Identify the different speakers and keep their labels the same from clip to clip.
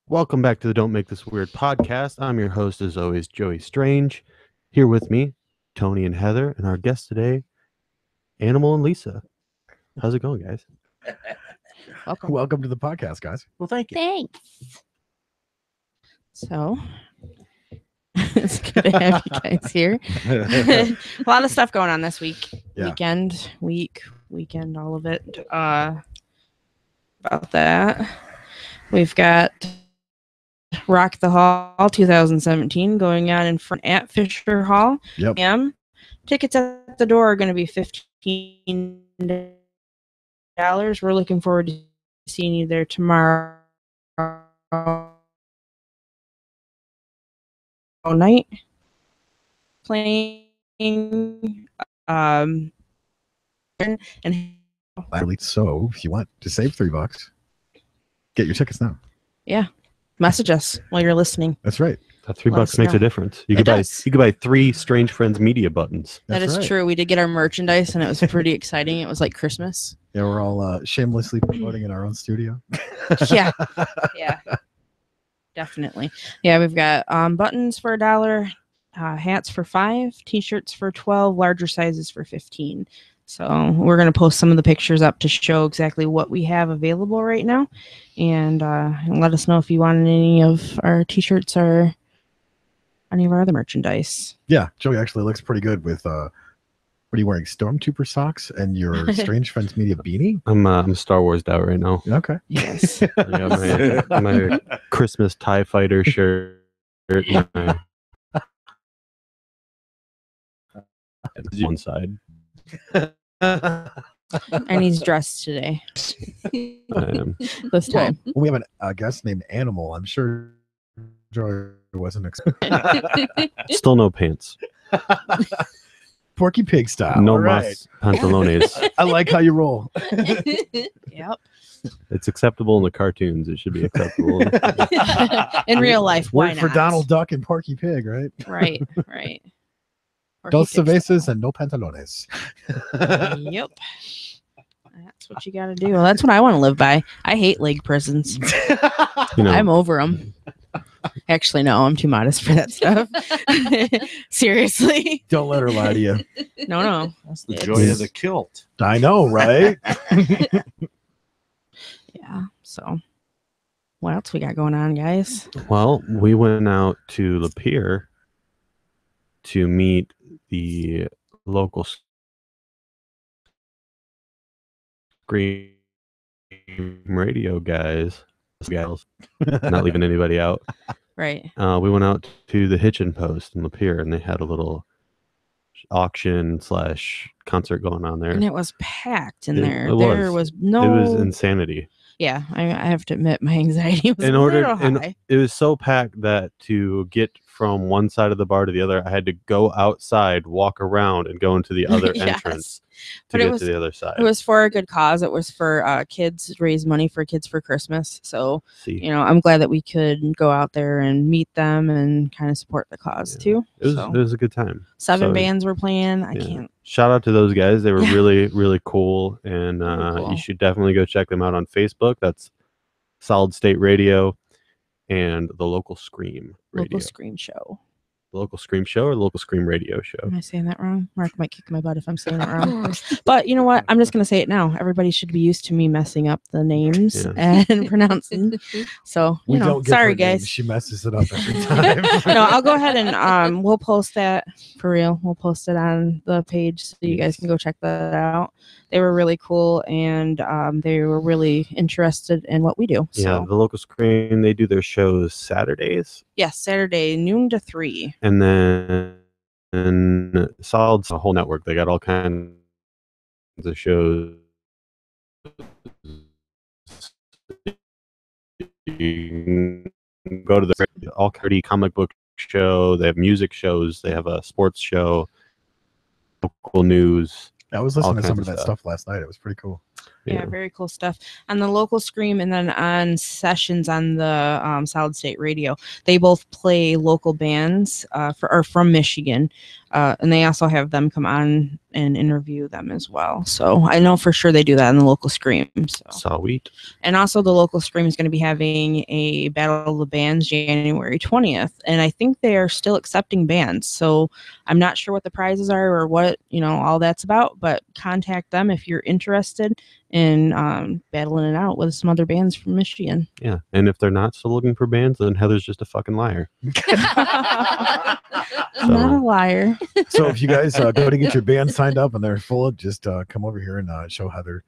Speaker 1: Welcome back to the Don't Make This Weird podcast. I'm your host, as always, Joey Strange. Here with me, Tony and Heather, and our guest today, Animal and Lisa. How's it going, guys?
Speaker 2: Welcome to the podcast, guys.
Speaker 3: Well, thank you.
Speaker 4: Thanks. So, it's good to have you guys here. A lot of stuff going on this week.
Speaker 2: Yeah.
Speaker 4: Weekend, all of it. About that, we've got Rock the Hall 2017 going on in front at Fisher Hall.
Speaker 2: Yep.
Speaker 4: Tickets at the door are going to be $15. We're looking forward to seeing you there tomorrow night. Playing and
Speaker 2: So, if you want to save $3, get your tickets now.
Speaker 4: message us while you're listening.
Speaker 2: That's right.
Speaker 1: That $3
Speaker 4: Let us
Speaker 1: makes
Speaker 4: know.
Speaker 1: a difference. You
Speaker 4: It
Speaker 1: could
Speaker 4: does.
Speaker 1: buy 3 Strange Friends media buttons.
Speaker 4: That
Speaker 2: That's
Speaker 4: is
Speaker 2: right.
Speaker 4: true. We did get our merchandise and it was pretty exciting. It was like Christmas.
Speaker 2: Yeah, we're all shamelessly promoting in our own studio.
Speaker 4: Yeah. Yeah. Definitely. Yeah, we've got buttons for $1, hats for $5, t-shirts for $12, larger sizes for $15. So we're going to post some of the pictures up to show exactly what we have available right now. And let us know if you want any of our t-shirts or any of our other merchandise.
Speaker 2: Yeah, Joey actually looks pretty good with what are you wearing? Stormtrooper socks and your Strange Friends Media beanie?
Speaker 1: I'm Star Wars'd out right now.
Speaker 2: Okay.
Speaker 4: Yes.
Speaker 1: I got my Christmas TIE Fighter shirt. My one side.
Speaker 4: And he's dressed today.
Speaker 1: I am.
Speaker 4: This
Speaker 2: Well,
Speaker 4: time.
Speaker 2: we have a guest named Animal. I'm sure Joey wasn't expecting.
Speaker 1: Still no pants.
Speaker 2: Porky Pig style.
Speaker 1: No
Speaker 2: All right.
Speaker 1: mas pantalones.
Speaker 2: I like how you roll.
Speaker 4: Yep.
Speaker 1: It's acceptable in the cartoons. It should be acceptable.
Speaker 4: In real life, why
Speaker 2: Work for
Speaker 4: not?
Speaker 2: Donald Duck and Porky Pig, right?
Speaker 4: Right. Or
Speaker 2: Dos
Speaker 4: he fixed
Speaker 2: cervezas and no pantalones.
Speaker 4: it. Yep. That's what you got to do. Well, that's what I want to live by. I hate leg prisons.
Speaker 1: You know,
Speaker 4: I'm over them. Actually, no, I'm too modest for that stuff. Seriously.
Speaker 2: Don't let her lie to you.
Speaker 4: No.
Speaker 3: That's the
Speaker 4: It's-
Speaker 3: joy of the kilt.
Speaker 2: I know, right?
Speaker 4: Yeah. So, what else we got going on, guys?
Speaker 1: well, we went out to Lapeer to meet the local Scream Radio guys. Not leaving anybody out.
Speaker 4: Right.
Speaker 1: We went out to the Hitchin Post in Lapeer, and they had a little auction / concert going on there.
Speaker 4: And it was packed in
Speaker 1: It-
Speaker 4: there.
Speaker 1: it
Speaker 4: There
Speaker 1: was.
Speaker 4: was no.
Speaker 1: It was insanity.
Speaker 4: Yeah, I have to admit, my anxiety was
Speaker 1: In
Speaker 4: a
Speaker 1: order,
Speaker 4: little high.
Speaker 1: it was so packed that to get from one side of the bar to the other, I had to go outside, walk around, and go into the other
Speaker 4: Yes.
Speaker 1: entrance to
Speaker 4: But it
Speaker 1: get
Speaker 4: was-
Speaker 1: to the other side.
Speaker 4: It was for a good cause. It was for kids, raise money for kids for Christmas. So,
Speaker 1: See,
Speaker 4: you know, I'm glad that we could go out there and meet them and kind of support the cause
Speaker 1: Yeah.
Speaker 4: too.
Speaker 1: it was
Speaker 4: So,
Speaker 1: it was a good time.
Speaker 4: 7
Speaker 1: so-
Speaker 4: bands were playing. I
Speaker 1: Yeah.
Speaker 4: can't.
Speaker 1: Shout out to those guys. They were
Speaker 4: Yeah.
Speaker 1: really cool, and
Speaker 4: Really cool.
Speaker 1: you should definitely go check them out on Facebook. That's Solid State Radio and the Local Scream Radio.
Speaker 4: Local Scream Show.
Speaker 1: The Local Scream Show or the Local Scream Radio Show.
Speaker 4: Am I saying that wrong? Mark might kick my butt if I'm saying it wrong. But you know what? I'm just going to say it now. Everybody should be used to me messing up the names and pronouncing. So,
Speaker 2: We
Speaker 4: you know,
Speaker 2: don't give
Speaker 4: sorry,
Speaker 2: her names.
Speaker 4: guys.
Speaker 2: She messes it up every time.
Speaker 4: No, I'll go ahead and we'll post that for real. We'll post it on the page so you guys can go check that out. They were really cool and they were really interested in what we do.
Speaker 1: Yeah,
Speaker 4: So
Speaker 1: the Local Scream, they do their shows Saturdays,
Speaker 4: yes, Saturday noon to 3.
Speaker 1: and then Solid's a whole network. They got all kinds of shows. You can go to the all Cardi comic book show. They have music shows. They have a sports show, local news.
Speaker 2: I was listening
Speaker 1: All
Speaker 2: to some
Speaker 1: kinds
Speaker 2: of
Speaker 1: of
Speaker 2: that stuff last night. It was pretty cool.
Speaker 4: Yeah, very cool stuff. On the Local Scream and then on sessions on the Solid State Radio, they both play local bands from Michigan. And they also have them come on and interview them as well. So I know for sure they do that in the local Scream. So.
Speaker 1: Sweet.
Speaker 4: And also the local Scream is going to be having a Battle of the Bands January 20th. And I think they are still accepting bands. So I'm not sure what the prizes are or what, all that's about, but contact them if you're interested in battling it out with some other bands from Michigan.
Speaker 1: Yeah. And if they're not still looking for bands, then Heather's just a fucking liar.
Speaker 4: I'm not a liar.
Speaker 2: So if you guys go to get your band signed up and they're full, just come over here and show Heather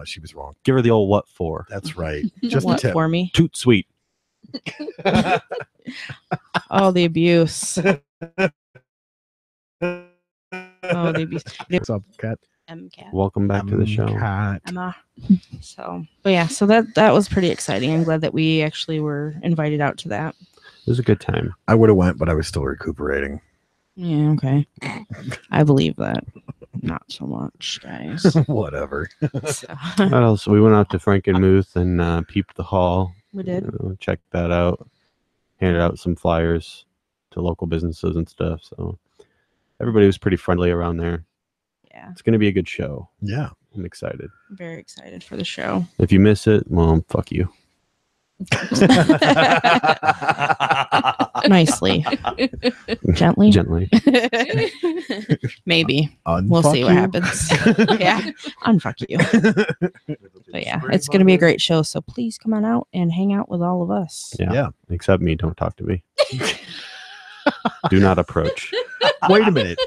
Speaker 2: she was wrong.
Speaker 1: Give her the old what for.
Speaker 2: That's right. Just
Speaker 4: What
Speaker 2: a tip.
Speaker 4: for me?
Speaker 1: Toot sweet.
Speaker 4: Oh, the abuse. Oh, the abuse.
Speaker 2: What's up, Kat?
Speaker 4: MCAT.
Speaker 1: Welcome back to the show.
Speaker 2: Kat.
Speaker 4: Emma. So that was pretty exciting. I'm glad that we actually were invited out to that.
Speaker 1: It was a good time.
Speaker 2: I would have went, but I was still recuperating.
Speaker 4: Yeah, okay. I believe that. Not so much, guys.
Speaker 2: Whatever.
Speaker 4: So,
Speaker 1: What else? We went out to Frankenmuth and peeped the hall.
Speaker 4: we did.
Speaker 1: Checked that out. Handed out some flyers to local businesses and stuff. So everybody was pretty friendly around there.
Speaker 4: Yeah,
Speaker 1: It's going to be a good show.
Speaker 2: Yeah.
Speaker 1: I'm excited.
Speaker 4: very excited for the show.
Speaker 1: If you miss it, well, fuck you.
Speaker 4: Nicely. Gently.
Speaker 1: Gently.
Speaker 4: Maybe. We'll see what happens. Yeah. Unfuck you. But yeah, it's going to be a great show. So please come on out and hang out with all of us.
Speaker 1: Yeah.
Speaker 2: Yeah.
Speaker 1: Except me. Don't talk to me. Do not approach.
Speaker 2: Wait a minute.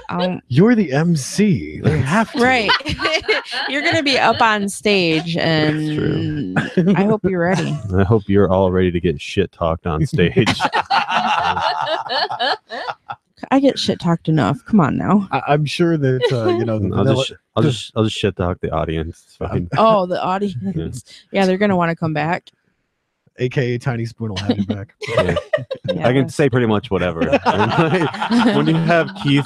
Speaker 2: You're the MC. They have to.
Speaker 4: Right. You're going to be up on stage and I hope you're ready.
Speaker 1: I hope you're all ready to get shit talked on stage.
Speaker 4: I get shit talked enough. Come on now.
Speaker 2: I'm sure that the
Speaker 1: I'll just shit talk the audience. It's fine.
Speaker 4: Oh, the audience. Yeah, they're going to want to come back.
Speaker 2: AKA Tiny Spoon will have you back.
Speaker 1: Yeah.
Speaker 4: Yeah.
Speaker 1: I can say pretty much whatever. When you have Keith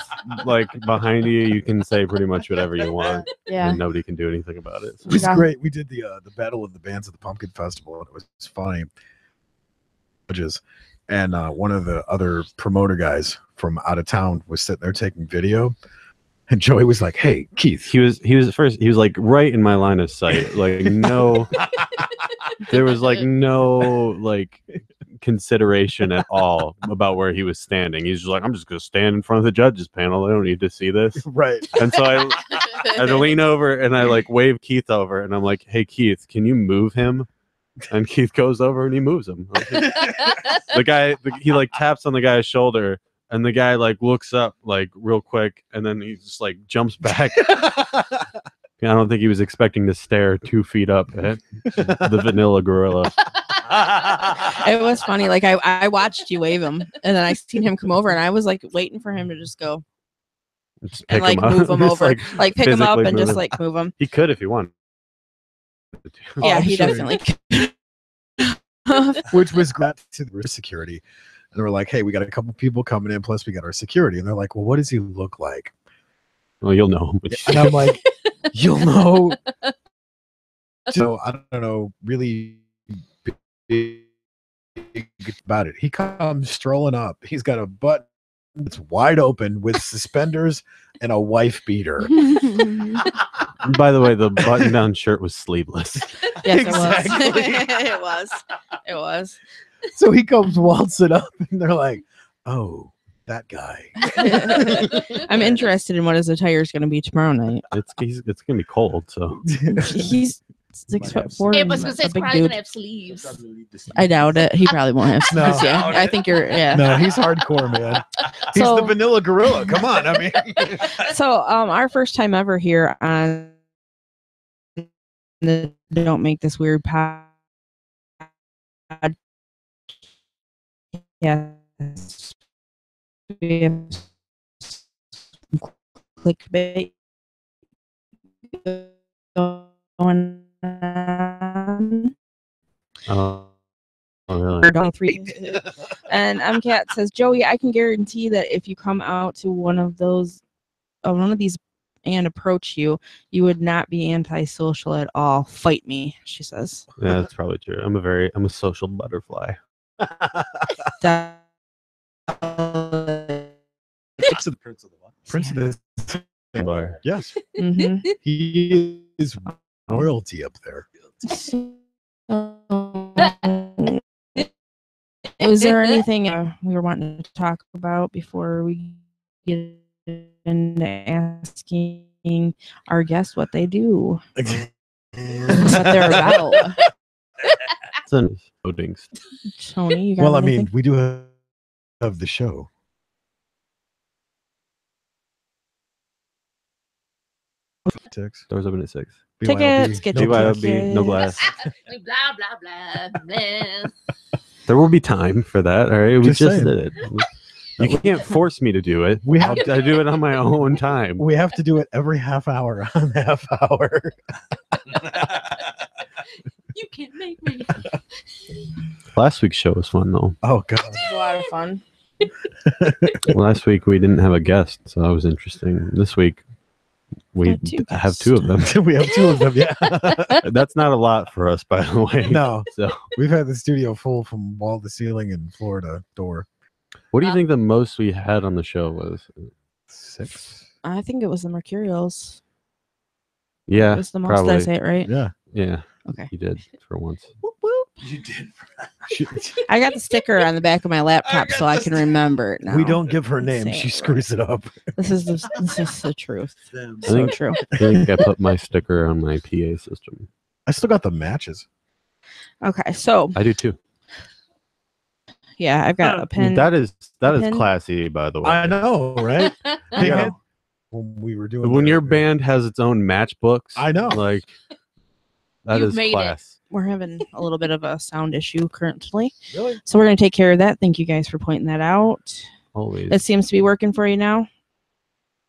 Speaker 1: behind you, you can say pretty much whatever you want,
Speaker 4: Yeah.
Speaker 1: and nobody can do anything about it.
Speaker 2: It was
Speaker 4: Yeah.
Speaker 2: great. We did the Battle of the Bands at the Pumpkin Festival, and it was funny. And one of the other promoter guys from out of town was sitting there taking video, and Joey was like, "Hey, Keith."
Speaker 1: He was at first. He was like right in my line of sight. Like no, there was like no consideration at all about where he was standing. He's just like, I'm just gonna stand in front of the judges panel. I don't need to see this.
Speaker 2: Right.
Speaker 1: And so I lean over and I wave Keith over, and I'm like, hey Keith, can you move him? And Keith goes over and he moves him. The guy he taps on the guy's shoulder, and the guy looks up real quick, and then he just jumps back. I don't think he was expecting to stare 2 feet up at the vanilla gorilla.
Speaker 4: It was funny. I watched you wave him, and then I seen him come over, and I was waiting for him to just go
Speaker 1: Just
Speaker 4: and
Speaker 1: pick him up.
Speaker 4: move him
Speaker 1: Just,
Speaker 4: over, pick him up
Speaker 1: physically
Speaker 4: and
Speaker 1: move
Speaker 4: just
Speaker 1: him.
Speaker 4: move him.
Speaker 1: He could if he wanted.
Speaker 4: Yeah,
Speaker 2: I'm
Speaker 4: he
Speaker 2: sure.
Speaker 4: definitely.
Speaker 2: Which was great to the security. And they were like, "Hey, we got a couple people coming in, plus we got our security." And they're like, "Well, what does he look like?"
Speaker 1: Well, you'll know.
Speaker 2: And I'm like, "You'll know." So I don't know really big about it. He comes strolling up. He's got a butt that's wide open with suspenders and a wife beater.
Speaker 1: By the way, the button-down shirt was sleeveless.
Speaker 4: Yes,
Speaker 2: Exactly.
Speaker 4: it was. It was.
Speaker 2: So he comes waltzing up, and they're like, "Oh, that guy."
Speaker 4: I'm interested in what his attire is going to be tomorrow night.
Speaker 1: It's gonna be cold, so
Speaker 4: He's 6'4".
Speaker 3: It was
Speaker 4: and
Speaker 3: because
Speaker 4: a
Speaker 3: it's
Speaker 4: big
Speaker 3: probably
Speaker 4: dude.
Speaker 3: gonna have sleeves.
Speaker 4: I doubt it. He probably won't have
Speaker 2: No.
Speaker 4: sleeves. Yeah, I think you're. Yeah.
Speaker 2: No, he's hardcore, man. He's
Speaker 4: So-
Speaker 2: the vanilla gorilla. Come on, I mean.
Speaker 4: So, our first time ever here on the Don't Make This Weird podcast. Yes. We have some clickbait going on.
Speaker 1: oh really?
Speaker 4: Or don't three. And MCAT says, Joey, I can guarantee that if you come out to one of these and approach you, you would not be antisocial at all. Fight me, she says.
Speaker 1: Yeah, that's probably true. I'm a social butterfly.
Speaker 2: Prince of the
Speaker 1: bar.
Speaker 2: Yes,
Speaker 4: hmm
Speaker 2: he is royalty up there.
Speaker 4: Was there anything we were wanting to talk about before we get into asking our guests what they do, what they're about?
Speaker 1: It's an Odings.
Speaker 4: Tony, you got
Speaker 2: Well, I
Speaker 4: anything?
Speaker 2: mean, we do have the show. Six.
Speaker 1: Doors open at 6.
Speaker 4: Tickets, get your
Speaker 1: BYOB, no
Speaker 4: tickets.
Speaker 1: glass.
Speaker 3: blah blah blah blah.
Speaker 1: There will be time for that. All right, we
Speaker 2: Just
Speaker 1: just
Speaker 2: saying.
Speaker 1: did it. You can't force me to do it.
Speaker 2: We have
Speaker 1: I do it on my own time.
Speaker 2: We have to do it every half hour on half hour.
Speaker 3: You can't make me.
Speaker 1: Last week's show was fun though.
Speaker 2: Oh god.
Speaker 4: It was a lot of fun.
Speaker 1: Last week we didn't have a guest, so that was interesting. This week we
Speaker 4: Got two
Speaker 1: have 2 of them.
Speaker 2: We have 2 of them, yeah.
Speaker 1: That's not a lot for us, by the way.
Speaker 2: No,
Speaker 1: So,
Speaker 2: we've had the studio full from wall to ceiling and floor to door.
Speaker 1: what do you think the most we had on the show was?
Speaker 2: 6.
Speaker 4: I think it was the Mercurials.
Speaker 1: Yeah,
Speaker 4: It was the most.
Speaker 1: probably.
Speaker 4: Did I say it right?
Speaker 2: Yeah.
Speaker 1: Yeah,
Speaker 4: Okay.
Speaker 1: you did for once.
Speaker 4: Whoop, whoop.
Speaker 5: You did.
Speaker 4: I got the sticker on the back of my laptop so I can remember it now.
Speaker 2: We don't give her
Speaker 4: Say
Speaker 2: name.
Speaker 4: it
Speaker 2: She
Speaker 4: right.
Speaker 2: screws it up.
Speaker 4: This is the truth.
Speaker 5: Them.
Speaker 1: I
Speaker 4: So
Speaker 1: think-
Speaker 4: true.
Speaker 1: I think I put my sticker on my PA system.
Speaker 2: I still got the matches.
Speaker 4: Okay, so
Speaker 1: I do too.
Speaker 4: yeah, I've got a pen.
Speaker 1: That is
Speaker 4: Pin?
Speaker 1: classy, by the way.
Speaker 2: I know, right? They
Speaker 1: Yeah.
Speaker 2: had- when we were doing
Speaker 1: When
Speaker 2: the-
Speaker 1: your band has its own matchbooks,
Speaker 2: I know.
Speaker 1: like that
Speaker 3: You've
Speaker 1: is
Speaker 3: made it.
Speaker 1: class.
Speaker 4: We're having a little bit of a sound issue currently,
Speaker 2: Really?
Speaker 4: so we're gonna take care of that. Thank you guys for pointing that out.
Speaker 1: Always.
Speaker 4: It seems to be working for you now.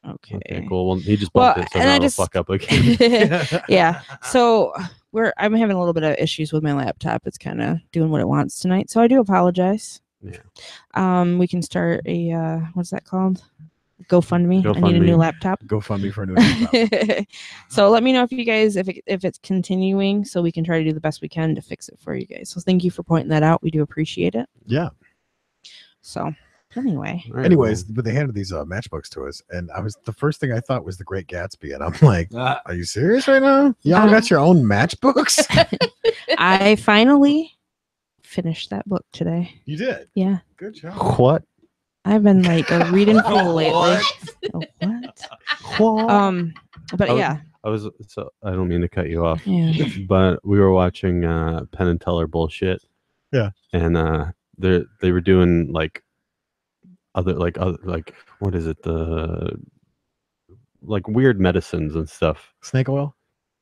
Speaker 4: Okay.
Speaker 1: Okay, cool. Well, he just
Speaker 4: Well,
Speaker 1: bumped it, so
Speaker 4: and
Speaker 1: now
Speaker 4: I
Speaker 1: it'll
Speaker 4: just-
Speaker 1: fuck up again.
Speaker 4: Yeah. So I'm having a little bit of issues with my laptop. It's kind of doing what it wants tonight. So I do apologize.
Speaker 1: Yeah.
Speaker 4: We can start a what's that called? GoFundMe. I need a
Speaker 1: GoFundMe.
Speaker 4: new laptop.
Speaker 2: Go fund me for a new laptop.
Speaker 4: So let me know if you guys if it's continuing so we can try to do the best we can to fix it for you guys. So thank you for pointing that out. We do appreciate it.
Speaker 2: Yeah.
Speaker 4: So anyway.
Speaker 1: All right,
Speaker 2: Anyways, but they handed these matchbooks to us, and the first thing I thought was The Great Gatsby, and I'm like,
Speaker 5: Ah,
Speaker 2: "Are you serious right now? Y'all got your own matchbooks?"
Speaker 4: I finally finished that book today.
Speaker 2: You did.
Speaker 4: Yeah.
Speaker 2: Good job.
Speaker 1: well, what?
Speaker 4: I've been like reading full lately.
Speaker 5: What?
Speaker 4: Oh, what?
Speaker 1: What?
Speaker 4: But
Speaker 1: Oh,
Speaker 4: yeah.
Speaker 1: I was so I don't mean to cut you off,
Speaker 4: Yeah.
Speaker 1: but we were watching Penn and Teller bullshit.
Speaker 2: Yeah.
Speaker 1: And they were doing like other what is it, the like weird medicines and stuff.
Speaker 2: Snake oil.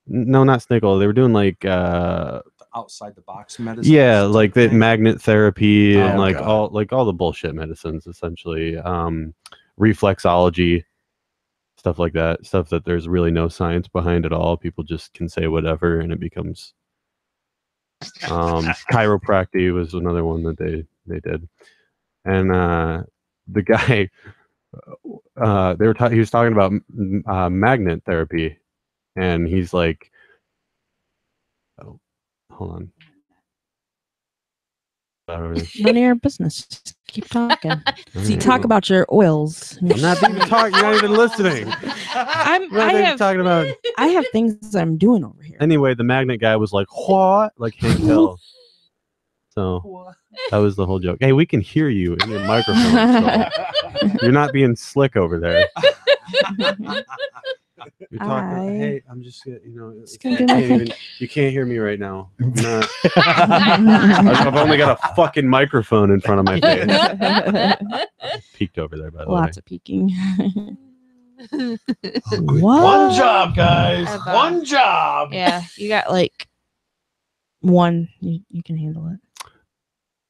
Speaker 1: No, not snake oil. They were doing like
Speaker 5: Outside the box medicine.
Speaker 1: yeah, like the magnet therapy and
Speaker 2: Oh,
Speaker 1: like
Speaker 2: God.
Speaker 1: all the bullshit medicines essentially. Reflexology, stuff like that. Stuff that there's really no science behind at all. People just can say whatever and it becomes chiropractic was another one that they did. And the guy he was talking about magnet therapy, and he's like, oh, hold on.
Speaker 4: None of your business. Just keep talking.
Speaker 1: Alright.
Speaker 4: Talk about your oils.
Speaker 1: I'm not even talking. You're not even listening.
Speaker 4: I
Speaker 1: We're not even talking about.
Speaker 4: have things I'm doing over here.
Speaker 1: Anyway, the magnet guy was like, "What?" Like Hank Hill. So that was the whole joke. Hey, we can hear you in your microphone. So you're not being slick over there. You're talking. Hey, I'm just
Speaker 4: gonna do my thing.
Speaker 1: you can't hear me right now. I'm not- I've only got a fucking microphone in front of my face. Peeked over there, by the
Speaker 4: Lots
Speaker 1: way.
Speaker 4: of peeking.
Speaker 5: One job, guys.
Speaker 4: Have,
Speaker 5: One job.
Speaker 4: Yeah, you got like one. You can handle it.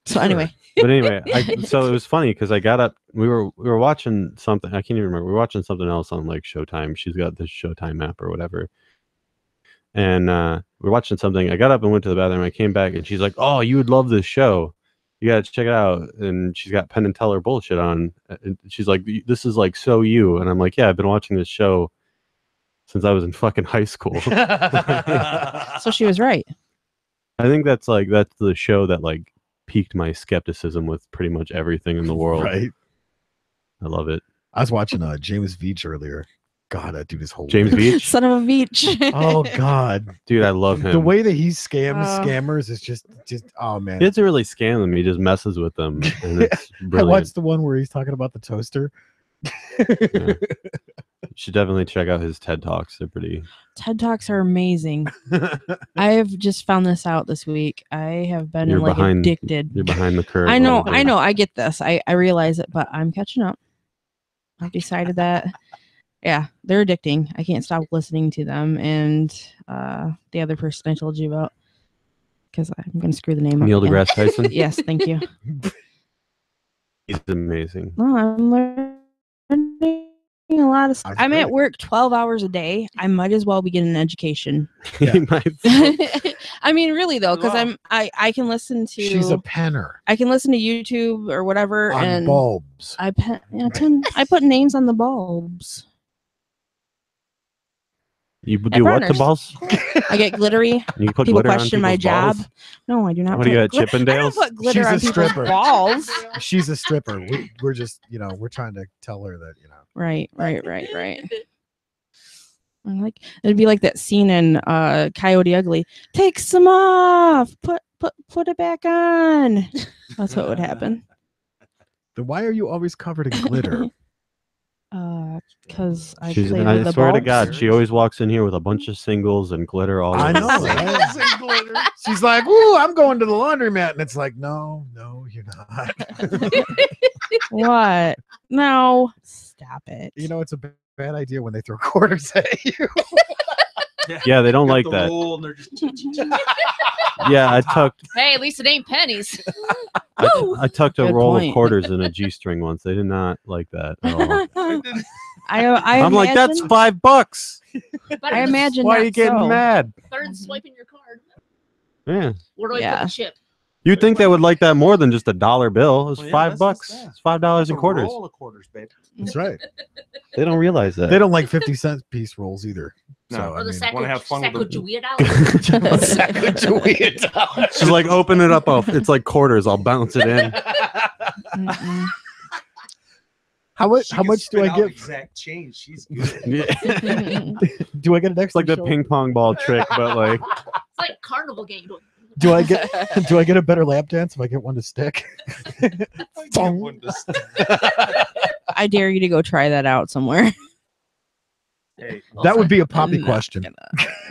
Speaker 4: So anyway,
Speaker 1: But anyway, so it was funny because I got up. We were watching something. I can't even remember. We were watching something else on like Showtime. She's got this Showtime app or whatever. And we were watching something. I got up and went to the bathroom. I came back and she's like, "Oh, you would love this show. You got to check it out." And she's got Penn and Teller bullshit on. And she's like, "This is like so you." And I'm like, "Yeah, I've been watching this show since I was in fucking high school."
Speaker 4: so she was right.
Speaker 1: I think that's the show that like piqued my skepticism with pretty much everything in the world.
Speaker 2: Right.
Speaker 1: I love it.
Speaker 2: I was watching James Veach earlier, God, that dude is hilarious.
Speaker 1: James Beach,
Speaker 4: Son of a beach.
Speaker 2: Oh God,
Speaker 1: dude, I love him.
Speaker 2: the way that he scams
Speaker 4: Oh.
Speaker 2: scammers is just oh man.
Speaker 1: He doesn't really scam them; he just messes with them, and it's
Speaker 2: I
Speaker 1: brilliant.
Speaker 2: watched the one where he's talking about the toaster.
Speaker 1: You should definitely check out his TED Talks. They're pretty.
Speaker 4: TED Talks are amazing. I have just found this out this week. I have been
Speaker 1: You're
Speaker 4: like
Speaker 1: behind-
Speaker 4: addicted.
Speaker 1: You're behind the curve.
Speaker 4: I
Speaker 1: a
Speaker 4: know,
Speaker 1: little bit.
Speaker 4: I know, I get this. I realize it, but I'm catching up. I've decided that yeah, they're addicting. I can't stop listening to them. And the other person I told you about, because I'm gonna screw the name
Speaker 1: Neil
Speaker 4: up. again.
Speaker 1: deGrasse Tyson.
Speaker 4: Yes, thank you.
Speaker 1: He's amazing.
Speaker 4: No, I'm learning a lot of stuff.
Speaker 2: That's
Speaker 4: I'm at
Speaker 2: great.
Speaker 4: work 12 hours a day. I might as well be getting an education.
Speaker 2: Yeah.
Speaker 1: He might-
Speaker 4: I mean, really though, because
Speaker 5: Wow.
Speaker 4: I can listen to
Speaker 2: She's a penner
Speaker 4: I can listen to YouTube or whatever,
Speaker 2: on
Speaker 4: and
Speaker 2: bulbs.
Speaker 4: I put names on the bulbs.
Speaker 1: You do what to
Speaker 4: burners.
Speaker 1: balls?
Speaker 4: I get glittery.
Speaker 1: You put
Speaker 4: People
Speaker 1: glitter on
Speaker 4: question my
Speaker 1: people's
Speaker 4: job.
Speaker 1: balls?
Speaker 4: No, I do not.
Speaker 1: What do you got,
Speaker 4: I don't
Speaker 1: Chippendales?
Speaker 4: put glitter
Speaker 2: She's a
Speaker 4: on people's
Speaker 2: stripper.
Speaker 4: balls.
Speaker 2: She's a stripper. We're just we're trying to tell her that
Speaker 4: Right. I'm like, it'd be like that scene in Coyote Ugly. Take some off. Put it back on. That's what would happen.
Speaker 2: Then why are you always covered in glitter?
Speaker 4: Because I
Speaker 1: She's,
Speaker 4: play with
Speaker 1: I
Speaker 4: the
Speaker 1: swear to
Speaker 4: bulbs.
Speaker 1: God, she always walks in here with a bunch of singles and glitter all
Speaker 2: I
Speaker 1: over.
Speaker 2: know. Right? She's like, "Ooh, I'm going to the laundromat," and it's like, "No, you're not."
Speaker 4: What? No. Stop it.
Speaker 2: You know, it's a bad idea when they throw quarters at you.
Speaker 1: Yeah, they don't
Speaker 5: Get
Speaker 1: like
Speaker 5: the
Speaker 1: that.
Speaker 5: roll and they're just
Speaker 1: Yeah, I tucked
Speaker 3: Hey, at least it ain't pennies.
Speaker 1: I tucked a
Speaker 4: Good
Speaker 1: roll
Speaker 4: point.
Speaker 1: of quarters in a G-string once. They did not like that at all.
Speaker 4: I
Speaker 1: I'm like, that's
Speaker 4: imagine-
Speaker 1: $5.
Speaker 4: I imagine.
Speaker 1: Why are
Speaker 4: not
Speaker 1: you getting
Speaker 4: so.
Speaker 1: mad?
Speaker 3: Better than swiping your card.
Speaker 1: Yeah.
Speaker 3: Where do I
Speaker 4: Yeah.
Speaker 3: put the chip?
Speaker 1: You'd think they would like that more than just $1 bill. It's
Speaker 5: Well, yeah,
Speaker 1: $5.
Speaker 5: that's just that.
Speaker 1: It's $5 in
Speaker 5: a
Speaker 1: quarters.
Speaker 5: roll of quarters, babe.
Speaker 2: That's right.
Speaker 1: They don't realize that.
Speaker 2: They don't like 50-cent piece rolls either.
Speaker 5: No.
Speaker 2: So
Speaker 3: Or
Speaker 2: I
Speaker 3: the
Speaker 2: mean,
Speaker 5: wanna have fun with them.
Speaker 3: $1
Speaker 1: She's like, open it up. It's like quarters. I'll bounce it in.
Speaker 4: Mm-mm.
Speaker 2: how much?
Speaker 5: She
Speaker 2: How
Speaker 5: can
Speaker 2: much do
Speaker 5: spit
Speaker 2: I
Speaker 5: out
Speaker 2: get?
Speaker 5: Exact change. She's good.
Speaker 1: Yeah.
Speaker 2: Do I get an
Speaker 1: It's
Speaker 2: extra?
Speaker 1: like the
Speaker 2: show?
Speaker 1: ping pong ball trick, but like,
Speaker 3: It's like carnival game.
Speaker 2: Do I get? Do I get a better lap dance if I get one to stick? Bong.
Speaker 4: I dare you to go try that out somewhere.
Speaker 5: Hey,
Speaker 2: That would be a poppy
Speaker 4: No.
Speaker 2: question.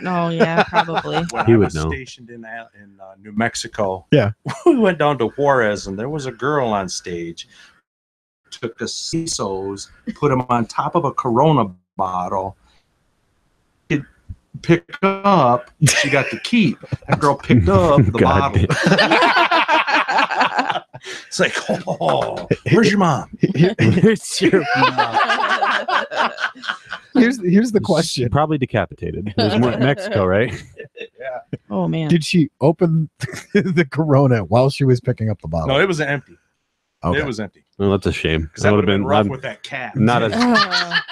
Speaker 4: No, yeah, probably.
Speaker 5: when
Speaker 1: He
Speaker 5: I
Speaker 1: would
Speaker 5: was
Speaker 1: know.
Speaker 5: stationed in New Mexico,
Speaker 2: Yeah.
Speaker 5: we went down to Juarez, and there was a girl on stage. Took the CISOs, put them on top of a Corona bottle. It pick up. She got to keep. That girl picked up the
Speaker 1: God
Speaker 5: bottle. It's like, oh, where's your mom?
Speaker 1: it's your
Speaker 2: Here's the question.
Speaker 1: Probably decapitated. It was Mexico, right?
Speaker 5: Yeah.
Speaker 4: Oh man.
Speaker 2: Did she open the Corona while she was picking up the bottle?
Speaker 5: No, it was empty.
Speaker 2: Okay.
Speaker 5: It was empty.
Speaker 1: Well, that's a shame.
Speaker 5: Because
Speaker 1: I
Speaker 5: that
Speaker 1: would have been
Speaker 5: rough
Speaker 1: I'm
Speaker 5: with that cat.
Speaker 1: not as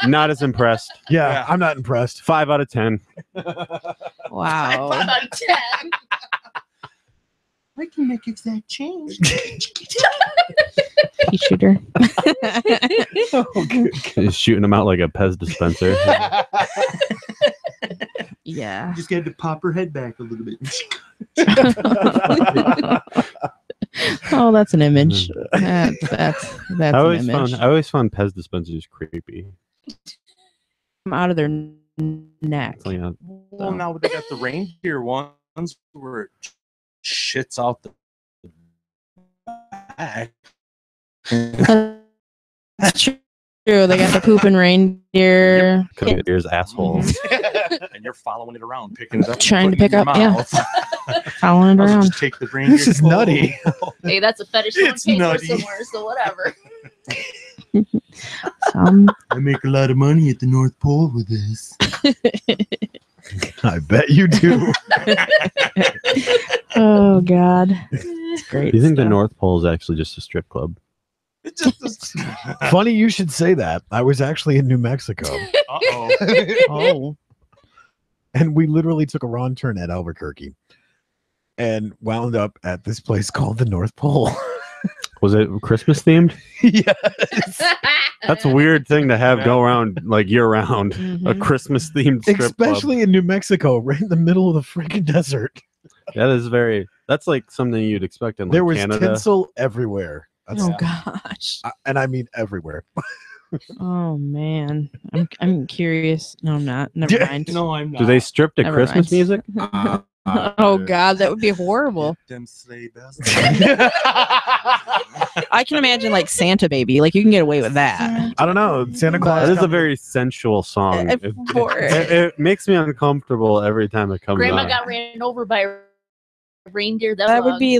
Speaker 1: not as impressed.
Speaker 2: yeah,
Speaker 5: Yeah.
Speaker 2: I'm not impressed.
Speaker 1: 5 out of 10.
Speaker 4: Wow.
Speaker 3: 5 out of 10.
Speaker 5: I can make exact change.
Speaker 4: Pea shooter.
Speaker 1: He's shooting them out like a Pez dispenser.
Speaker 4: Yeah.
Speaker 5: Just had to pop her head back a little bit.
Speaker 4: Oh, that's an image. That's
Speaker 1: I
Speaker 4: an
Speaker 1: always
Speaker 4: image.
Speaker 1: found Pez dispensers creepy.
Speaker 4: I'm out of their neck.
Speaker 1: It's like,
Speaker 5: Well, now they got the reindeer ones where it shits out the back.
Speaker 4: That's true. They got the pooping reindeer.
Speaker 1: could be ears asshole.
Speaker 5: And you're following it around, picking it up, and
Speaker 4: Trying to
Speaker 5: putting it
Speaker 4: pick
Speaker 5: in
Speaker 4: up,
Speaker 5: your
Speaker 4: yeah.
Speaker 5: mouth.
Speaker 4: Following it
Speaker 5: I'll
Speaker 4: around.
Speaker 5: just take the reindeer.
Speaker 2: This is nutty.
Speaker 3: Hey, that's a fetish on
Speaker 5: It's
Speaker 3: paper
Speaker 5: nutty.
Speaker 3: somewhere, so whatever.
Speaker 5: I make a lot of money at the North Pole with this.
Speaker 2: I bet you do.
Speaker 4: Oh God. It's great.
Speaker 1: Do you think the
Speaker 4: stuff.
Speaker 1: North Pole is actually just a strip club?
Speaker 5: It's just
Speaker 2: Funny you should say that. I was actually in New Mexico,
Speaker 5: uh-oh.
Speaker 4: Oh.
Speaker 2: and we literally took a wrong turn at Albuquerque, and wound up at this place called the North Pole.
Speaker 1: Was it Christmas themed?
Speaker 2: Yes.
Speaker 1: That's a weird thing to have go around like year round. A
Speaker 4: Mhm.
Speaker 1: Christmas themed strip
Speaker 2: Especially in New Mexico, right in the middle of the freaking desert.
Speaker 1: club. That is very. That's like something you'd expect in like
Speaker 2: There was
Speaker 1: Canada.
Speaker 2: tinsel everywhere. That's,
Speaker 4: Oh gosh.
Speaker 2: and I mean everywhere.
Speaker 4: Oh man. I'm curious. No, I'm not. Never
Speaker 2: Yeah.
Speaker 4: mind.
Speaker 5: No, I'm not.
Speaker 1: Do they strip to
Speaker 4: Never
Speaker 1: Christmas
Speaker 4: mind.
Speaker 1: music?
Speaker 4: Oh god, that would be horrible.
Speaker 5: Them sleigh bells.
Speaker 4: I can imagine like Santa Baby. Like you can get away with that.
Speaker 2: I don't know. Santa Claus.
Speaker 1: That is a
Speaker 2: comes-
Speaker 1: very sensual song.
Speaker 4: If- for-
Speaker 1: It makes me uncomfortable every time it comes
Speaker 3: Grandma
Speaker 1: on.
Speaker 3: got ran over by a reindeer.
Speaker 4: That would be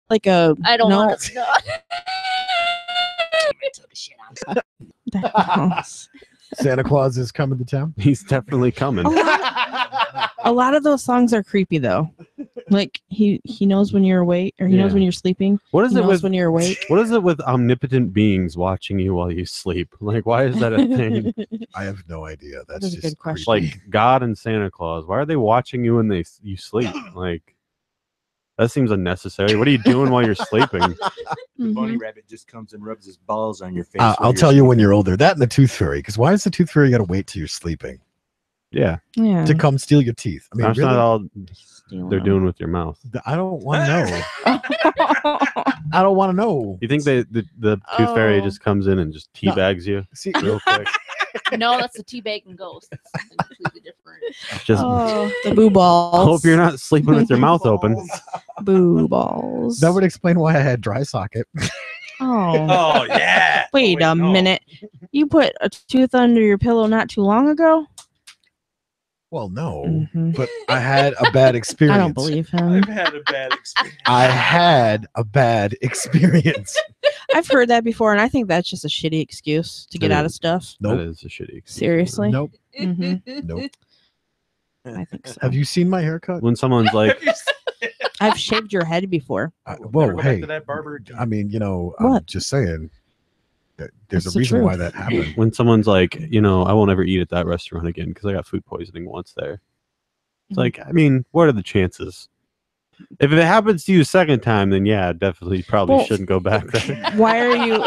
Speaker 4: like a
Speaker 3: I don't
Speaker 4: no.
Speaker 3: want to know.
Speaker 2: Santa Claus is coming to town.
Speaker 1: He's definitely coming.
Speaker 4: A lot of those songs are creepy though. Like he knows when you're awake or he knows
Speaker 1: Yeah.
Speaker 4: when you're sleeping.
Speaker 1: What is
Speaker 4: He
Speaker 1: it
Speaker 4: knows
Speaker 1: with
Speaker 4: when you're awake.
Speaker 1: what is it with omnipotent beings watching you while you sleep? Like, why is that a thing?
Speaker 2: I have no idea. That's
Speaker 4: That's a
Speaker 2: just
Speaker 4: good question.
Speaker 2: creepy.
Speaker 1: Like God and Santa Claus, why are they watching you when you sleep? Like, that seems unnecessary. What are you doing while you're sleeping?
Speaker 4: Mhm.
Speaker 5: Bunny rabbit just comes and rubs his balls on your face.
Speaker 2: I'll
Speaker 5: while
Speaker 2: tell you when
Speaker 5: sleeping.
Speaker 2: you're older. That and the tooth fairy. Because why is the tooth fairy got to wait till you're sleeping
Speaker 1: Yeah,
Speaker 4: Yeah.
Speaker 2: to come steal your teeth? I mean,
Speaker 1: that's
Speaker 2: really?
Speaker 1: not all
Speaker 4: Stealing
Speaker 1: they're
Speaker 4: them.
Speaker 1: doing with your mouth.
Speaker 2: I don't want to know. I don't want to know.
Speaker 1: You think the tooth fairy
Speaker 4: Oh.
Speaker 1: just comes in and just
Speaker 2: No.
Speaker 1: teabags you
Speaker 2: See,
Speaker 1: real quick?
Speaker 3: No, that's a teabagging ghost. It's something completely different.
Speaker 1: Just
Speaker 4: Oh, the boo balls.
Speaker 1: hope you're not sleeping with your mouth open.
Speaker 4: boo balls.
Speaker 2: that would explain why I had dry socket.
Speaker 4: Oh.
Speaker 5: Oh yeah.
Speaker 4: Wait a
Speaker 5: no.
Speaker 4: minute. You put a tooth under your pillow not too long ago?
Speaker 2: Well, no,
Speaker 4: Mhm.
Speaker 2: but I had a bad experience.
Speaker 4: I don't believe him.
Speaker 5: I've had a bad experience.
Speaker 2: I had a bad experience.
Speaker 4: I've heard that before, and I think that's just a shitty excuse to get
Speaker 1: It
Speaker 4: out of
Speaker 1: is.
Speaker 4: stuff.
Speaker 1: That
Speaker 2: Nope.
Speaker 1: is a shitty excuse.
Speaker 4: Seriously?
Speaker 2: Nope.
Speaker 4: Mhm.
Speaker 2: Nope.
Speaker 4: I think so.
Speaker 2: Have you seen my haircut?
Speaker 1: When someone's like,
Speaker 4: I've shaved your head before.
Speaker 2: Whoa,
Speaker 5: Never go back
Speaker 2: hey.
Speaker 5: to that barber again.
Speaker 2: I mean, I'm
Speaker 4: What?
Speaker 2: just saying. That there's
Speaker 4: That's
Speaker 2: a
Speaker 4: the
Speaker 2: reason why
Speaker 4: truth.
Speaker 2: that happened.
Speaker 1: when someone's like, I won't ever eat at that restaurant again because I got food poisoning once there. It's
Speaker 4: Mhm.
Speaker 1: like, I mean, what are the chances? If it happens to you a second time, then yeah, definitely you probably
Speaker 4: Well-
Speaker 1: shouldn't go back there.
Speaker 4: Why are you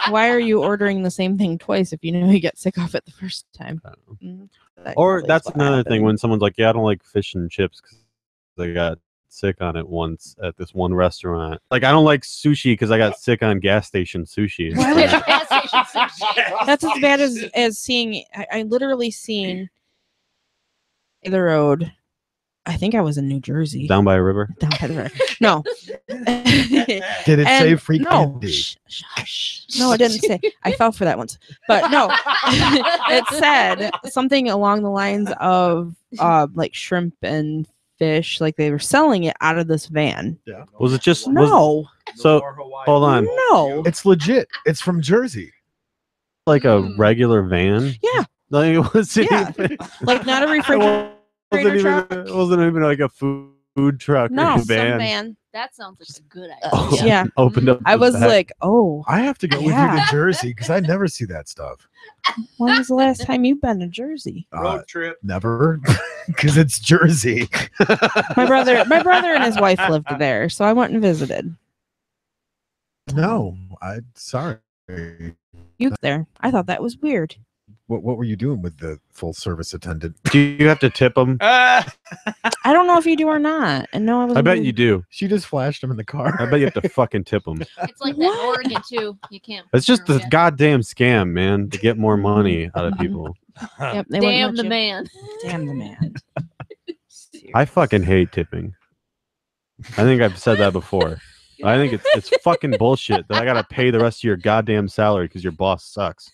Speaker 4: why are you ordering the same thing twice if you know you get sick of it the first time?
Speaker 1: I don't know.
Speaker 4: Mhm. That
Speaker 1: Or
Speaker 4: probably is
Speaker 1: that's
Speaker 4: what
Speaker 1: another thing
Speaker 4: happened.
Speaker 1: when someone's like, yeah, I don't like fish and chips because I got sick on it once at this one restaurant. Like, I don't like sushi because I got sick on gas station sushi. It's
Speaker 4: Why
Speaker 1: like,
Speaker 4: would-
Speaker 3: Gas station sushi.
Speaker 4: That's as bad as seeing I literally seen the road. I think I was in New Jersey.
Speaker 1: down by a river.
Speaker 4: Down by the river. No.
Speaker 2: Did it say
Speaker 4: And-
Speaker 2: free
Speaker 4: no.
Speaker 2: candy?
Speaker 4: No, it didn't say. I fell for that once. But no. It said something along the lines of like shrimp and fish, like they were selling it out of this van.
Speaker 1: Was it just was,
Speaker 4: No.
Speaker 1: so,
Speaker 5: more Hawaii.
Speaker 1: hold on.
Speaker 4: No.
Speaker 2: It's legit. It's from Jersey.
Speaker 1: like a
Speaker 3: Hmm.
Speaker 1: regular van?
Speaker 4: Yeah.
Speaker 1: Like, it wasn't
Speaker 4: Yeah.
Speaker 1: even,
Speaker 4: Like not a refrigerator.
Speaker 1: it wasn't even like a food truck
Speaker 4: No,
Speaker 1: or
Speaker 4: some
Speaker 1: van.
Speaker 4: van.
Speaker 3: That sounds like a good
Speaker 1: Oh,
Speaker 3: idea.
Speaker 4: Yeah.
Speaker 1: Opened up.
Speaker 4: I
Speaker 1: the
Speaker 4: was
Speaker 1: back.
Speaker 4: like, oh,
Speaker 2: I have to go with you
Speaker 4: Yeah.
Speaker 2: to Jersey because I never see that stuff.
Speaker 4: when was the last time you've been to Jersey?
Speaker 5: Road trip.
Speaker 2: Never, because it's Jersey.
Speaker 4: My brother and his wife lived there, so I went and visited.
Speaker 2: No, I'm sorry.
Speaker 4: You there? I thought that was weird.
Speaker 2: What were you doing with the full service attendant?
Speaker 1: Do you have to tip them?
Speaker 4: I don't know if you do or not. And no, I was.
Speaker 1: I bet you do.
Speaker 2: She just flashed him in the car.
Speaker 1: I bet you have to fucking tip them.
Speaker 3: It's like that in Oregon too. You can't.
Speaker 1: It's just a
Speaker 3: Yeah.
Speaker 1: goddamn scam, man, to get more money out of people.
Speaker 4: Yep, they wouldn't
Speaker 3: Damn
Speaker 4: let
Speaker 3: the
Speaker 4: you.
Speaker 3: man.
Speaker 4: Damn the man.
Speaker 1: I fucking hate tipping. I think I've said that before. I think it's fucking bullshit that I gotta pay the rest of your goddamn salary because your boss sucks.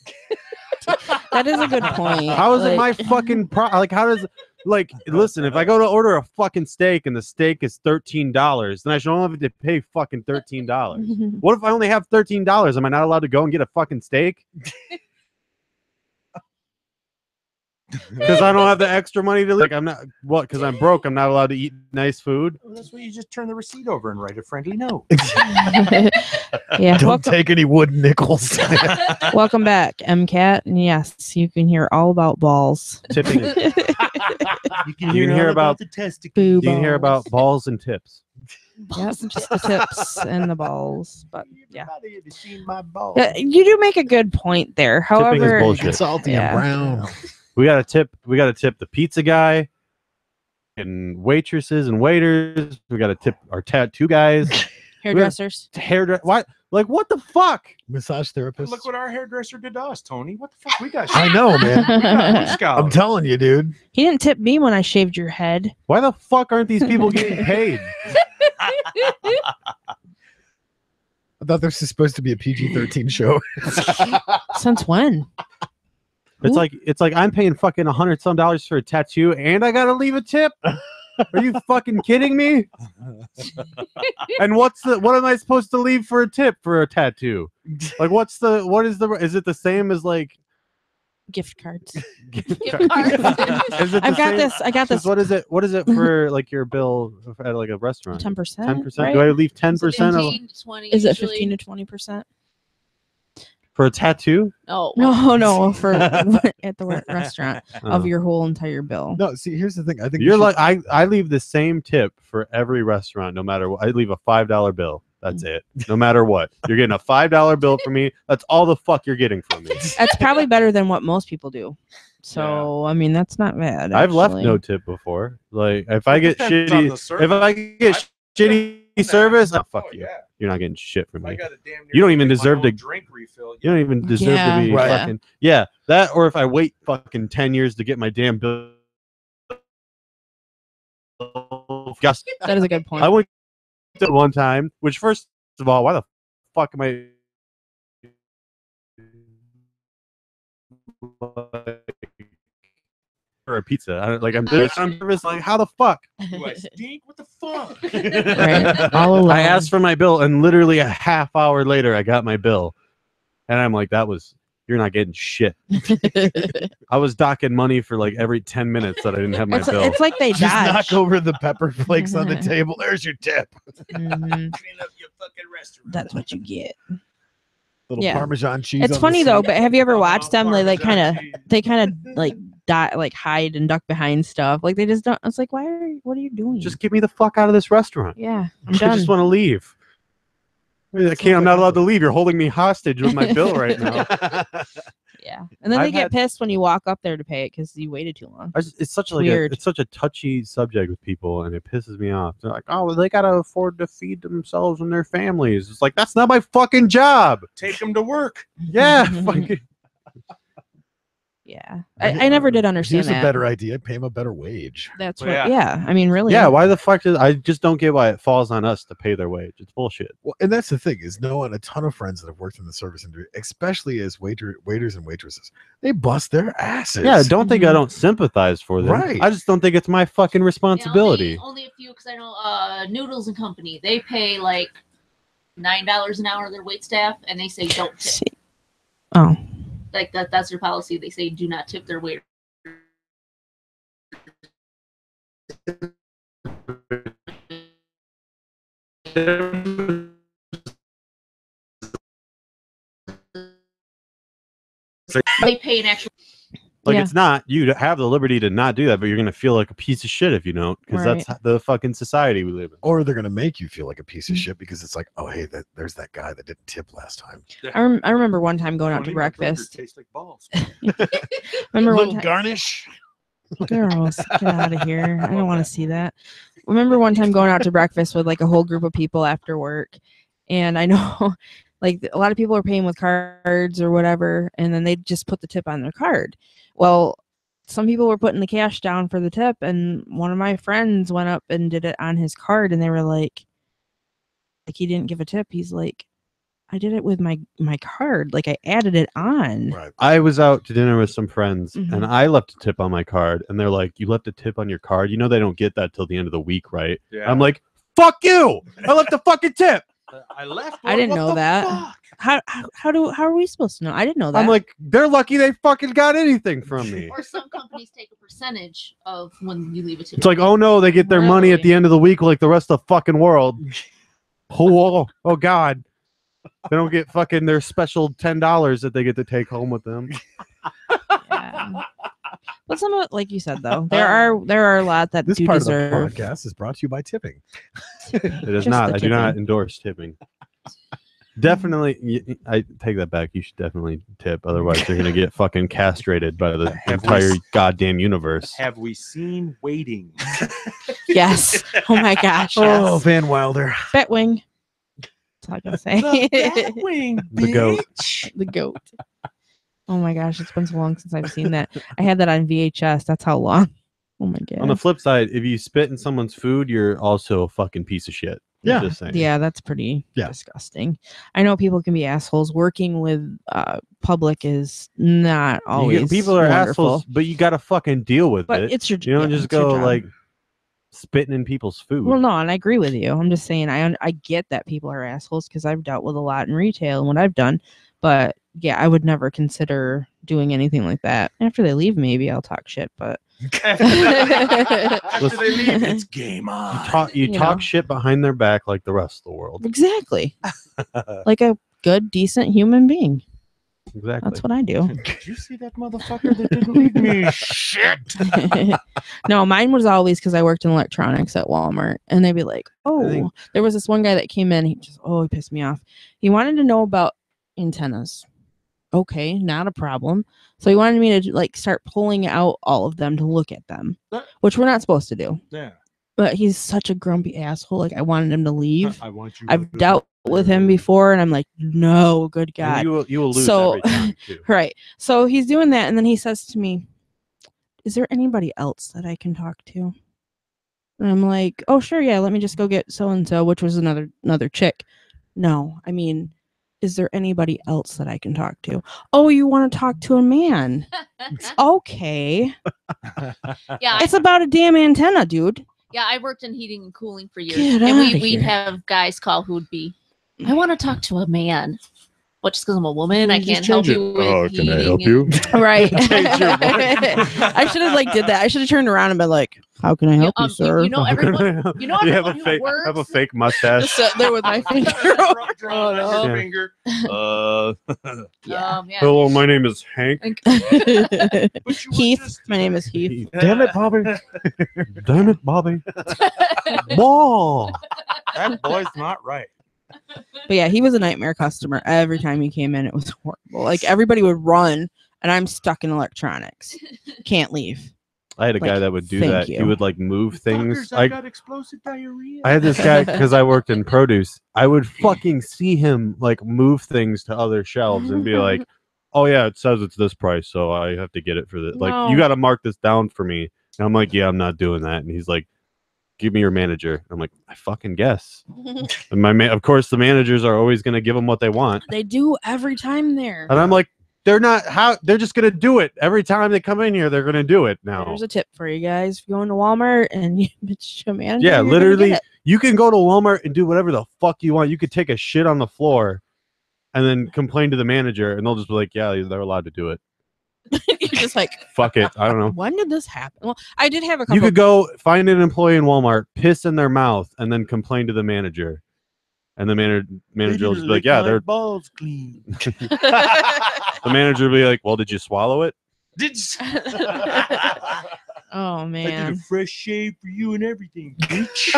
Speaker 4: That is a good point.
Speaker 1: How is it my
Speaker 4: Like-
Speaker 1: fucking like? How does like listen? If I go to order a fucking steak and the steak is $13, then I should only have to pay fucking $13. What if I only have $13? Am I not allowed to go and get a fucking steak? because I don't have the extra money to like. I'm not what because I'm broke. I'm not allowed to eat nice food.
Speaker 5: Well, that's why you just turn the receipt over and write a friendly note.
Speaker 4: Yeah.
Speaker 2: Don't take any wooden nickels.
Speaker 4: Welcome back, MCAT. And yes, you can hear all about balls.
Speaker 1: Tipping.
Speaker 5: You
Speaker 1: can hear about
Speaker 5: the testicles.
Speaker 4: Boo
Speaker 1: You can hear
Speaker 4: balls.
Speaker 1: about balls and tips.
Speaker 4: Yep, just the tips and the balls. But yeah.
Speaker 5: Everybody had seen my balls.
Speaker 4: You do make a good point there.
Speaker 1: Tipping is
Speaker 4: However,
Speaker 1: bullshit.
Speaker 2: It's salty
Speaker 4: Yeah.
Speaker 2: and brown.
Speaker 1: We got to tip. We got to tip the pizza guy, and waitresses and waiters. We got to tip our tattoo guys,
Speaker 4: hairdressers.
Speaker 1: hairdresser. What? Like what the fuck?
Speaker 2: Massage therapist.
Speaker 5: Look what our hairdresser did to us, Tony. What the fuck? We got
Speaker 2: I know, man. I'm
Speaker 5: I'm
Speaker 2: telling you, dude.
Speaker 4: He didn't tip me when I shaved your head.
Speaker 1: Why the fuck aren't these people getting paid?
Speaker 2: I thought this was supposed to be a PG-13 show.
Speaker 4: Since when?
Speaker 1: It's like I'm paying fucking $100 some for a tattoo, and I gotta leave a tip. Are you fucking kidding me? And what am I supposed to leave for a tip for a tattoo? Like is it the same as like
Speaker 4: Gift cards.
Speaker 1: gift
Speaker 3: Gift cards.
Speaker 1: Is it the
Speaker 4: I got
Speaker 1: same?
Speaker 4: this. I got
Speaker 1: 'Cause
Speaker 4: this.
Speaker 1: what is it for like your bill at like a restaurant?
Speaker 4: 10%.
Speaker 1: 10%?
Speaker 4: Right?
Speaker 1: Do I leave 10%
Speaker 3: 15 to 20
Speaker 4: Is it
Speaker 3: usually.
Speaker 4: 15 to 20%?
Speaker 1: for a tattoo?
Speaker 3: No.
Speaker 4: No, for at the restaurant of
Speaker 1: Oh.
Speaker 4: your whole entire bill.
Speaker 2: No, see, here's the thing. I think we
Speaker 1: You're
Speaker 2: should-
Speaker 1: like I leave the same tip for every restaurant, no matter what. I leave a $5 bill. That's it. No matter what, you're getting a $5 bill from me. That's all the fuck you're getting from me.
Speaker 4: That's probably better than what most people do. So I mean, that's not bad.
Speaker 1: I've left
Speaker 4: actually.
Speaker 1: no tip before. Like if I get
Speaker 5: Depends on the
Speaker 1: shitty,
Speaker 5: service.
Speaker 1: if I get shitty service, oh, fuck you.
Speaker 5: Yeah.
Speaker 1: You're not getting shit from
Speaker 5: If I
Speaker 1: me.
Speaker 5: got a damn
Speaker 1: You don't even
Speaker 5: near my
Speaker 1: deserve
Speaker 5: own
Speaker 1: to-
Speaker 5: drink refill.
Speaker 1: You don't even deserve
Speaker 4: Yeah.
Speaker 1: to be
Speaker 2: Right.
Speaker 1: fucking that. Or if I wait fucking 10 years to get my damn bill. Just
Speaker 4: That is a good point.
Speaker 1: I went to one time, which first of all, why the fuck am I for a pizza? I'm nervous. Like how the fuck?
Speaker 5: Do I stink? What the fuck?
Speaker 4: Right. All alone.
Speaker 1: I asked for my bill, and literally a half hour later, I got my bill, and I'm like, you're not getting shit. I was docking money for like every 10 minutes that I didn't have my
Speaker 4: It's,
Speaker 1: bill.
Speaker 4: it's like they
Speaker 2: just
Speaker 4: dodge.
Speaker 2: knock over the pepper flakes on the table. There's your tip.
Speaker 4: Mhm.
Speaker 5: Clean up your fucking restaurant.
Speaker 4: That's what you get.
Speaker 2: Little
Speaker 4: Yeah.
Speaker 2: Parmesan cheese.
Speaker 4: It's
Speaker 2: on the
Speaker 4: funny though,
Speaker 2: side.
Speaker 4: but have you ever watched them? They like
Speaker 5: Parmesan
Speaker 4: kind of
Speaker 5: cheese.
Speaker 4: they kind of like hide and duck behind stuff. Like they just don't. It's like what are you doing?
Speaker 1: Just get me the fuck out of this restaurant.
Speaker 4: yeah, I'm
Speaker 1: I
Speaker 4: done.
Speaker 1: just want to leave. I can't. I'm not allowed to leave. You're holding me hostage with my bill right now.
Speaker 4: Yeah, and then
Speaker 1: I've
Speaker 4: they get
Speaker 1: had-
Speaker 4: pissed when you walk up there to pay it because you waited too long.
Speaker 1: It's such
Speaker 4: Weird.
Speaker 1: it's such a touchy subject with people, and it pisses me off. They're like, oh, well, they gotta afford to feed themselves and their families. It's like that's not my fucking job.
Speaker 5: Take them to work.
Speaker 1: Yeah, fucking.
Speaker 4: Yeah, I never did understand
Speaker 2: Here's
Speaker 4: that.
Speaker 2: a better idea. Pay him a better wage.
Speaker 4: That's
Speaker 5: Well,
Speaker 4: what.
Speaker 5: yeah.
Speaker 4: Yeah, I mean, really.
Speaker 1: Yeah, why the fuck does I just don't get why it falls on us to pay their wage? It's bullshit.
Speaker 2: Well, and that's the thing is knowing a ton of friends that have worked in the service industry, especially as waiters and waitresses, they bust their asses.
Speaker 1: Yeah, don't think I
Speaker 4: Mhm.
Speaker 1: don't sympathize for them.
Speaker 2: Right.
Speaker 1: I just don't think it's my fucking responsibility.
Speaker 3: Yeah, only a few, because I know Noodles and Company, they pay like $9 an hour their wait staff, and they say don't tip.
Speaker 4: See. Oh,
Speaker 3: Like that's their policy. They say do not tip their waiter. They pay an actual.
Speaker 1: Like
Speaker 4: Yeah.
Speaker 1: it's not you have the liberty to not do that, but you're gonna feel like a piece of shit if you don't, because that's the fucking society we live in.
Speaker 2: Or they're gonna make you feel like a piece
Speaker 4: Mm.
Speaker 2: of shit because it's like, oh hey, there's that guy that didn't tip last time.
Speaker 4: I remember one time going out to
Speaker 5: Tony, my burger
Speaker 4: breakfast.
Speaker 5: tastes like balls.
Speaker 4: Remember one
Speaker 2: Little
Speaker 4: time.
Speaker 2: garnish.
Speaker 4: Girls, get out of here. I don't want to see that. Remember one time going out to breakfast with like a whole group of people after work. And I know like a lot of people are paying with cards or whatever, and then they just put the tip on their card. Well, some people were putting the cash down for the tip, and one of my friends went up and did it on his card, and they were like he didn't give a tip. He's like, I did it with my card. Like I added it on.
Speaker 2: Right.
Speaker 1: I was out to dinner with some friends
Speaker 4: Mhm.
Speaker 1: and I left a tip on my card, and they're like, you left a tip on your card? You know they don't get that till the end of the week, right?
Speaker 5: Yeah.
Speaker 1: I'm like, fuck you! I left a fucking tip.
Speaker 5: I left.
Speaker 4: I didn't
Speaker 5: What
Speaker 4: know
Speaker 5: the
Speaker 4: that.
Speaker 5: fuck?
Speaker 4: How are we supposed to know? I didn't know that.
Speaker 1: I'm like, they're lucky they fucking got anything from me.
Speaker 3: Or some companies take a percentage of when you leave it to.
Speaker 1: It's like, oh no, they get their money at the end of the week like the rest of the fucking world. Oh God. They don't get fucking their special $10 that they get to take home with them.
Speaker 4: yeah. But some of it, like you said though, there are a lot that
Speaker 2: This
Speaker 4: do
Speaker 2: part
Speaker 4: deserve.
Speaker 2: of the podcast is brought to you by tipping.
Speaker 1: It is
Speaker 4: Just
Speaker 1: not.
Speaker 4: the
Speaker 1: I do not
Speaker 4: tipping.
Speaker 1: endorse tipping. Definitely, I take that back. You should definitely tip. Otherwise, you're gonna get fucking castrated by the
Speaker 5: Have we
Speaker 1: entire
Speaker 5: s-
Speaker 1: goddamn universe.
Speaker 5: Have we seen Waiting?
Speaker 4: Yes. Oh my gosh.
Speaker 2: Oh,
Speaker 4: Yes.
Speaker 2: Van Wilder.
Speaker 4: Batwing. That's all I gotta say.
Speaker 5: Wing,
Speaker 1: The goat.
Speaker 4: The goat. Oh my gosh, it's been so long since I've seen that. I had that on VHS. That's how long. Oh my god.
Speaker 1: On the flip side, if you spit in someone's food, you're also a fucking piece of shit.
Speaker 2: Yeah.
Speaker 1: Just saying.
Speaker 4: Yeah, that's pretty
Speaker 2: Yeah.
Speaker 4: disgusting. I know people can be assholes. Working with public is not always
Speaker 1: People are
Speaker 4: wonderful.
Speaker 1: assholes, but you gotta fucking deal with
Speaker 4: But
Speaker 1: it.
Speaker 4: it's your
Speaker 1: You don't
Speaker 4: yeah,
Speaker 1: just
Speaker 4: it's your
Speaker 1: go
Speaker 4: job.
Speaker 1: like spitting in people's food.
Speaker 4: Well, no, and I agree with you. I'm just saying I get that people are assholes because I've dealt with a lot in retail and what I've done. But yeah, I would never consider doing anything like that. After they leave, maybe I'll talk shit. But
Speaker 5: After they leave, it's game on.
Speaker 1: You
Speaker 4: You
Speaker 1: talk
Speaker 4: know.
Speaker 1: shit behind their back like the rest of the world.
Speaker 4: exactly, like a good, decent human being.
Speaker 1: Exactly.
Speaker 4: That's what I do.
Speaker 5: Did you see that motherfucker that didn't leave me? Shit.
Speaker 4: No, mine was always because I worked in electronics at Walmart, and they'd be like, "Oh,
Speaker 1: think-
Speaker 4: there was this one guy that came in. He pissed me off. He wanted to know about antennas. Okay, not a problem. So he wanted me to like start pulling out all of them to look at them, which we're not supposed to do.
Speaker 5: Yeah.
Speaker 4: But he's such a grumpy asshole. Like I wanted him to leave.
Speaker 5: I want you.
Speaker 4: I've dealt with him before, and I'm like, no, good
Speaker 1: And
Speaker 4: God.
Speaker 1: you will lose
Speaker 4: So-
Speaker 1: every time too.
Speaker 4: Right. So he's doing that, and then he says to me, "Is there anybody else that I can talk to?" And I'm like, "Oh, sure, yeah. Let me just go get so and so," which was another chick. No, I mean, is there anybody else that I can talk to? Oh, you want to talk to a man? Okay,
Speaker 3: Yeah,
Speaker 4: it's about a damn antenna, dude.
Speaker 3: yeah. I worked in heating and cooling for years,
Speaker 4: Get
Speaker 3: and
Speaker 4: outta
Speaker 3: we'd
Speaker 4: here.
Speaker 3: have guys call who would be, "I want to talk to a man." Well, just because I'm a woman, I
Speaker 1: Just
Speaker 3: can't help
Speaker 1: change
Speaker 3: you
Speaker 1: it.
Speaker 3: with
Speaker 1: Oh, can I
Speaker 3: heating
Speaker 1: help
Speaker 3: and-
Speaker 1: you?
Speaker 4: Right.
Speaker 1: Change your
Speaker 4: I should have like did that. I should have turned around and been like, "How can I help you, sir?"
Speaker 3: You know everyone. You know
Speaker 1: you have
Speaker 3: everyone
Speaker 1: a
Speaker 3: who
Speaker 1: fake
Speaker 3: works-
Speaker 1: fake mustache.
Speaker 4: Just sat there with my finger.
Speaker 5: Drawing
Speaker 4: Oh,
Speaker 5: on
Speaker 1: no.
Speaker 5: your finger.
Speaker 4: Yeah.
Speaker 3: Yeah.
Speaker 1: Hello, my name is Hank.
Speaker 5: But you were
Speaker 4: Heath.
Speaker 5: just-
Speaker 4: My name is Heath.
Speaker 2: Damn it, Bobby.
Speaker 1: Damn it, Bobby. Whoa.
Speaker 5: That boy's not right.
Speaker 4: But yeah, he was a nightmare customer. Every time he came in, it was horrible. Like everybody would run, and I'm stuck in electronics. Can't leave.
Speaker 1: I had a guy
Speaker 4: Like,
Speaker 1: that would do
Speaker 4: thank
Speaker 1: that. He
Speaker 4: you.
Speaker 1: would like move things.
Speaker 5: Fuckers, I got explosive diarrhea.
Speaker 1: I had this guy because I worked in produce. I would fucking see him like move things to other shelves and be like, "Oh yeah, it says it's this price, so I have to get it for this. Like, you
Speaker 4: No.
Speaker 1: got to mark this down for me." And I'm like, "Yeah, I'm not doing that." And he's like, "Give me your manager." I'm like, "I fucking guess." And of course, the managers are always going to give them what they want,
Speaker 4: They do every time there.
Speaker 1: and I'm like, "They're not how they're just going to do it every time they come in here. They're going to do it now."
Speaker 4: There's a tip for you guys. If you go into Walmart and you bitch to a manager,
Speaker 1: Yeah,
Speaker 4: you're gonna
Speaker 1: literally,
Speaker 4: get
Speaker 1: you can go to Walmart and do whatever the fuck you want. You could take a shit on the floor and then complain to the manager, and they'll just be like, "Yeah, they're allowed to do it.
Speaker 4: it. You're just like,
Speaker 1: Fuck it. I don't know."
Speaker 4: when did this happen? Well, I did have a couple.
Speaker 1: You could go find an employee in Walmart, piss in their mouth, and then complain to the manager. And the manager will just be like, "Yeah, they're."
Speaker 5: balls clean.
Speaker 1: The manager will be like, "Well, did you swallow it?"
Speaker 5: Did I
Speaker 4: Oh
Speaker 5: did
Speaker 4: man,
Speaker 5: a fresh shave for you and everything, bitch.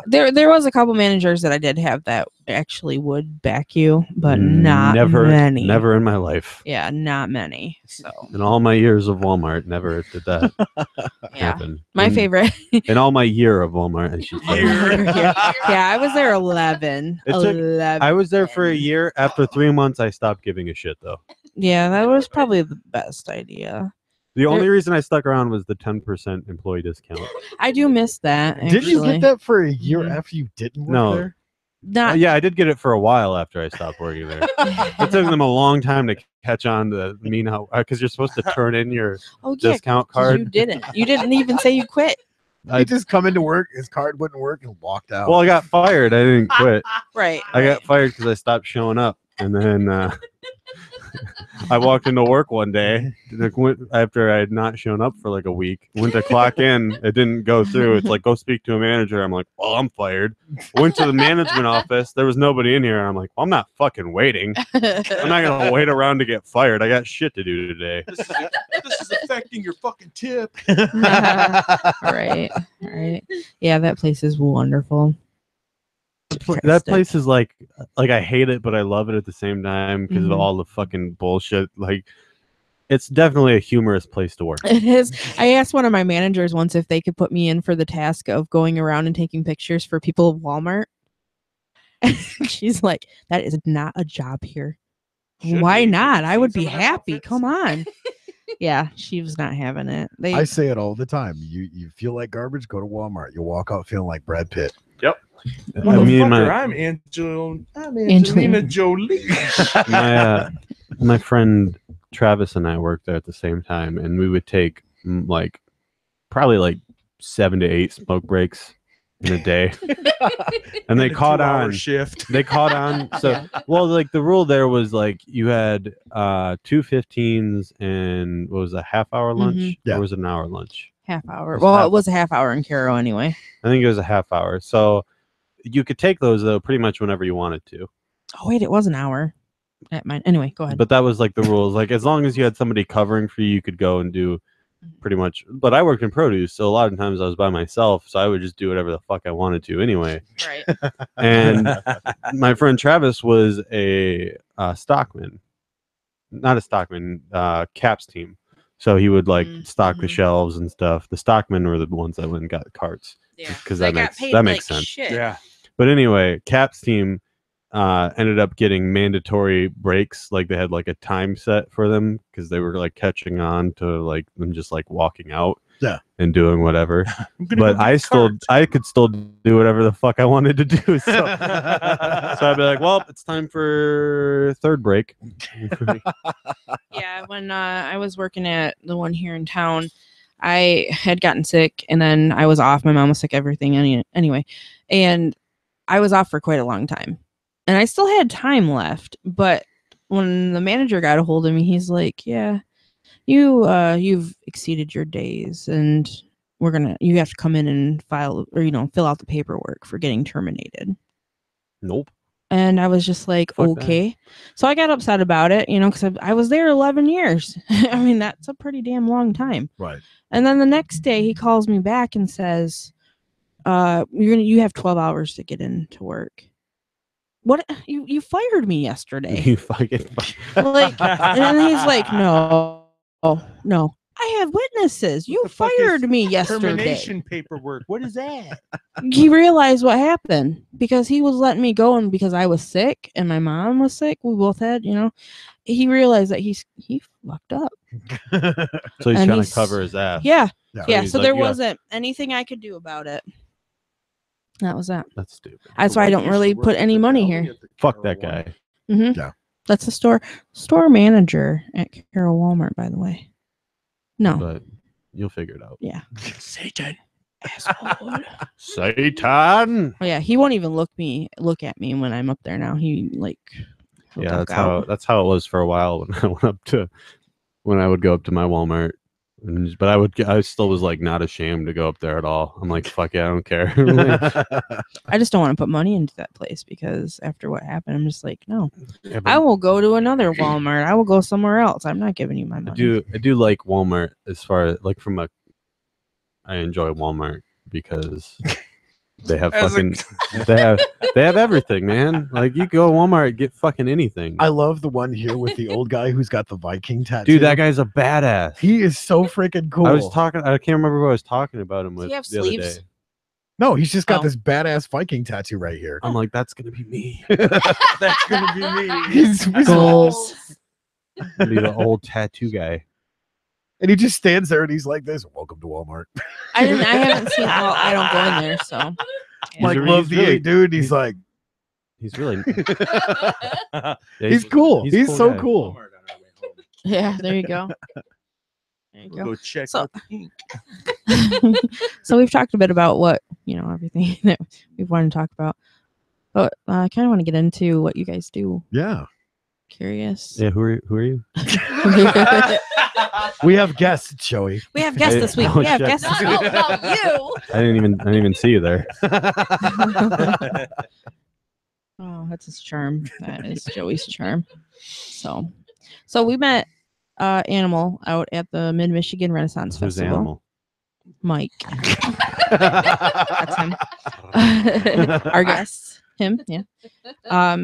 Speaker 4: there was a couple managers that I did have that actually would back you, but not
Speaker 1: never,
Speaker 4: many.
Speaker 1: never in my life.
Speaker 4: Yeah, not many. So
Speaker 1: In all my years of Walmart, never did that
Speaker 4: yeah,
Speaker 1: happen.
Speaker 4: my favorite.
Speaker 1: In all my year of Walmart, I should say.
Speaker 4: Yeah, I was there 11.
Speaker 1: It took-
Speaker 4: 11.
Speaker 1: I was there for a year. After 3 months, I stopped giving a shit, though.
Speaker 4: Yeah, that was probably the best idea.
Speaker 1: The only reason I stuck around was the 10% employee discount.
Speaker 4: I do miss that.
Speaker 2: Did you
Speaker 4: actually.
Speaker 2: get that for a year
Speaker 4: Mhm.
Speaker 2: after you didn't work
Speaker 1: No.
Speaker 2: there?
Speaker 4: Not
Speaker 1: Yeah, I did get it for a while after I stopped working there. It took them a long time to catch on to me now because you're supposed to turn in your
Speaker 4: oh yeah,
Speaker 1: discount
Speaker 4: 'cause you
Speaker 1: card.
Speaker 4: didn't. You didn't even say you quit.
Speaker 2: He just come into work, his card wouldn't work, and walked out.
Speaker 1: Well, I got fired. I didn't quit.
Speaker 4: Right.
Speaker 1: I got fired because I stopped showing up, and then I walked into work one day after I had not shown up for like a week. Went to clock in, it didn't go through. It's like, go speak to a manager. I'm like, well, I'm fired. Went to the management office. There was nobody in here. And I'm like, well, I'm not fucking waiting. I'm not gonna wait around to get fired. I got shit to do today.
Speaker 5: This is affecting your fucking tip.
Speaker 4: Right. Yeah, that place is wonderful.
Speaker 1: That place is like I hate it, but I love it at the same time because of
Speaker 4: Mhm.
Speaker 1: all the fucking bullshit. Like, it's definitely a humorous place to work.
Speaker 4: It is. I asked one of my managers once if they could put me in for the task of going around and taking pictures for people of Walmart. She's like, that is not a job here.
Speaker 5: Should
Speaker 4: Why
Speaker 5: be.
Speaker 4: not? I would
Speaker 5: Seen
Speaker 4: be
Speaker 5: some of their
Speaker 4: happy.
Speaker 5: outfits.
Speaker 4: Come on. Yeah, she was not having it.
Speaker 2: I say it all the time. You feel like garbage, go to Walmart. You'll walk out feeling like Brad Pitt.
Speaker 1: Me and
Speaker 5: I'm Angelina Jolie.
Speaker 1: my friend Travis and I worked there at the same time, and we would take probably like 7 to 8 smoke breaks in a day, and they caught on.
Speaker 5: Shift.
Speaker 1: They caught on. So,
Speaker 4: Yeah.
Speaker 1: well, like the rule there was like you had 2 15s and what was a half-hour lunch?
Speaker 4: Mhm.
Speaker 2: Yeah.
Speaker 1: Or was it an hour lunch?
Speaker 4: half hour.
Speaker 1: It's
Speaker 4: Well,
Speaker 1: half-
Speaker 4: it was a half hour in Caro anyway.
Speaker 1: I think it was a half hour. So you could take those though pretty much whenever you wanted to.
Speaker 4: Oh wait, it was an hour at mine. Anyway, go ahead.
Speaker 1: But that was like the rules. Like as long as you had somebody covering for you, you could go and do pretty much. But I worked in produce, so a lot of times I was by myself, so I would just do whatever the fuck I wanted to anyway.
Speaker 4: Right.
Speaker 1: And my friend Travis was a stockman, not a stockman, caps team. So he would like stock the
Speaker 4: Mhm.
Speaker 1: shelves and stuff. The stockmen were the ones that went and got carts.
Speaker 4: Yeah.
Speaker 1: 'Cause
Speaker 4: They
Speaker 1: that
Speaker 4: got
Speaker 1: makes-
Speaker 4: paid
Speaker 1: that makes
Speaker 4: like
Speaker 1: sense.
Speaker 4: shit.
Speaker 5: Yeah.
Speaker 1: But anyway, Caps team ended up getting mandatory breaks. Like they had like a time set for them because they were like catching on to like them just like walking out
Speaker 2: Yeah.
Speaker 1: and doing whatever. But I could still do whatever the fuck I wanted to do. So, I'd be like, well, it's time for third break.
Speaker 4: Yeah, when I was working at the one here in town, I had gotten sick and then I was off. My mom was sick, everything anyway. And I was off for quite a long time. And I still had time left. But when the manager got a hold of me, he's like, yeah, you've exceeded your days and you have to come in and file or, fill out the paperwork for getting terminated.
Speaker 1: Nope.
Speaker 4: And I was just like,
Speaker 1: Fuck that.
Speaker 4: okay. So I got upset about it, because I was there 11 years. I mean, that's a pretty damn long time.
Speaker 2: Right.
Speaker 4: And then the next day he calls me back and says, you have 12 hours to get into work. What? You fired me yesterday.
Speaker 1: You fucking.
Speaker 4: Like, and then he's like, no. I have witnesses. You
Speaker 5: What the fuck is
Speaker 4: fired me yesterday.
Speaker 5: Termination paperwork. What is that?
Speaker 4: He realized what happened because he was letting me go, and because I was sick and my mom was sick, we both had, he realized that he fucked up.
Speaker 1: So he's
Speaker 4: And
Speaker 1: trying
Speaker 4: he's-
Speaker 1: to cover his ass.
Speaker 4: Yeah.
Speaker 2: Yeah.
Speaker 4: Yeah.
Speaker 1: he's
Speaker 4: So
Speaker 1: like,
Speaker 4: there
Speaker 1: "You got-"
Speaker 4: wasn't anything I could do about it. That was that.
Speaker 1: That's stupid.
Speaker 4: That's why I don't really put any money here.
Speaker 1: Fuck that guy.
Speaker 4: Mm-hmm.
Speaker 2: Yeah.
Speaker 4: That's the store manager at Carol Walmart, by the way. No.
Speaker 1: But you'll figure it out.
Speaker 4: Yeah.
Speaker 5: Satan.
Speaker 4: Asshole.
Speaker 1: Satan.
Speaker 4: Oh yeah, he won't even look at me when I'm up there now. He he'll
Speaker 1: Yeah,
Speaker 4: duck
Speaker 1: that's how it was for a while when I would go up to my Walmart. But I still was like not ashamed to go up there at all. I'm like, fuck yeah, I don't care.
Speaker 4: I just don't want to put money into that place because after what happened, I'm just like, no.
Speaker 1: Yeah, but
Speaker 4: I will go to another Walmart. I will go somewhere else. I'm not giving you my money.
Speaker 1: I do like Walmart as far as like I enjoy Walmart because they have
Speaker 5: As a-
Speaker 1: fucking they have everything, man. Like you go to Walmart and get fucking anything.
Speaker 2: I love the one here with the old guy who's got the Viking tattoo.
Speaker 1: Dude, that guy's a badass.
Speaker 2: He is so freaking cool.
Speaker 1: I can't remember who I was talking about him with
Speaker 4: he have
Speaker 1: the other
Speaker 4: sleeves?
Speaker 1: day.
Speaker 2: No, he's just got
Speaker 4: Oh.
Speaker 2: this badass Viking tattoo right here.
Speaker 1: I'm like, that's gonna be me.
Speaker 5: That's gonna be me.
Speaker 2: He's
Speaker 4: Goals.
Speaker 1: I'll be the old tattoo guy.
Speaker 2: and he just stands there and he's like this. Welcome to Walmart.
Speaker 4: I haven't seen. Well, I don't go in there, so.
Speaker 1: He's
Speaker 2: Like
Speaker 1: a-
Speaker 2: love
Speaker 1: he's
Speaker 2: the
Speaker 1: really-
Speaker 2: eight dude. He's like,
Speaker 1: He's really yeah,
Speaker 2: he's cool. He's
Speaker 1: a
Speaker 2: so
Speaker 1: guy.
Speaker 2: cool.
Speaker 5: Walmart on our way home.
Speaker 4: Yeah, there you go. There you
Speaker 5: We'll
Speaker 4: go.
Speaker 5: go check
Speaker 4: So-
Speaker 5: out the ink.
Speaker 4: So we've talked a bit about what, everything that we've wanted to talk about. But I kind of want to get into what you guys do.
Speaker 2: Yeah.
Speaker 4: Curious.
Speaker 1: Yeah, who are you?
Speaker 2: We have guests, Joey.
Speaker 4: We have guests this week.
Speaker 1: Oh,
Speaker 4: We have
Speaker 1: shit.
Speaker 4: guests
Speaker 3: Not
Speaker 4: this
Speaker 3: all
Speaker 4: week.
Speaker 3: about you.
Speaker 1: I didn't even see you there.
Speaker 4: Oh, that's his charm. That is Joey's charm. So we met Animal out at the Mid Michigan Renaissance
Speaker 1: Who's
Speaker 4: Festival.
Speaker 1: Animal?
Speaker 4: Mike. That's him. Our guest. Him. Yeah.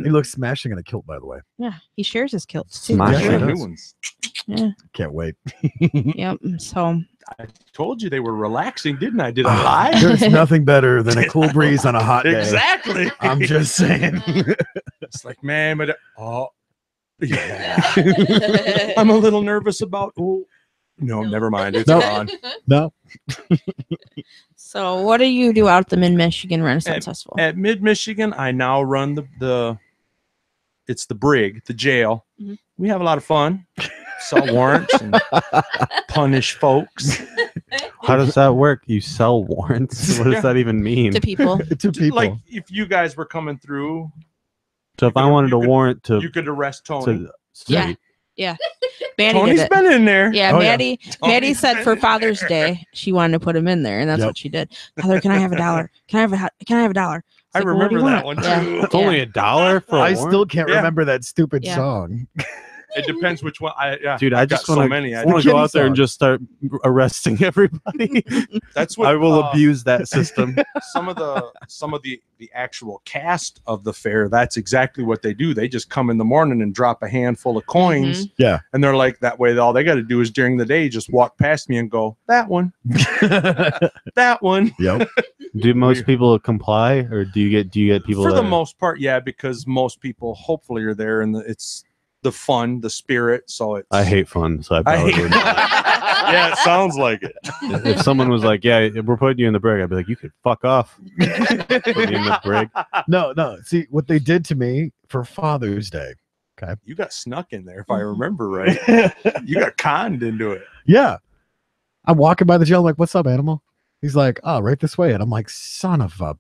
Speaker 2: He looks smashing in a kilt, by the way.
Speaker 4: Yeah. He shares his kilts too.
Speaker 1: Smash
Speaker 2: Yeah,
Speaker 1: it.
Speaker 2: he
Speaker 5: New ones.
Speaker 4: Yeah.
Speaker 2: Can't wait.
Speaker 4: Yep. So
Speaker 5: I told you they were relaxing, didn't I? Did I lie?
Speaker 2: There's nothing better than a cool breeze on a hot day.
Speaker 5: Exactly.
Speaker 2: I'm just saying.
Speaker 5: It's like, man, but yeah. I'm a little nervous about. Oh, no, never mind. It's
Speaker 2: No.
Speaker 5: gone.
Speaker 2: No.
Speaker 4: So what do you do out at the Mid Michigan Renaissance Festival?
Speaker 5: At Mid Michigan, I now run it's the brig, the jail.
Speaker 4: Mhm.
Speaker 5: We have a lot of fun. Sell warrants and punish folks.
Speaker 1: How does that work? You sell warrants? What does that even mean?
Speaker 4: To people.
Speaker 2: To people.
Speaker 5: Like if you guys were coming through,
Speaker 1: So if I wanted a warrant to,
Speaker 5: you could arrest Tony.
Speaker 1: to
Speaker 4: Yeah. Maddie
Speaker 5: Tony's
Speaker 4: did it.
Speaker 5: been in there.
Speaker 4: Yeah,
Speaker 2: Oh, yeah.
Speaker 4: Maddie said for Father's Day she wanted to put him in there, and that's
Speaker 2: Yep.
Speaker 4: what she did. Father, can I have $1? Can I have a dollar? It's
Speaker 5: I
Speaker 4: like, well, what do
Speaker 5: remember
Speaker 4: you
Speaker 5: that
Speaker 4: want?
Speaker 5: one
Speaker 4: Yeah.
Speaker 5: too.
Speaker 1: it's only $1 for a
Speaker 2: I
Speaker 1: warrant?
Speaker 2: still can't
Speaker 5: Yeah.
Speaker 2: remember that stupid
Speaker 4: Yeah.
Speaker 2: song.
Speaker 5: It depends which one.
Speaker 1: Dude, I
Speaker 5: I've got
Speaker 1: just want
Speaker 5: so
Speaker 1: to
Speaker 5: many.
Speaker 1: want to
Speaker 2: kitty
Speaker 1: go out there and
Speaker 2: song.
Speaker 1: just start arresting everybody.
Speaker 5: That's what
Speaker 1: I will
Speaker 5: uh,
Speaker 1: abuse that system.
Speaker 5: some of the actual cast of the fair. That's exactly what they do. They just come in the morning and drop a handful of coins,
Speaker 2: Yeah.
Speaker 5: and they're like, that way all they got to do is during the day just walk past me and go, that one, that one.
Speaker 2: Yep.
Speaker 1: Do most people comply, or do you get people
Speaker 5: For
Speaker 1: that
Speaker 5: the most part, yeah, because most people hopefully are there, and it's the fun, the spirit. So it's
Speaker 1: I hate fun, so I
Speaker 5: I
Speaker 1: probably
Speaker 5: hate.
Speaker 1: wouldn't.
Speaker 5: Yeah, it sounds like it.
Speaker 1: If someone was like, "Yeah, we're putting you in the brig," I'd be like, "You could fuck off." Put me in the brig.
Speaker 2: No. See what they did to me for Father's Day.
Speaker 5: You got snuck in there, if I remember right. You got conned into it.
Speaker 2: Yeah. I'm walking by the jail. I'm like, "What's up, Animal?" He's like, "Oh, right this way." And I'm like, "Son of a."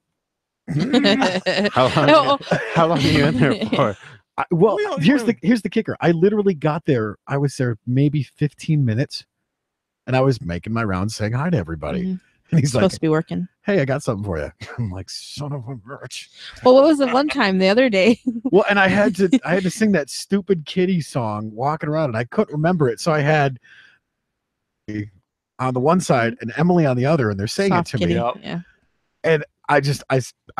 Speaker 1: How long are you in there for?
Speaker 2: Well,
Speaker 5: We don't-
Speaker 2: here's the kicker. I literally got there. I was there maybe 15 minutes, and I was making my rounds saying hi to everybody.
Speaker 4: Mhm.
Speaker 2: And he's
Speaker 4: Supposed
Speaker 2: like,
Speaker 4: to be working.
Speaker 2: "Hey, I got something for you." I'm like, "Son of a bitch."
Speaker 4: Well, what was the one time the other day?
Speaker 2: Well, and I had to sing that stupid kitty song walking around, and I couldn't remember it. So I had on the one side and Emily on the other, and they're saying
Speaker 4: Soft
Speaker 2: it to
Speaker 4: kitty.
Speaker 2: me.
Speaker 5: Yep.
Speaker 4: Yeah.
Speaker 2: And I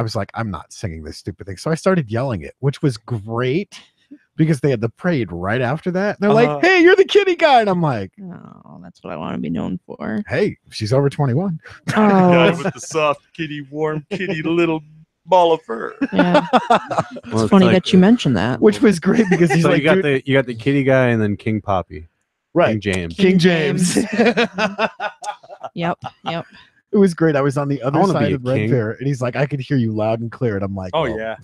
Speaker 2: was like, I'm not singing this stupid thing. So I started yelling it, which was great because they had the parade right after that. They're like, "Hey, you're the kitty guy." And I'm like,
Speaker 4: Oh, that's what I want to be known for.
Speaker 2: "Hey, she's over 21.
Speaker 5: Guy
Speaker 4: Oh,
Speaker 5: with the soft kitty, warm kitty, little ball of fur.
Speaker 4: yeah.
Speaker 1: Well,
Speaker 4: It's funny that you mentioned that.
Speaker 2: Which was great because he's
Speaker 1: So
Speaker 2: like,
Speaker 1: you got
Speaker 2: "Dude,"
Speaker 1: the kitty guy and then King Poppy,
Speaker 2: right,
Speaker 1: King James.
Speaker 2: King James.
Speaker 4: Yep.
Speaker 2: It was great. I was on the other
Speaker 1: wanna
Speaker 2: side
Speaker 1: be a
Speaker 2: of Red
Speaker 1: king.
Speaker 2: Fair, and he's like, "I could hear you loud and clear." And I'm like,
Speaker 5: Oh,
Speaker 2: "Well."
Speaker 5: yeah.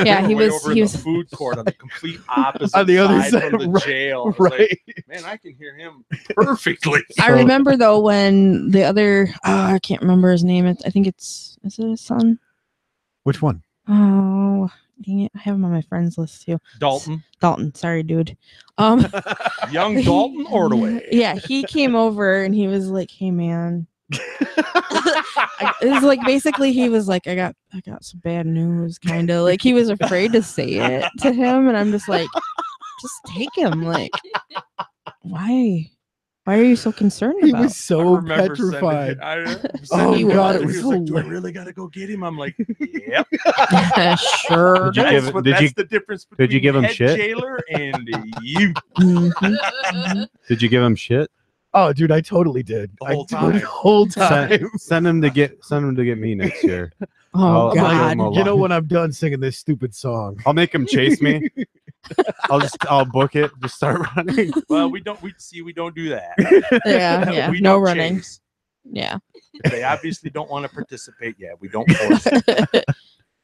Speaker 4: Yeah, he
Speaker 5: Way
Speaker 4: was.
Speaker 5: over
Speaker 4: He
Speaker 5: in
Speaker 4: was.
Speaker 5: the food court on the complete opposite
Speaker 2: On the other
Speaker 5: side
Speaker 2: side,
Speaker 5: from the
Speaker 2: right,
Speaker 5: jail. I was like,
Speaker 2: right.
Speaker 5: man, I can hear him perfectly.
Speaker 4: I
Speaker 2: So-
Speaker 4: remember though when the other. I can't remember his name. I think is it his son?
Speaker 2: Which one?
Speaker 4: Oh, dang it! I have him on my friends list too.
Speaker 5: Dalton,
Speaker 4: Dalton. Sorry, dude.
Speaker 5: young Dalton Ordway.
Speaker 4: Yeah, he came over and he was like, "Hey, man." It was like basically he was like, I got some bad news, kind of like he was afraid to say it to him, and I'm just like, just take him. Like, why are you so concerned
Speaker 2: He
Speaker 4: about?
Speaker 2: was
Speaker 5: I
Speaker 2: so
Speaker 5: remember sending
Speaker 2: petrified. Oh,
Speaker 4: He
Speaker 2: God,
Speaker 4: was.
Speaker 2: it was
Speaker 5: He was like, "Do I
Speaker 2: hilarious.
Speaker 5: really got to go get him?" I'm like, "Yep."
Speaker 4: Sure.
Speaker 1: Did you
Speaker 5: That's
Speaker 1: give-
Speaker 5: what-
Speaker 1: did
Speaker 5: that's
Speaker 1: you-
Speaker 5: the difference
Speaker 1: did you
Speaker 5: between
Speaker 1: give him
Speaker 5: head
Speaker 1: shit?
Speaker 5: jailer and you.
Speaker 4: Mhm.
Speaker 1: Did you give him shit?
Speaker 2: Oh, dude, I totally did.
Speaker 5: The
Speaker 2: I
Speaker 5: whole
Speaker 2: did
Speaker 5: time.
Speaker 2: The whole time.
Speaker 1: Send him to get me next year.
Speaker 4: Oh
Speaker 1: I'm
Speaker 4: God.
Speaker 1: like,
Speaker 2: You know when I'm done singing this stupid song.
Speaker 1: I'll make him chase me. I'll book it. Just start running.
Speaker 5: Well, we don't do that.
Speaker 4: Yeah.
Speaker 5: We
Speaker 4: No
Speaker 5: don't
Speaker 4: running.
Speaker 5: chase.
Speaker 4: Yeah.
Speaker 5: They obviously don't want to participate. Yeah, we don't force it.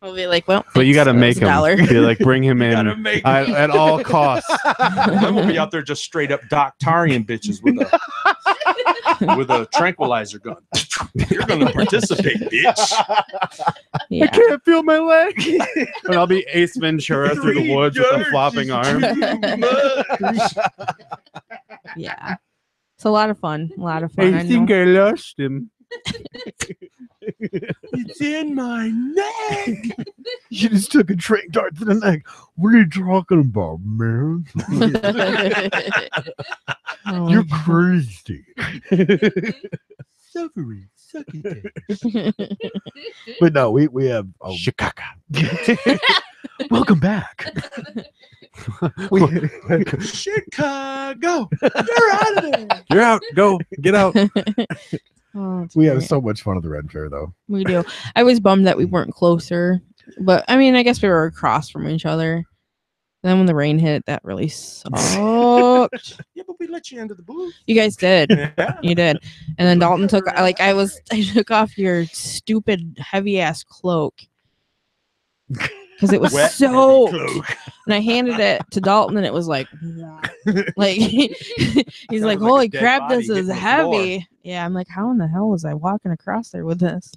Speaker 4: We'll be like, well,
Speaker 1: But you got to
Speaker 4: thanks,
Speaker 1: make
Speaker 4: that was
Speaker 1: him.
Speaker 4: $1.
Speaker 1: Be like, bring him
Speaker 5: You gotta
Speaker 1: in
Speaker 5: make
Speaker 1: at all costs.
Speaker 5: I will be out there just straight up doctarian bitches with a with a tranquilizer gun. You're gonna participate, bitch.
Speaker 4: Yeah.
Speaker 1: can't feel my leg. And I'll be Ace Ventura through the woods with a flopping arm.
Speaker 4: Yeah. It's a lot of fun. A lot of fun.
Speaker 1: I
Speaker 4: I
Speaker 1: think
Speaker 4: know.
Speaker 1: I lost him.
Speaker 5: It's in my neck.
Speaker 2: You just took a train dart to the neck. What are you talking about, man?
Speaker 4: Oh,
Speaker 2: You're crazy.
Speaker 5: Suffering, suck it.
Speaker 2: But no, we have
Speaker 1: Chicago.
Speaker 2: welcome back. we,
Speaker 5: Chicago, you're out of there.
Speaker 1: You're out. Go. Get out.
Speaker 4: oh, it's
Speaker 2: we have
Speaker 4: great.
Speaker 2: so much fun at the Red Fair, though.
Speaker 4: We do. I was bummed that we weren't closer, but I mean, I guess we were across from each other. Then when the rain hit, that really sucked.
Speaker 5: Yeah, but we let you into the booth.
Speaker 4: You guys did.
Speaker 5: Yeah.
Speaker 4: You did. And then Dalton took I took off your stupid heavy ass cloak. Because it was
Speaker 5: Wet,
Speaker 4: so
Speaker 5: heavy cloak.
Speaker 4: and I handed it to Dalton and it was like he's
Speaker 5: Sounds
Speaker 4: like,
Speaker 5: like a
Speaker 4: holy
Speaker 5: dead
Speaker 4: crap,
Speaker 5: body
Speaker 4: this is
Speaker 5: hitting the
Speaker 4: heavy. Yeah, I'm like, how in the hell was I walking across there with this?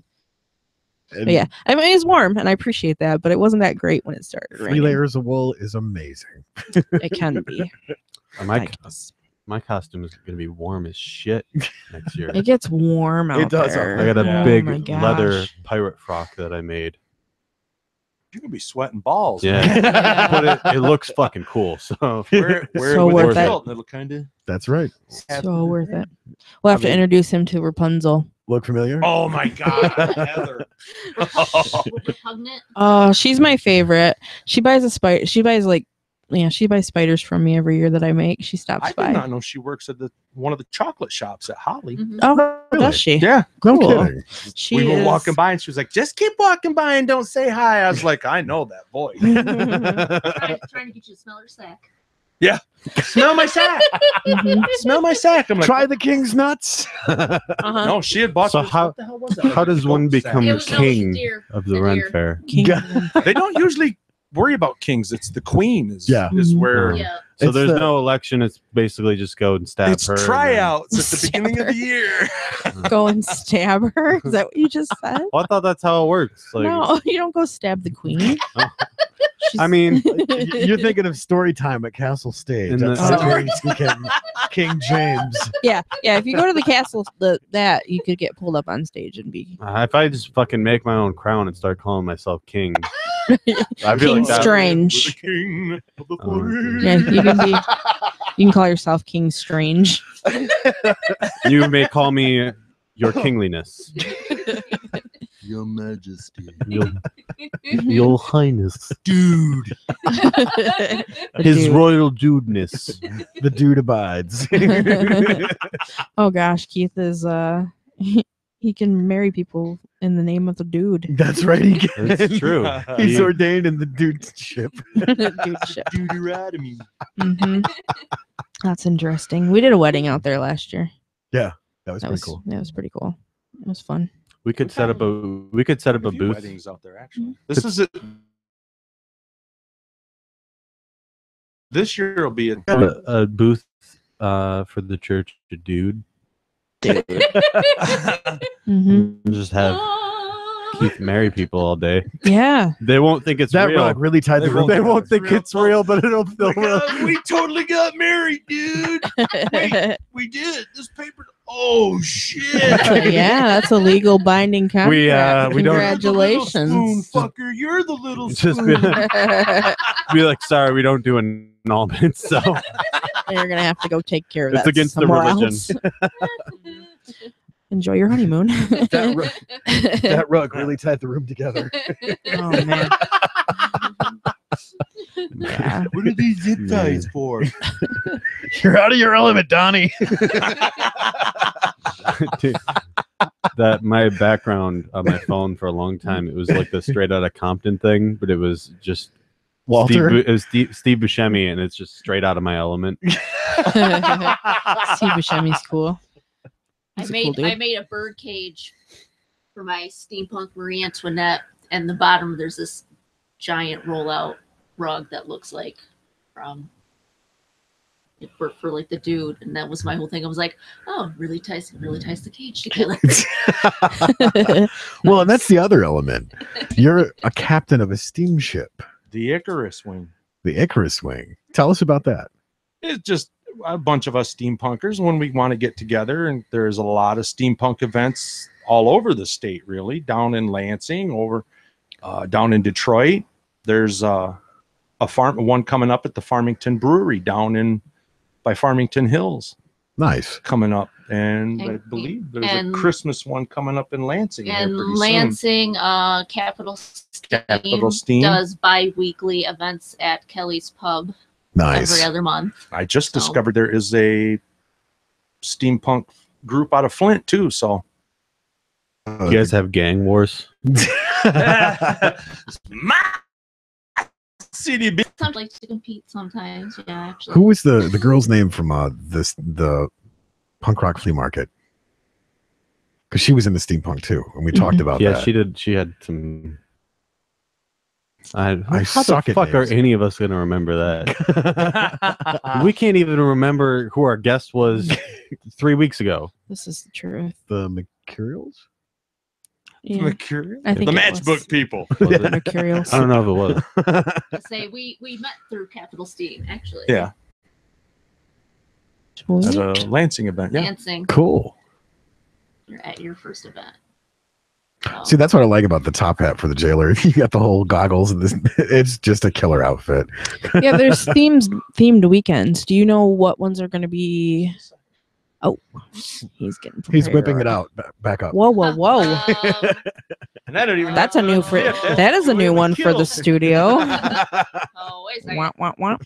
Speaker 2: And
Speaker 4: But yeah, I mean it's warm and I appreciate that, but it wasn't that great when it started
Speaker 2: 3
Speaker 4: raining.
Speaker 2: layers of wool is amazing.
Speaker 4: It can be.
Speaker 1: My
Speaker 4: I guess.
Speaker 1: my costume is gonna be warm as shit next year.
Speaker 4: It gets warm out
Speaker 2: It does out
Speaker 4: there.
Speaker 1: I got a
Speaker 5: Yeah.
Speaker 1: big
Speaker 4: Oh my
Speaker 1: leather
Speaker 4: gosh.
Speaker 1: pirate frock that I made.
Speaker 5: You're gonna be sweating balls.
Speaker 1: Yeah,
Speaker 5: man.
Speaker 1: but it looks fucking cool. So
Speaker 5: Wear
Speaker 4: So
Speaker 5: it with
Speaker 4: worth
Speaker 5: your
Speaker 4: it.
Speaker 5: belt, and it'll kind of.
Speaker 2: That's right.
Speaker 4: So worth it. We'll have
Speaker 1: I
Speaker 4: to
Speaker 1: mean-
Speaker 4: introduce him to Rapunzel.
Speaker 2: Look familiar?
Speaker 5: Oh my God, Heather.
Speaker 3: Repugnant.
Speaker 4: She's my favorite. She buys a spider. She buys she buys spiders from me every year that I make. She stops
Speaker 5: I
Speaker 4: by.
Speaker 5: did not know she works at one of the chocolate shops at Holly.
Speaker 3: Mhm.
Speaker 4: Oh,
Speaker 2: Really?
Speaker 4: does she?
Speaker 5: Yeah,
Speaker 2: No
Speaker 4: Cool.
Speaker 2: kidding.
Speaker 4: She
Speaker 5: we were
Speaker 4: is-
Speaker 5: walking by, and she was like, "Just keep walking by and don't say hi." I was like, "I know that voice."
Speaker 3: Trying to get you to smell her sack.
Speaker 5: Smell my sack.
Speaker 4: Mhm.
Speaker 5: Smell my sack. I'm like,
Speaker 2: Try the king's nuts.
Speaker 4: Uh-huh.
Speaker 5: no, she had bought.
Speaker 1: So
Speaker 5: this-
Speaker 1: how-
Speaker 5: what the hell was that?
Speaker 1: how does one become
Speaker 3: It was
Speaker 1: king
Speaker 3: deer.
Speaker 1: of the
Speaker 3: A
Speaker 1: Ren
Speaker 3: deer.
Speaker 1: Fair?
Speaker 4: King-
Speaker 5: They don't usually worry about kings. It's the queen. Is
Speaker 2: Yeah.
Speaker 5: is
Speaker 4: Mhm.
Speaker 5: where
Speaker 3: Yeah.
Speaker 1: So
Speaker 2: It's
Speaker 1: there's
Speaker 2: the-
Speaker 1: no election. It's basically just go and stab
Speaker 5: it's
Speaker 1: her. and then-
Speaker 5: tryouts at the
Speaker 4: Stab
Speaker 5: beginning of
Speaker 4: her.
Speaker 5: the year.
Speaker 4: Go and stab her. Is that what you just said?
Speaker 1: Well, I thought that's how it works. Like,
Speaker 4: No, you don't go stab the queen.
Speaker 1: Oh.
Speaker 4: She's-
Speaker 1: I mean,
Speaker 2: You're thinking of story time at Castle Stage.
Speaker 1: In the-
Speaker 2: That's King James.
Speaker 4: yeah. If you go to the castle, that you could get pulled up on stage and be
Speaker 1: if I just fucking make my own crown and start calling myself king, I feel
Speaker 4: King
Speaker 1: like that.
Speaker 4: Strange.
Speaker 5: The king of the
Speaker 1: Oh,
Speaker 5: forest.
Speaker 4: Yeah, you can be. You can call yourself King Strange.
Speaker 1: You may call me your kingliness,
Speaker 5: Your Majesty,
Speaker 1: your highness,
Speaker 5: dude.
Speaker 1: his
Speaker 4: Dude.
Speaker 1: royal dudeness.
Speaker 2: The dude abides.
Speaker 4: Oh gosh, Keith is he can marry people in the name of the dude.
Speaker 2: That's right. He can.
Speaker 1: It's true.
Speaker 2: He's
Speaker 1: He-
Speaker 2: ordained in the dudeship.
Speaker 4: Dude shit.
Speaker 5: Deuteronomy.
Speaker 4: Mhm. That's interesting. We did a wedding out there last year.
Speaker 2: That was
Speaker 4: That
Speaker 2: pretty
Speaker 4: was
Speaker 2: cool.
Speaker 4: That was pretty cool. It was fun.
Speaker 1: We could set up a
Speaker 5: A
Speaker 1: booth.
Speaker 5: weddings out there actually. This is it. This year will be
Speaker 1: A booth for the church, dude.
Speaker 4: Hmm.
Speaker 1: Just have Keith marry people all day.
Speaker 4: Yeah.
Speaker 1: They won't think it's
Speaker 2: That
Speaker 1: real.
Speaker 2: rug really tied
Speaker 5: They
Speaker 2: the room.
Speaker 1: They
Speaker 5: won't
Speaker 1: won't
Speaker 5: think
Speaker 1: think
Speaker 5: it's
Speaker 1: it's real, but it'll feel real.
Speaker 5: we totally got married, dude. We did. This paper. Oh shit.
Speaker 4: Yeah, that's a legal binding contract.
Speaker 1: We don't-
Speaker 4: Congratulations.
Speaker 5: Spoon fucker, you're the little
Speaker 1: Just
Speaker 5: spoon.
Speaker 1: be like, sorry, we don't do annulments, so
Speaker 4: You're gonna have to go take care of
Speaker 1: it's
Speaker 4: that.
Speaker 1: against the
Speaker 4: somewhere
Speaker 1: religion.
Speaker 4: else. Enjoy your honeymoon.
Speaker 2: That rug really tied the room together.
Speaker 4: Oh man. Yeah.
Speaker 5: What are these zip
Speaker 1: ties
Speaker 5: for?
Speaker 2: You're out of your element, Donnie.
Speaker 1: Dude, that my background on my phone for a long time, it was like the Straight Outta Compton thing, but it was just
Speaker 2: Walter.
Speaker 1: It was Steve Buscemi, and it's just straight out of my element.
Speaker 4: Steve Buscemi's cool.
Speaker 3: I
Speaker 4: He's a cool
Speaker 3: made
Speaker 4: dude.
Speaker 3: a bird cage for my steampunk Marie Antoinette, and the bottom there's this giant rollout rug that looks like from for like the dude, and that was my whole thing. I was like, oh, really ties the cage together.
Speaker 2: Well, and that's the other element. You're a captain of a steamship,
Speaker 5: The Icarus wing.
Speaker 2: the Icarus wing. Tell us about that.
Speaker 5: It's just a bunch of us steampunkers when we want to get together, and there's a lot of steampunk events all over the state, really. Down in Lansing, down in Detroit. There's one coming up at the Farmington Brewery down by Farmington Hills
Speaker 2: Nice.
Speaker 5: coming up, and I
Speaker 3: And-
Speaker 5: believe there's
Speaker 3: and-
Speaker 5: a Christmas one coming up in Lansing. here
Speaker 3: And
Speaker 5: pretty soon.
Speaker 3: Lansing, Capital
Speaker 5: Steam.
Speaker 3: does bi-weekly events at Kelly's Pub
Speaker 2: Nice.
Speaker 3: every other month.
Speaker 5: I just
Speaker 3: So-
Speaker 5: discovered there is a steampunk group out of Flint too. So
Speaker 1: You guys have gang wars?
Speaker 5: my city.
Speaker 3: Some like to compete sometimes. Yeah, actually.
Speaker 2: Who was the girl's name from the punk rock flea market? Because she was in the steampunk too, and we talked about
Speaker 1: Yeah,
Speaker 2: that.
Speaker 1: she did. She had some.
Speaker 2: I
Speaker 1: How
Speaker 2: suck
Speaker 1: the
Speaker 2: at
Speaker 1: fuck are
Speaker 2: names.
Speaker 1: any of us gonna remember that? We can't even remember who our guest was 3 weeks ago.
Speaker 4: This is the truth.
Speaker 2: The Mercurials?
Speaker 4: Yeah.
Speaker 5: Mercurial?
Speaker 4: I think
Speaker 5: The
Speaker 4: it
Speaker 5: matchbook
Speaker 4: was.
Speaker 5: people.
Speaker 1: Was it?
Speaker 4: Mercurials.
Speaker 1: I don't know if it was.
Speaker 3: To say we met through Capital Steam actually.
Speaker 5: Yeah,
Speaker 4: Sweet.
Speaker 5: at a Lansing event. Yeah,
Speaker 3: Lansing,
Speaker 2: Cool.
Speaker 3: you're at your first event.
Speaker 2: See, that's what I like about the top hat for the jailer. You got the whole goggles and this. It's just a killer outfit.
Speaker 4: Yeah, there's themed weekends. Do you know what ones are going to be? Oh, he's getting.
Speaker 2: He's whipping
Speaker 4: prepared.
Speaker 2: it out. Back up.
Speaker 4: Whoa, whoa, whoa!
Speaker 5: and I don't even.
Speaker 4: That's a new for that is a new one for the studio.
Speaker 3: Oh, wait a second.
Speaker 4: Wah, wah, wah.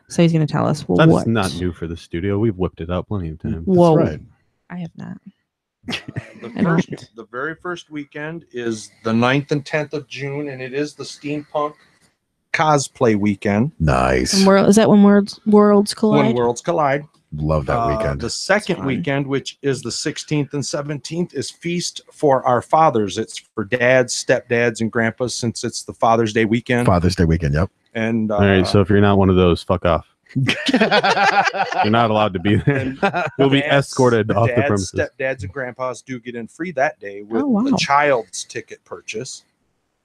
Speaker 4: So he's going to tell us
Speaker 1: That's
Speaker 4: what.
Speaker 1: not new for the studio. We've whipped it out plenty of times.
Speaker 4: Whoa!
Speaker 2: That's right.
Speaker 4: I have not.
Speaker 5: The very first weekend is the 9th and 10th of June, and it is the steampunk cosplay weekend.
Speaker 2: Nice.
Speaker 4: And is that when worlds collide?
Speaker 5: When worlds collide.
Speaker 2: Love that weekend.
Speaker 5: The second
Speaker 4: fun.
Speaker 5: weekend, which is the 16th and 17th, is Feast for Our Fathers. It's for dads, stepdads, and grandpas, since it's the Father's Day weekend.
Speaker 2: Father's Day weekend. Yep.
Speaker 5: And
Speaker 1: All right, so if you're not one of those, fuck off. You're not allowed to be there.
Speaker 5: and
Speaker 1: You'll be
Speaker 5: dads-
Speaker 1: escorted off the
Speaker 5: dads,
Speaker 1: premises.
Speaker 5: Stepdads, and grandpas do get in free that day with
Speaker 4: Oh, wow.
Speaker 5: the child's ticket purchase.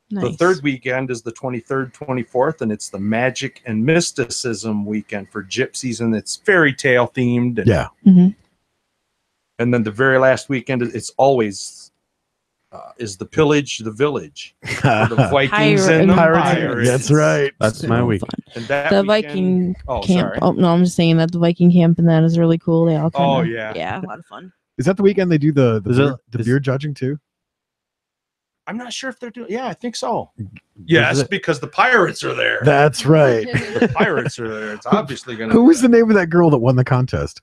Speaker 4: Nice.
Speaker 5: The third weekend is the 23rd, 24th, and it's the Magic and Mysticism weekend for gypsies, and it's fairy tale themed. And,
Speaker 2: Yeah.
Speaker 4: Mhm.
Speaker 5: and then the very last weekend, it's always is the Pillage the Village for the Vikings and the Pirates.
Speaker 2: That's right.
Speaker 1: That's my
Speaker 4: So
Speaker 1: week.
Speaker 4: fun.
Speaker 5: And that
Speaker 4: The
Speaker 5: weekend-
Speaker 4: Viking
Speaker 5: Oh,
Speaker 4: camp.
Speaker 5: sorry.
Speaker 4: Oh no, I'm just saying that the Viking camp and that is really cool. They all
Speaker 5: Oh,
Speaker 4: kinda,
Speaker 5: yeah.
Speaker 4: yeah, a lot of fun.
Speaker 2: Is that the weekend they do the
Speaker 1: Is
Speaker 2: beer,
Speaker 1: it-
Speaker 2: the
Speaker 1: is-
Speaker 2: beer judging too?
Speaker 5: I'm not sure if they're doing. Yeah, I think so. Yes,
Speaker 1: it-
Speaker 5: because the pirates are there.
Speaker 2: That's right.
Speaker 5: The pirates are there. It's obviously going to.
Speaker 2: Who was the name of that girl that won the contest?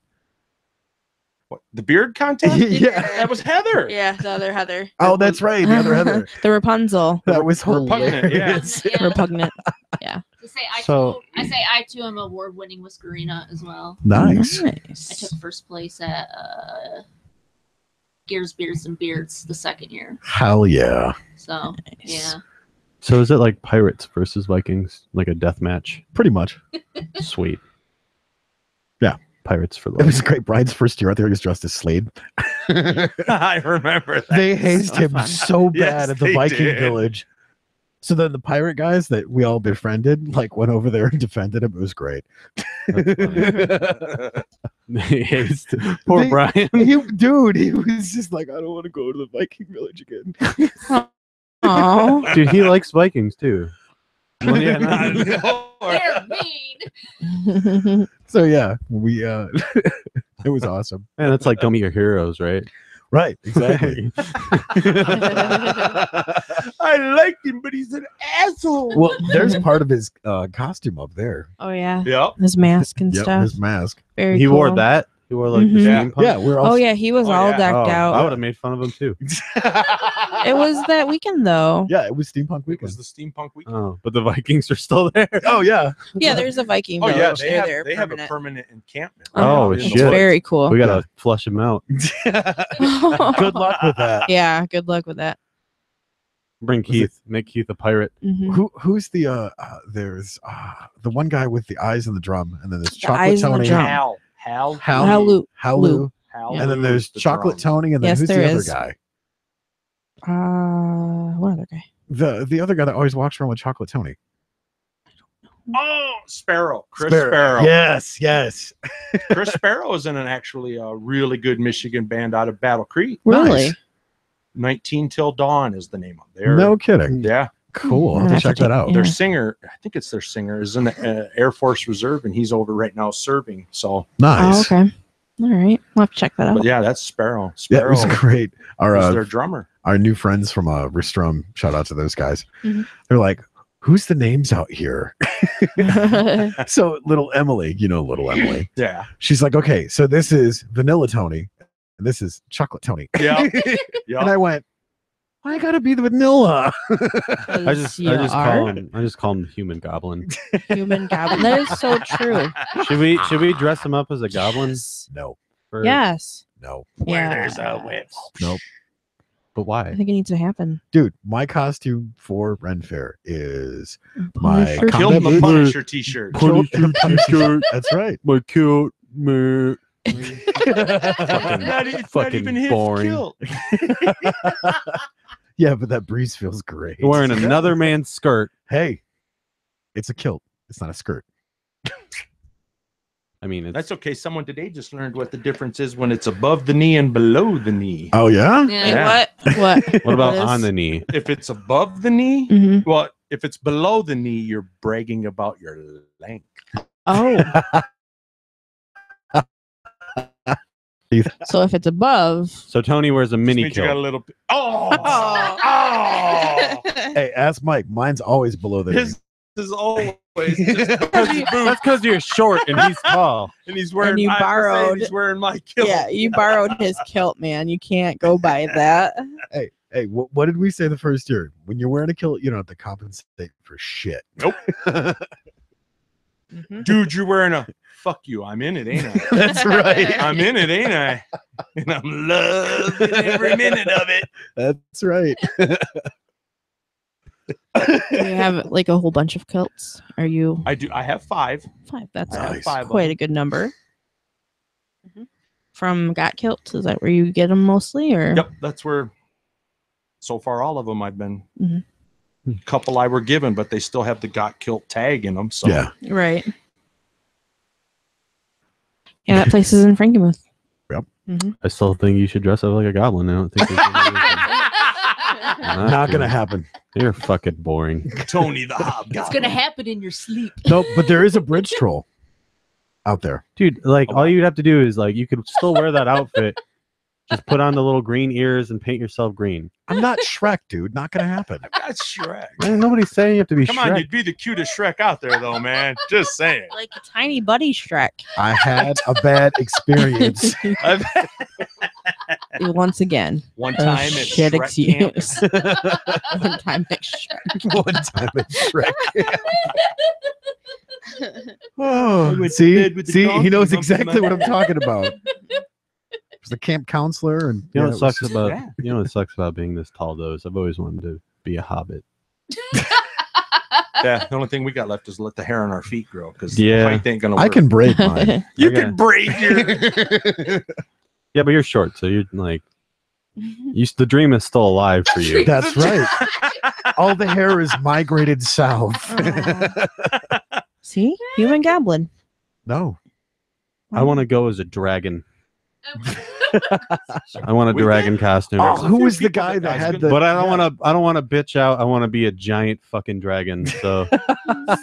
Speaker 5: The beard contest?
Speaker 2: Yeah.
Speaker 5: That was Heather.
Speaker 4: Yeah, the other Heather.
Speaker 2: Oh, that's right. The other Heather.
Speaker 4: the Rapunzel.
Speaker 2: That was
Speaker 5: Repugnant, yeah.
Speaker 2: hilarious.
Speaker 3: Yeah.
Speaker 4: Repugnant.
Speaker 3: To say
Speaker 1: So-
Speaker 3: I too am award-winning Whiskerina as well.
Speaker 2: Nice.
Speaker 3: I
Speaker 4: Nice.
Speaker 3: took first place at Gears, Beards, and Beards the second year.
Speaker 2: Hell yeah.
Speaker 3: So
Speaker 4: Nice.
Speaker 3: yeah,
Speaker 1: So is it like Pirates versus Vikings, like a death match?
Speaker 2: Pretty much.
Speaker 1: Sweet.
Speaker 2: Yeah.
Speaker 1: Pirates for
Speaker 2: It
Speaker 1: life.
Speaker 2: was great. Brian's first year out there, he was dressed as Slade.
Speaker 5: I remember that.
Speaker 2: They hazed him
Speaker 4: fun.
Speaker 2: so bad
Speaker 5: Yes,
Speaker 2: at the
Speaker 5: they
Speaker 2: Viking
Speaker 5: did.
Speaker 2: village. So then the pirate guys that we all befriended, like went over there and defended him. It was great.
Speaker 1: Poor
Speaker 2: They-
Speaker 1: Brian.
Speaker 2: Dude, he was just like, I don't want to go to the Viking village again.
Speaker 4: Aw.
Speaker 1: Dude, he likes Vikings too. Well, yeah,
Speaker 3: they're mean.
Speaker 2: So yeah, we it was awesome.
Speaker 1: Man, that's like Don't Meet Your Heroes, right?
Speaker 2: Right, exactly.
Speaker 5: I liked him, but he's an asshole.
Speaker 2: Well, there's part of his costume up there.
Speaker 4: Oh yeah.
Speaker 5: Yep.
Speaker 4: His mask and
Speaker 2: Yep,
Speaker 4: stuff.
Speaker 2: his mask.
Speaker 4: Very
Speaker 1: He
Speaker 4: cool.
Speaker 1: wore that. He wore like the
Speaker 4: Mhm.
Speaker 5: Yeah.
Speaker 1: steampunk.
Speaker 2: Yeah, we're all.
Speaker 4: Oh yeah, he was
Speaker 5: Oh,
Speaker 4: all
Speaker 5: yeah.
Speaker 4: decked
Speaker 1: Oh, I would
Speaker 4: out.
Speaker 1: have made fun of him too.
Speaker 4: It was that weekend though.
Speaker 2: Yeah, it was steampunk
Speaker 5: It
Speaker 2: weekend.
Speaker 5: was the steampunk week.
Speaker 1: Oh, but the Vikings are still there.
Speaker 2: Oh yeah,
Speaker 4: Yeah, there's a Viking
Speaker 5: Oh
Speaker 4: village.
Speaker 5: yeah,
Speaker 4: They're
Speaker 5: they have a
Speaker 4: permanent.
Speaker 5: permanent encampment.
Speaker 1: Oh,
Speaker 5: in the
Speaker 1: shit.
Speaker 4: It's
Speaker 5: woods.
Speaker 4: very cool.
Speaker 1: We gotta flush him out.
Speaker 2: Good luck with that.
Speaker 4: Yeah, good luck with that.
Speaker 1: Bring Keith. Make Keith a pirate.
Speaker 4: Mhm.
Speaker 2: Who's the there's the one guy with the eyes and the drum, and then there's
Speaker 4: The
Speaker 2: Chocolate
Speaker 4: eyes and the
Speaker 2: Tony,
Speaker 4: drum.
Speaker 5: Hal.
Speaker 4: Halu.
Speaker 2: Halu,
Speaker 5: Hal
Speaker 2: and then
Speaker 5: Lou
Speaker 2: there's
Speaker 5: is the
Speaker 2: Chocolate
Speaker 5: drum.
Speaker 2: Tony, and then
Speaker 4: Yes,
Speaker 2: who's
Speaker 4: there
Speaker 2: the other
Speaker 4: is.
Speaker 2: guy?
Speaker 4: What other guy?
Speaker 2: The other guy that always walks around with Chocolate Tony.
Speaker 5: Oh, Sparrow. Chris Sparrow.
Speaker 2: Yes.
Speaker 5: Chris Sparrow is in actually a really good Michigan band out of Battle Creek.
Speaker 4: Really?
Speaker 5: 19 Till Dawn is the name of their.
Speaker 2: No kidding.
Speaker 5: Yeah.
Speaker 2: Cool. I'll
Speaker 4: I'm
Speaker 2: have
Speaker 4: gonna
Speaker 2: to
Speaker 4: have
Speaker 2: check
Speaker 4: to
Speaker 2: that
Speaker 4: check-
Speaker 2: out.
Speaker 4: yeah.
Speaker 5: Their singer, I think it's their singer, is in the Air Force Reserve, and he's over right now serving. So,
Speaker 2: Nice.
Speaker 4: Oh, okay. All right. We'll have to check that out.
Speaker 5: but yeah, that's Sparrow.
Speaker 2: Yeah, it
Speaker 5: Sparrow
Speaker 2: was great.
Speaker 5: is their drummer.
Speaker 2: Our new friends from Ristrom, shout out to those guys.
Speaker 4: Mhm.
Speaker 2: They're like, who's the names out here? So little Emily, little Emily.
Speaker 5: Yeah.
Speaker 2: She's like, okay, so this is Vanilla Tony, and this is Chocolate Tony.
Speaker 5: Yeah.
Speaker 2: And
Speaker 5: Yeah.
Speaker 2: I went, I gotta be the vanilla.
Speaker 1: I just call him Human Goblin.
Speaker 4: human goblin. That is so true.
Speaker 1: Should we dress him up as a goblin?
Speaker 4: Yes.
Speaker 2: No,
Speaker 4: Yes.
Speaker 2: no,
Speaker 5: Where
Speaker 4: Yeah.
Speaker 5: there's a whip.
Speaker 2: nope.
Speaker 1: But
Speaker 4: I
Speaker 1: why?
Speaker 4: think it needs to happen.
Speaker 2: Dude, my costume for Ren Fair is my
Speaker 4: Punisher
Speaker 2: combat
Speaker 5: Kill the
Speaker 2: boots.
Speaker 5: Punisher t-shirt.
Speaker 1: Punisher t-shirt.
Speaker 2: That's right.
Speaker 1: My cute me.
Speaker 5: Not
Speaker 1: fucking
Speaker 5: even his
Speaker 1: boring.
Speaker 5: kilt.
Speaker 2: Yeah, but that breeze feels great.
Speaker 1: You're wearing another man's skirt.
Speaker 2: Hey, it's a kilt. It's not a skirt.
Speaker 1: I mean, it's,
Speaker 5: That's okay. Someone today just learned what the difference is when it's above the knee and below the knee.
Speaker 2: Oh yeah.
Speaker 3: Yeah.
Speaker 4: Wait,
Speaker 5: Yeah.
Speaker 4: What?
Speaker 1: what about
Speaker 4: is-
Speaker 1: on the knee?
Speaker 5: If it's above the knee,
Speaker 4: Mhm.
Speaker 5: well, if it's below the knee, you're bragging about your length.
Speaker 4: Oh. So if it's above.
Speaker 1: So Tony wears a mini
Speaker 5: Means you got a
Speaker 1: kilt.
Speaker 5: little. Oh,
Speaker 4: Oh.
Speaker 5: oh.
Speaker 2: Hey, ask Mike. Mine's always below the knee.
Speaker 5: His is always just
Speaker 1: That's because you're short and he's tall.
Speaker 5: and he's wearing.
Speaker 4: And you
Speaker 5: I was saying
Speaker 4: borrowed-
Speaker 5: He's wearing my kilt.
Speaker 4: Yeah, you borrowed his kilt, man. You can't go by that.
Speaker 2: Hey, what did we say the first year? When you're wearing a kilt, you don't have to compensate for shit.
Speaker 4: Mhm.
Speaker 5: Dude, you're wearing a. Fuck you. I'm in it, ain't I?
Speaker 2: That's right.
Speaker 5: I'm in it, ain't I? And I'm loving every minute of it.
Speaker 2: That's right.
Speaker 4: You have like a whole bunch of kilts. Are you
Speaker 5: I do. I have 5.
Speaker 4: 5? That's
Speaker 5: I have
Speaker 2: Nice.
Speaker 5: 5. of
Speaker 4: quite
Speaker 5: them.
Speaker 4: a good number. From Got Kilt, is that where you get them mostly, or?
Speaker 5: Yep, that's where. So far, all of them I've been.
Speaker 4: Mhm.
Speaker 5: Couple I were given, but they still have the Got Kilt tag in them. So
Speaker 2: Yeah.
Speaker 4: Right. Yeah, that place is in Frankenmuth.
Speaker 2: Yep.
Speaker 4: Mhm.
Speaker 1: I still think you should dress up like a goblin. I don't think there's any reason
Speaker 2: Not
Speaker 1: to.
Speaker 2: gonna happen.
Speaker 1: You're fucking boring.
Speaker 5: Tony the Hobgoblin.
Speaker 3: It's gonna happen in your sleep.
Speaker 2: No, but there is a bridge troll out there.
Speaker 1: Dude, like
Speaker 5: Oh,
Speaker 1: all
Speaker 5: wow.
Speaker 1: you'd have to do is like you could still wear that outfit. Just put on the little green ears and paint yourself green.
Speaker 2: I'm not Shrek, dude. Not gonna happen.
Speaker 5: That's Shrek.
Speaker 1: Man, nobody's saying you have to be
Speaker 5: Come on,
Speaker 1: Shrek.
Speaker 5: you'd be the cutest Shrek out there, though, man. Just saying.
Speaker 4: Like a tiny buddy Shrek.
Speaker 2: I had a bad experience.
Speaker 4: Once again.
Speaker 5: One
Speaker 4: a
Speaker 5: time at
Speaker 4: shit
Speaker 5: Shrek camp.
Speaker 4: excuse. One time at Shrek.
Speaker 2: One time at Shrek.
Speaker 5: I
Speaker 2: Oh,
Speaker 5: went to
Speaker 2: see,
Speaker 5: bed with the
Speaker 2: he
Speaker 5: donkey
Speaker 2: knows
Speaker 5: bumping
Speaker 2: exactly
Speaker 5: my
Speaker 2: what I'm talking about. There's a camp counselor, and
Speaker 1: You know
Speaker 2: yeah,
Speaker 1: what
Speaker 2: it
Speaker 1: sucks
Speaker 2: was-
Speaker 1: about
Speaker 5: yeah.
Speaker 1: you know what sucks about being this tall though is I've always wanted to be a hobbit.
Speaker 5: Yeah, the only thing we got left is let the hair on our feet grow because
Speaker 1: Yeah.
Speaker 5: the height ain't gonna work.
Speaker 2: I can braid mine.
Speaker 5: You
Speaker 1: Okay.
Speaker 5: can braid your.
Speaker 1: Yeah, but you're short, so you're like the dream is still alive for you.
Speaker 2: That's right. All the hair is migrated south.
Speaker 4: See? Human goblin.
Speaker 2: No.
Speaker 1: I want to go as a dragon. I want a
Speaker 5: We
Speaker 1: dragon costume.
Speaker 2: Oh,
Speaker 5: There's a
Speaker 2: who
Speaker 5: few
Speaker 2: was the
Speaker 5: people
Speaker 2: guy that
Speaker 5: I was
Speaker 2: had
Speaker 5: gonna-
Speaker 2: the?
Speaker 1: But I don't want to bitch out. I want to be a giant fucking dragon. So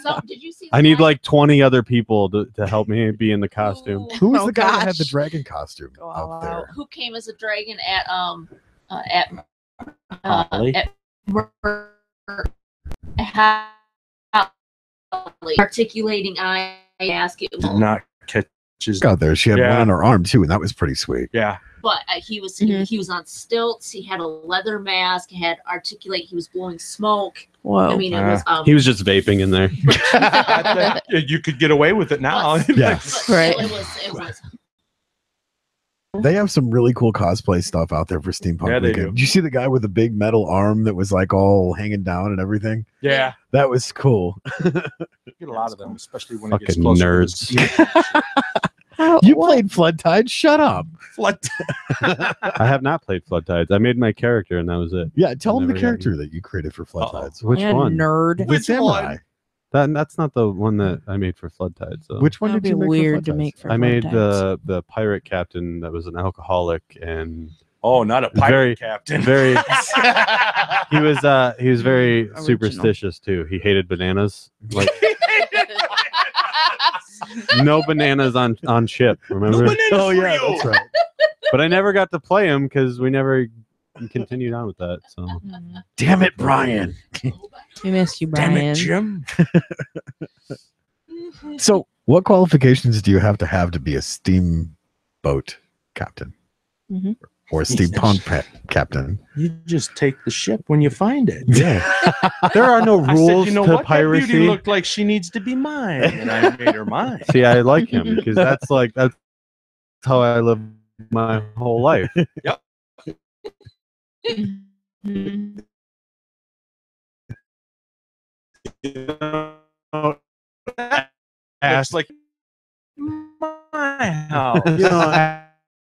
Speaker 3: So, did you see?
Speaker 1: I need like 20 other people to help me be in the costume.
Speaker 2: Who was
Speaker 4: Oh,
Speaker 2: the guy that had the
Speaker 4: gosh.
Speaker 2: dragon costume
Speaker 4: Go all
Speaker 2: out there?
Speaker 3: Who came as a dragon at
Speaker 1: Holly?
Speaker 3: articulating I ask it,
Speaker 5: Did not catch his.
Speaker 2: Out there, she had
Speaker 5: Yeah.
Speaker 2: one on her arm too, and that was pretty sweet.
Speaker 5: Yeah.
Speaker 3: but he was
Speaker 4: Mhm.
Speaker 3: he was on stilts. He had a leather mask. He had articulate. He was blowing smoke.
Speaker 4: Whoa.
Speaker 3: I mean, it was
Speaker 1: He was just vaping in there.
Speaker 5: You could get away with it now.
Speaker 3: But-
Speaker 2: Yeah.
Speaker 3: but
Speaker 4: Right.
Speaker 3: It was
Speaker 2: They have some really cool cosplay stuff out there for Steampunk
Speaker 5: Yeah, they
Speaker 2: Weekend.
Speaker 5: do.
Speaker 2: Did you see the guy with the big metal arm that was like all hanging down and everything?
Speaker 5: Yeah,
Speaker 2: That was cool.
Speaker 5: get a lot of them, especially when it gets
Speaker 1: Fucking
Speaker 5: closer
Speaker 1: nerds.
Speaker 5: to the steam.
Speaker 2: You played Flood Tide? Shut up.
Speaker 5: Flood.
Speaker 1: I have not played Flood Tides. I made my character and that was it.
Speaker 2: Yeah, tell him the
Speaker 1: Never got
Speaker 2: character
Speaker 1: you.
Speaker 2: that you created for Flood
Speaker 5: Uh-oh.
Speaker 2: Tides.
Speaker 1: Which
Speaker 4: Yeah,
Speaker 1: one?
Speaker 4: nerd.
Speaker 2: The
Speaker 5: Which
Speaker 2: samurai.
Speaker 1: That's not the one that I made for Flood Tides. So.
Speaker 2: Which one
Speaker 4: That'd
Speaker 2: did you
Speaker 4: be
Speaker 2: make
Speaker 4: weird
Speaker 2: for
Speaker 4: to
Speaker 2: Flood
Speaker 4: make
Speaker 2: Tides?
Speaker 4: for
Speaker 1: I made
Speaker 4: Flood
Speaker 1: the pirate captain that was an alcoholic and
Speaker 5: Oh, not a pirate
Speaker 1: Very-
Speaker 5: captain.
Speaker 1: very he was very
Speaker 4: Original.
Speaker 1: superstitious too. He hated bananas. Like no bananas on ship, remember?
Speaker 5: bananas
Speaker 2: Oh
Speaker 5: for
Speaker 2: yeah,
Speaker 5: you.
Speaker 2: that's right.
Speaker 1: But I never got to play him because we never continued on with that. So
Speaker 4: Tides.
Speaker 2: Damn it, Brian.
Speaker 4: We miss you,
Speaker 5: Damn
Speaker 4: Brian.
Speaker 5: it, Jim.
Speaker 2: So, what qualifications do you have to be a steamboat captain
Speaker 4: Mhm.
Speaker 2: or a steampunk captain?
Speaker 5: You just take the ship when you find it.
Speaker 2: Yeah.
Speaker 1: there are no
Speaker 5: I
Speaker 1: rules
Speaker 5: said, you know
Speaker 1: to
Speaker 5: what? That beauty
Speaker 1: piracy.
Speaker 5: looked like she needs to be mine, and I made her mine.
Speaker 1: See, I like him because that's how I live my whole life.
Speaker 4: Mhm.
Speaker 5: It's like my house.
Speaker 1: You don't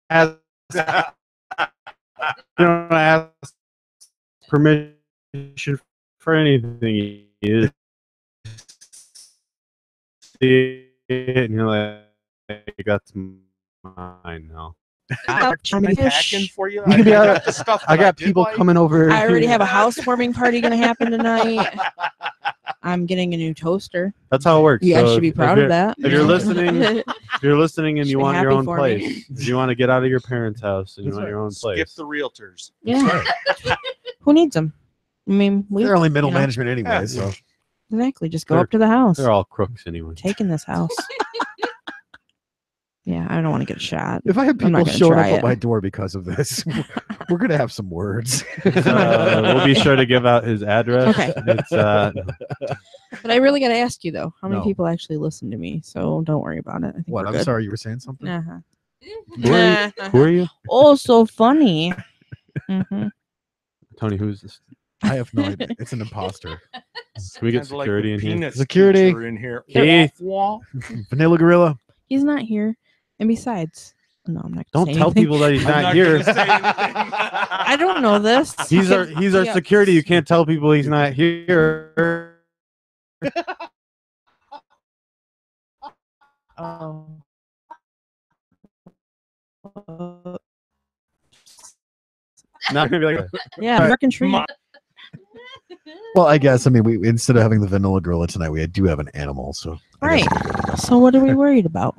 Speaker 1: ask, you don't ask permission for anything. You see it and you're like, that's mine now.
Speaker 5: I'm
Speaker 4: Charming
Speaker 5: packing
Speaker 4: fish.
Speaker 5: for you.
Speaker 1: You can be
Speaker 5: I
Speaker 1: out-
Speaker 5: got the stuff.
Speaker 1: I
Speaker 5: that
Speaker 1: got
Speaker 5: did
Speaker 1: people
Speaker 5: like.
Speaker 1: coming over.
Speaker 4: I already have a housewarming party going to happen tonight. I'm getting a new toaster.
Speaker 1: That's how it works.
Speaker 4: You guys
Speaker 1: So
Speaker 4: should be
Speaker 1: if
Speaker 4: proud
Speaker 1: you're-
Speaker 4: of that.
Speaker 1: If you're listening, if you're listening and
Speaker 4: Should
Speaker 1: you
Speaker 4: be
Speaker 1: want your
Speaker 4: happy
Speaker 1: own
Speaker 4: for
Speaker 1: place,
Speaker 4: me.
Speaker 1: if you want to get out of your parents' house and you
Speaker 2: That's
Speaker 1: want
Speaker 2: right.
Speaker 1: your own
Speaker 5: Skip
Speaker 1: place.
Speaker 5: the realtors.
Speaker 4: Yeah. Who needs them? I mean, we
Speaker 2: They're only middle
Speaker 4: you know,
Speaker 2: management anyway,
Speaker 5: Yeah.
Speaker 2: so
Speaker 4: exactly just go
Speaker 1: They're-
Speaker 4: up to the house.
Speaker 1: They're all crooks anyway.
Speaker 4: Taking this house. Yeah, I don't want to get a shot.
Speaker 2: if I have
Speaker 4: I'm not
Speaker 2: people
Speaker 4: gonna
Speaker 2: showing up
Speaker 4: try
Speaker 2: at
Speaker 4: it.
Speaker 2: my door because of this, we're gonna have some words.
Speaker 1: We'll be sure to give out his address.
Speaker 4: Okay.
Speaker 1: It's
Speaker 4: But I really got to ask you though, how many
Speaker 2: No.
Speaker 4: people actually listen to me? So don't worry about it. I think
Speaker 2: What?
Speaker 4: we're
Speaker 2: I'm
Speaker 4: good.
Speaker 2: sorry, you were saying something.
Speaker 4: Uh-huh.
Speaker 1: who are you? Who are you?
Speaker 4: Oh, so funny. hmm
Speaker 1: Tony, who's this?
Speaker 2: I have no idea. It's an imposter.
Speaker 1: Can we get
Speaker 5: Kinda like
Speaker 1: security
Speaker 5: the
Speaker 1: in here?
Speaker 5: peanuts
Speaker 2: Security.
Speaker 5: teacher in here.
Speaker 1: Keith.
Speaker 5: Wah, wah.
Speaker 2: Vanilla Gorilla.
Speaker 4: He's not here. And besides, no, I'm not. Gonna
Speaker 1: Don't
Speaker 4: say
Speaker 1: tell
Speaker 4: anything.
Speaker 1: people that he's
Speaker 5: I'm
Speaker 1: not here.
Speaker 5: gonna say anything.
Speaker 4: I don't know this.
Speaker 1: He's our
Speaker 4: Yeah.
Speaker 1: security. You can't tell people he's not here.
Speaker 4: Oh.
Speaker 1: Not gonna be like,
Speaker 4: Yeah, American tree.
Speaker 5: Ma-
Speaker 2: Well, I guess we instead of having the Vanilla Gorilla tonight, we do have an animal. So I guess
Speaker 4: Right.
Speaker 2: we're good to go.
Speaker 4: So what are we worried about?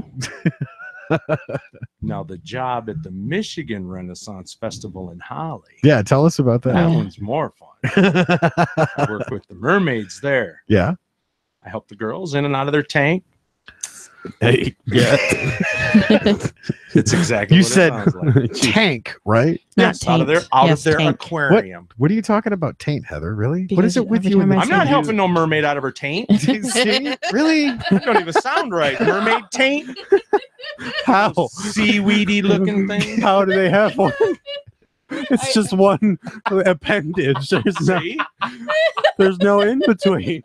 Speaker 5: Now the job at the Michigan Renaissance Festival in Holly.
Speaker 2: Yeah, tell us about
Speaker 5: That
Speaker 4: Yeah.
Speaker 2: that.
Speaker 5: one's more fun. I work with the mermaids there.
Speaker 2: Yeah.
Speaker 5: I help the girls in and out of their tank.
Speaker 1: hey, yeah.
Speaker 5: It's exactly
Speaker 2: You
Speaker 5: what
Speaker 2: said-
Speaker 5: it sounds like.
Speaker 2: Tank, right?
Speaker 4: Not
Speaker 5: Yes, out of their
Speaker 4: taint. Yes, tank.
Speaker 5: aquarium.
Speaker 2: What are you talking about, taint, Heather? Really? what
Speaker 4: Because
Speaker 2: is it with
Speaker 4: every
Speaker 2: you? and
Speaker 4: time I
Speaker 2: the
Speaker 5: I'm not
Speaker 4: say-
Speaker 5: helping no mermaid out of her taint.
Speaker 2: See? Really?
Speaker 5: You don't even sound right. Mermaid taint,
Speaker 1: How?
Speaker 5: seaweedy looking thing.
Speaker 1: How do they have one? It's just one appendage. There's no in between.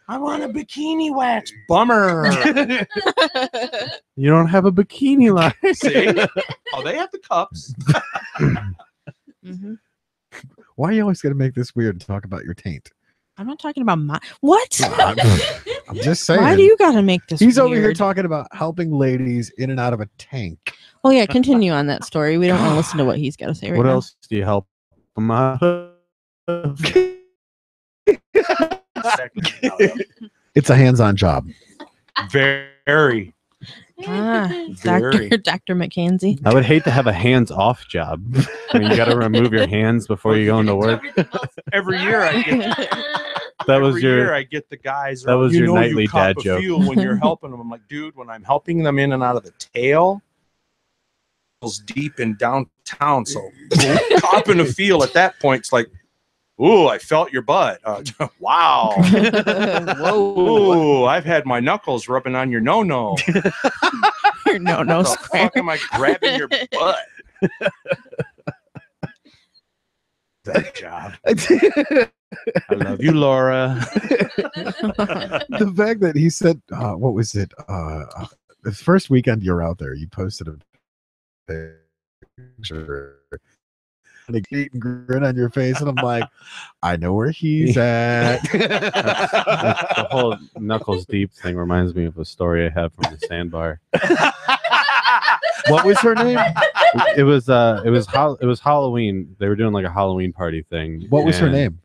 Speaker 5: I want a bikini wax. Bummer.
Speaker 1: You don't have a bikini line.
Speaker 5: See? Oh, they have the cups.
Speaker 4: Mhm.
Speaker 2: Why are you always going to make this weird to talk about your taint?
Speaker 4: I'm not talking about my what?
Speaker 2: I'm just saying.
Speaker 4: Why do you gotta make this?
Speaker 2: He's over here
Speaker 4: weird?
Speaker 2: talking about helping ladies in and out of a tank.
Speaker 4: Oh yeah, continue on that story. We don't want to listen to what he's got to say right
Speaker 1: What
Speaker 4: now.
Speaker 1: else do you help them out of?
Speaker 2: It's a hands-on job.
Speaker 5: Very.
Speaker 4: Ah,
Speaker 5: Very.
Speaker 4: Dr. McKenzie.
Speaker 1: I would hate to have a hands-off job. I mean, you got to remove your hands before you go into work.
Speaker 5: Every year I get
Speaker 1: That was
Speaker 5: every year
Speaker 1: your.
Speaker 5: I get the guys.
Speaker 1: that was
Speaker 5: you
Speaker 1: your
Speaker 5: know
Speaker 1: nightly
Speaker 5: you cop
Speaker 1: dad
Speaker 5: a
Speaker 1: joke.
Speaker 5: feel when you're helping them. I'm like, dude, when I'm helping them in and out of the tail, it's deep in downtown. So copping a feel at that point, it's like, ooh, I felt your butt. Wow. Ooh, I've had my knuckles rubbing on your no-no.
Speaker 4: no
Speaker 5: What the
Speaker 4: square.
Speaker 5: fuck am I grabbing your butt?
Speaker 2: That
Speaker 5: job.
Speaker 2: the
Speaker 5: I love you, Laura.
Speaker 2: fact that he said, what was it? The first weekend you're out there, you posted a picture and a neat grin on your face, and I'm like, I know where he's at.
Speaker 1: The whole Knuckles Deep thing reminds me of a story I had from the sandbar.
Speaker 2: What was her name?
Speaker 1: It was Halloween. They were doing like a Halloween party thing.
Speaker 2: What was her
Speaker 1: and-
Speaker 2: name?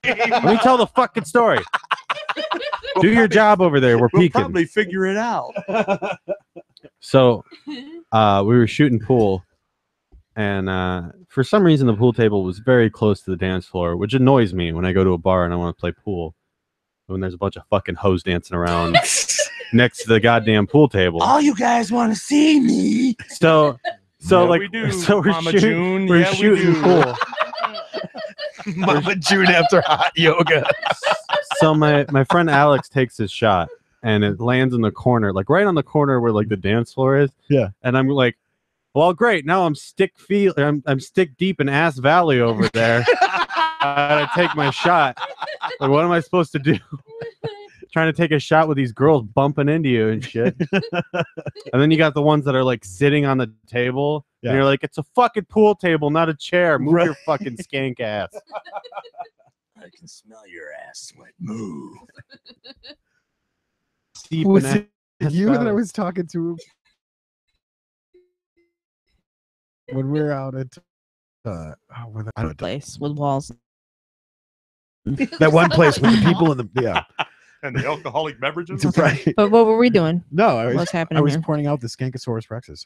Speaker 1: Let me tell the fucking story. Do your job over there. We're
Speaker 5: We'll
Speaker 1: peeking.
Speaker 5: probably figure it out.
Speaker 1: So we were shooting pool, and for some reason the pool table was very close to the dance floor, which annoys me when I go to a bar and I want to play pool. When there's a bunch of fucking hoes dancing around next to the goddamn pool table.
Speaker 5: All you guys want to see me.
Speaker 1: So
Speaker 5: Yeah,
Speaker 1: like
Speaker 5: we do,
Speaker 1: so we're
Speaker 5: Mama
Speaker 1: shooting,
Speaker 5: June.
Speaker 1: we're
Speaker 5: Yeah, we
Speaker 1: shooting
Speaker 5: do.
Speaker 1: pool.
Speaker 2: Mama June after hot yoga.
Speaker 1: So my friend Alex takes his shot and it lands in the corner, like right on the corner where like the dance floor is.
Speaker 2: Yeah.
Speaker 1: And I'm like, well, great. Now I'm stick deep in Ass Valley over there. I gotta take my shot. Like, what am I supposed to do? Trying to take a shot with these girls bumping into you and shit. And then you got the ones that are like sitting on the table.
Speaker 2: Yeah.
Speaker 1: And you're like, it's a fucking pool table, not a chair. Move
Speaker 2: Right.
Speaker 1: your fucking skank ass.
Speaker 5: I can smell your ass sweat. Move.
Speaker 1: Deep
Speaker 2: Was
Speaker 1: in
Speaker 2: it you that I
Speaker 1: Valley.
Speaker 2: was talking to when we were out at I don't know,
Speaker 4: Place with walls.
Speaker 2: that one place with the people in the
Speaker 5: And the alcoholic beverages.
Speaker 2: right.
Speaker 4: But what were we doing?
Speaker 2: No,
Speaker 4: What's
Speaker 2: I
Speaker 4: happening
Speaker 2: was
Speaker 4: here?
Speaker 2: pointing out the Skankosaurus rexes.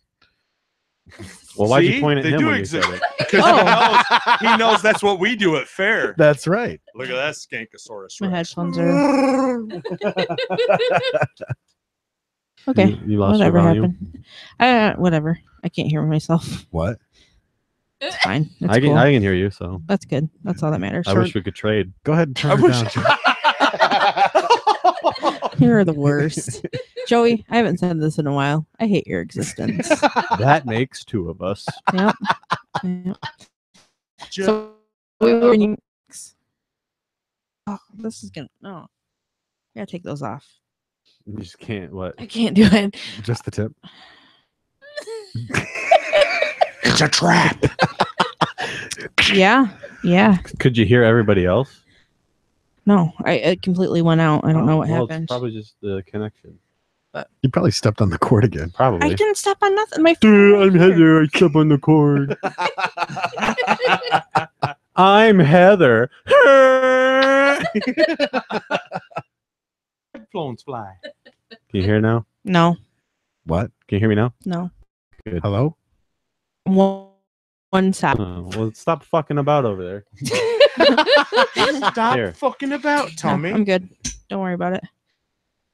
Speaker 1: Well, why'd you
Speaker 5: See?
Speaker 1: point at
Speaker 5: They
Speaker 1: him
Speaker 5: do
Speaker 1: when you
Speaker 5: exist.
Speaker 1: said it?
Speaker 5: Because he knows that's what we do at fair.
Speaker 2: That's right.
Speaker 5: Look at that Skankosaurus.
Speaker 4: My
Speaker 5: Rex.
Speaker 4: headphones are okay.
Speaker 1: You lost
Speaker 4: Whatever
Speaker 1: your volume.
Speaker 4: happened? Whatever. I can't hear myself.
Speaker 2: What?
Speaker 4: It's fine. It's
Speaker 1: I can
Speaker 4: cool.
Speaker 1: I can hear you, so
Speaker 4: That's good. That's all that matters.
Speaker 1: I wish we could trade.
Speaker 2: Go ahead and turn
Speaker 5: I
Speaker 2: it
Speaker 5: wish-
Speaker 2: down. Joe.
Speaker 4: You're the worst. Joey, I haven't said this in a while. I hate your existence.
Speaker 1: That makes two of us.
Speaker 4: Yep. Yep.
Speaker 5: Just-
Speaker 4: So we were in. Oh, this is gonna no. I gotta take those off.
Speaker 1: You just can't. What?
Speaker 4: I can't do it.
Speaker 2: Just the tip.
Speaker 5: It's a trap.
Speaker 4: Yeah. Yeah.
Speaker 1: Could you hear everybody else?
Speaker 4: No, it completely went out. I don't know what
Speaker 1: Well,
Speaker 4: happened.
Speaker 1: It's probably just the connection.
Speaker 2: You probably stepped on the cord again.
Speaker 1: Probably.
Speaker 4: I didn't step on nothing. My
Speaker 1: I'm Heather. I step on the cord. I'm Heather.
Speaker 5: Headphones fly.
Speaker 1: Can you hear now?
Speaker 4: no,
Speaker 2: What?
Speaker 1: Can you hear me now?
Speaker 4: no.
Speaker 2: Hello?
Speaker 4: One stop.
Speaker 1: Well, stop fucking about over there.
Speaker 5: Stop
Speaker 1: Here.
Speaker 5: fucking about, Tommy.
Speaker 4: I'm good. Don't worry about it.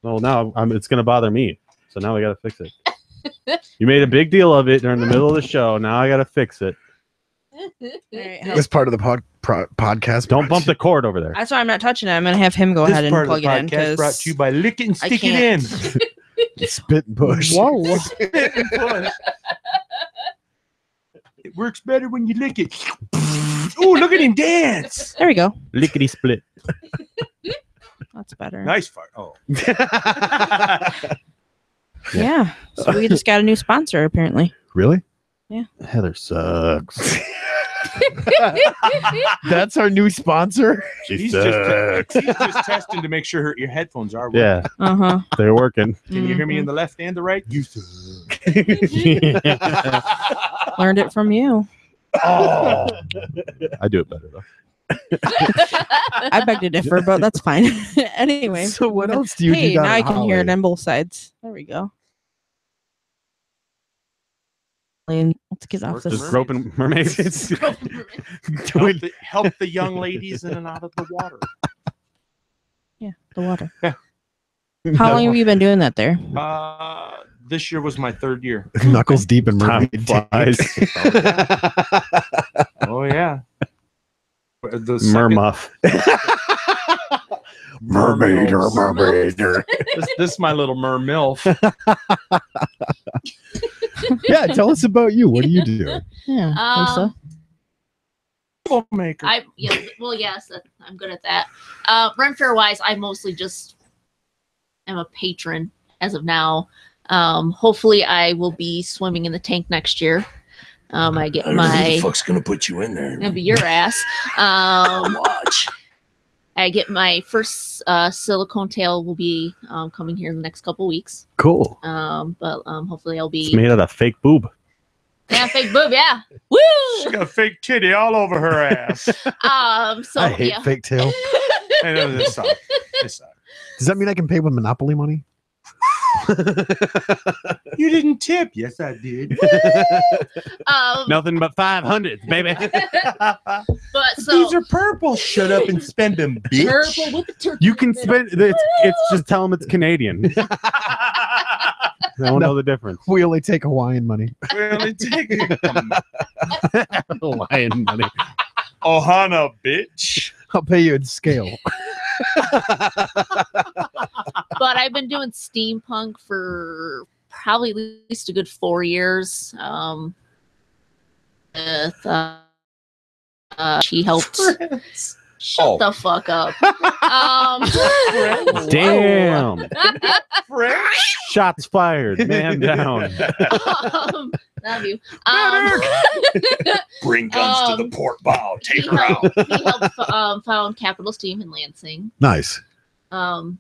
Speaker 1: Well, now it's gonna bother me. So now we gotta fix it. You made a big deal of it during the middle of the show. Now I gotta fix it.
Speaker 2: This part of the podcast.
Speaker 1: Don't bump the cord over there.
Speaker 4: That's why I'm not touching it. I'm gonna have him go
Speaker 5: This
Speaker 4: ahead and
Speaker 5: part of
Speaker 4: plug
Speaker 5: the
Speaker 4: it in
Speaker 5: podcast brought to you by Lick It and
Speaker 4: I
Speaker 5: Stick It In.
Speaker 4: can't.
Speaker 2: spit and push.
Speaker 4: Whoa.
Speaker 5: Spit and push. It works better when you lick it. Oh, look at him dance.
Speaker 4: There we go.
Speaker 1: Lickety split.
Speaker 4: That's better.
Speaker 5: Nice fart. Oh.
Speaker 4: Yeah. So we just got a new sponsor apparently.
Speaker 2: Really?
Speaker 1: Heather sucks.
Speaker 2: That's our new sponsor.
Speaker 1: She
Speaker 5: He's
Speaker 1: sucks.
Speaker 5: just testing to make sure your headphones are working.
Speaker 1: Yeah,
Speaker 4: Uh huh.
Speaker 1: they're working.
Speaker 5: Can you hear me in the left and the right? You suck.
Speaker 4: Learned it from you.
Speaker 1: Oh. I do it better though.
Speaker 4: I beg to differ, but that's fine. Anyway.
Speaker 2: So what else do you
Speaker 4: Hey,
Speaker 2: do down
Speaker 4: now
Speaker 2: at
Speaker 4: I can hear it
Speaker 2: Holly?
Speaker 4: on both sides. There we go. Let's get off
Speaker 5: Just
Speaker 4: this.
Speaker 1: Just groping mermaids.
Speaker 5: Help the young ladies in and out of the water.
Speaker 4: Yeah, the water.
Speaker 5: Yeah.
Speaker 4: How long have you been doing that there?
Speaker 5: This year was my third year.
Speaker 2: Knuckles deep in
Speaker 1: Time
Speaker 2: mermaid.
Speaker 1: flies.
Speaker 5: Oh yeah. The
Speaker 1: Mermuff.
Speaker 2: Mermaider, mermaider.
Speaker 5: This is my little mermilf.
Speaker 2: Yeah, tell us about you. What do you do?
Speaker 4: Yeah, Lisa.
Speaker 5: Troublemaker.
Speaker 3: Yes, I'm good at that. Ren Fair wise, I mostly just am a patron as of now. Hopefully, I will be swimming in the tank next year. I get
Speaker 5: I don't know who the
Speaker 3: my.
Speaker 5: fuck's gonna put you in there?
Speaker 3: It'll be your ass.
Speaker 5: Watch.
Speaker 3: I get my first silicone tail will be coming here in the next couple weeks.
Speaker 1: Cool.
Speaker 3: But hopefully I'll
Speaker 1: It's
Speaker 3: be
Speaker 1: made out of fake boob.
Speaker 3: fake boob, yeah. Woo!
Speaker 5: She got a fake titty all over her ass.
Speaker 3: So
Speaker 2: I hate
Speaker 3: yeah.
Speaker 2: fake tail.
Speaker 5: I know this sucks. This sucks.
Speaker 2: Does that mean I can pay with Monopoly money?
Speaker 5: You didn't tip. Yes, I did.
Speaker 1: Nothing but 500s, baby.
Speaker 3: But so
Speaker 5: These are purple. Shut up and spend them, bitch.
Speaker 3: purple with the turkey.
Speaker 1: You
Speaker 3: in
Speaker 1: can
Speaker 3: the middle.
Speaker 1: spend it's just tell them it's Canadian. They won't know the difference.
Speaker 2: We only take Hawaiian money.
Speaker 5: Really take it.
Speaker 1: Hawaiian money.
Speaker 5: Ohana, bitch.
Speaker 2: I'll pay you in scale.
Speaker 3: But I've been doing steampunk for probably at least a good 4 years. With, she helped. Shut the fuck up.
Speaker 1: Damn.
Speaker 5: Fresh.
Speaker 1: Shots fired. Man down.
Speaker 3: Love you.
Speaker 5: Bring guns to the port bow. Take her out.
Speaker 3: He helped found Capital Steam in Lansing.
Speaker 2: Nice.
Speaker 3: And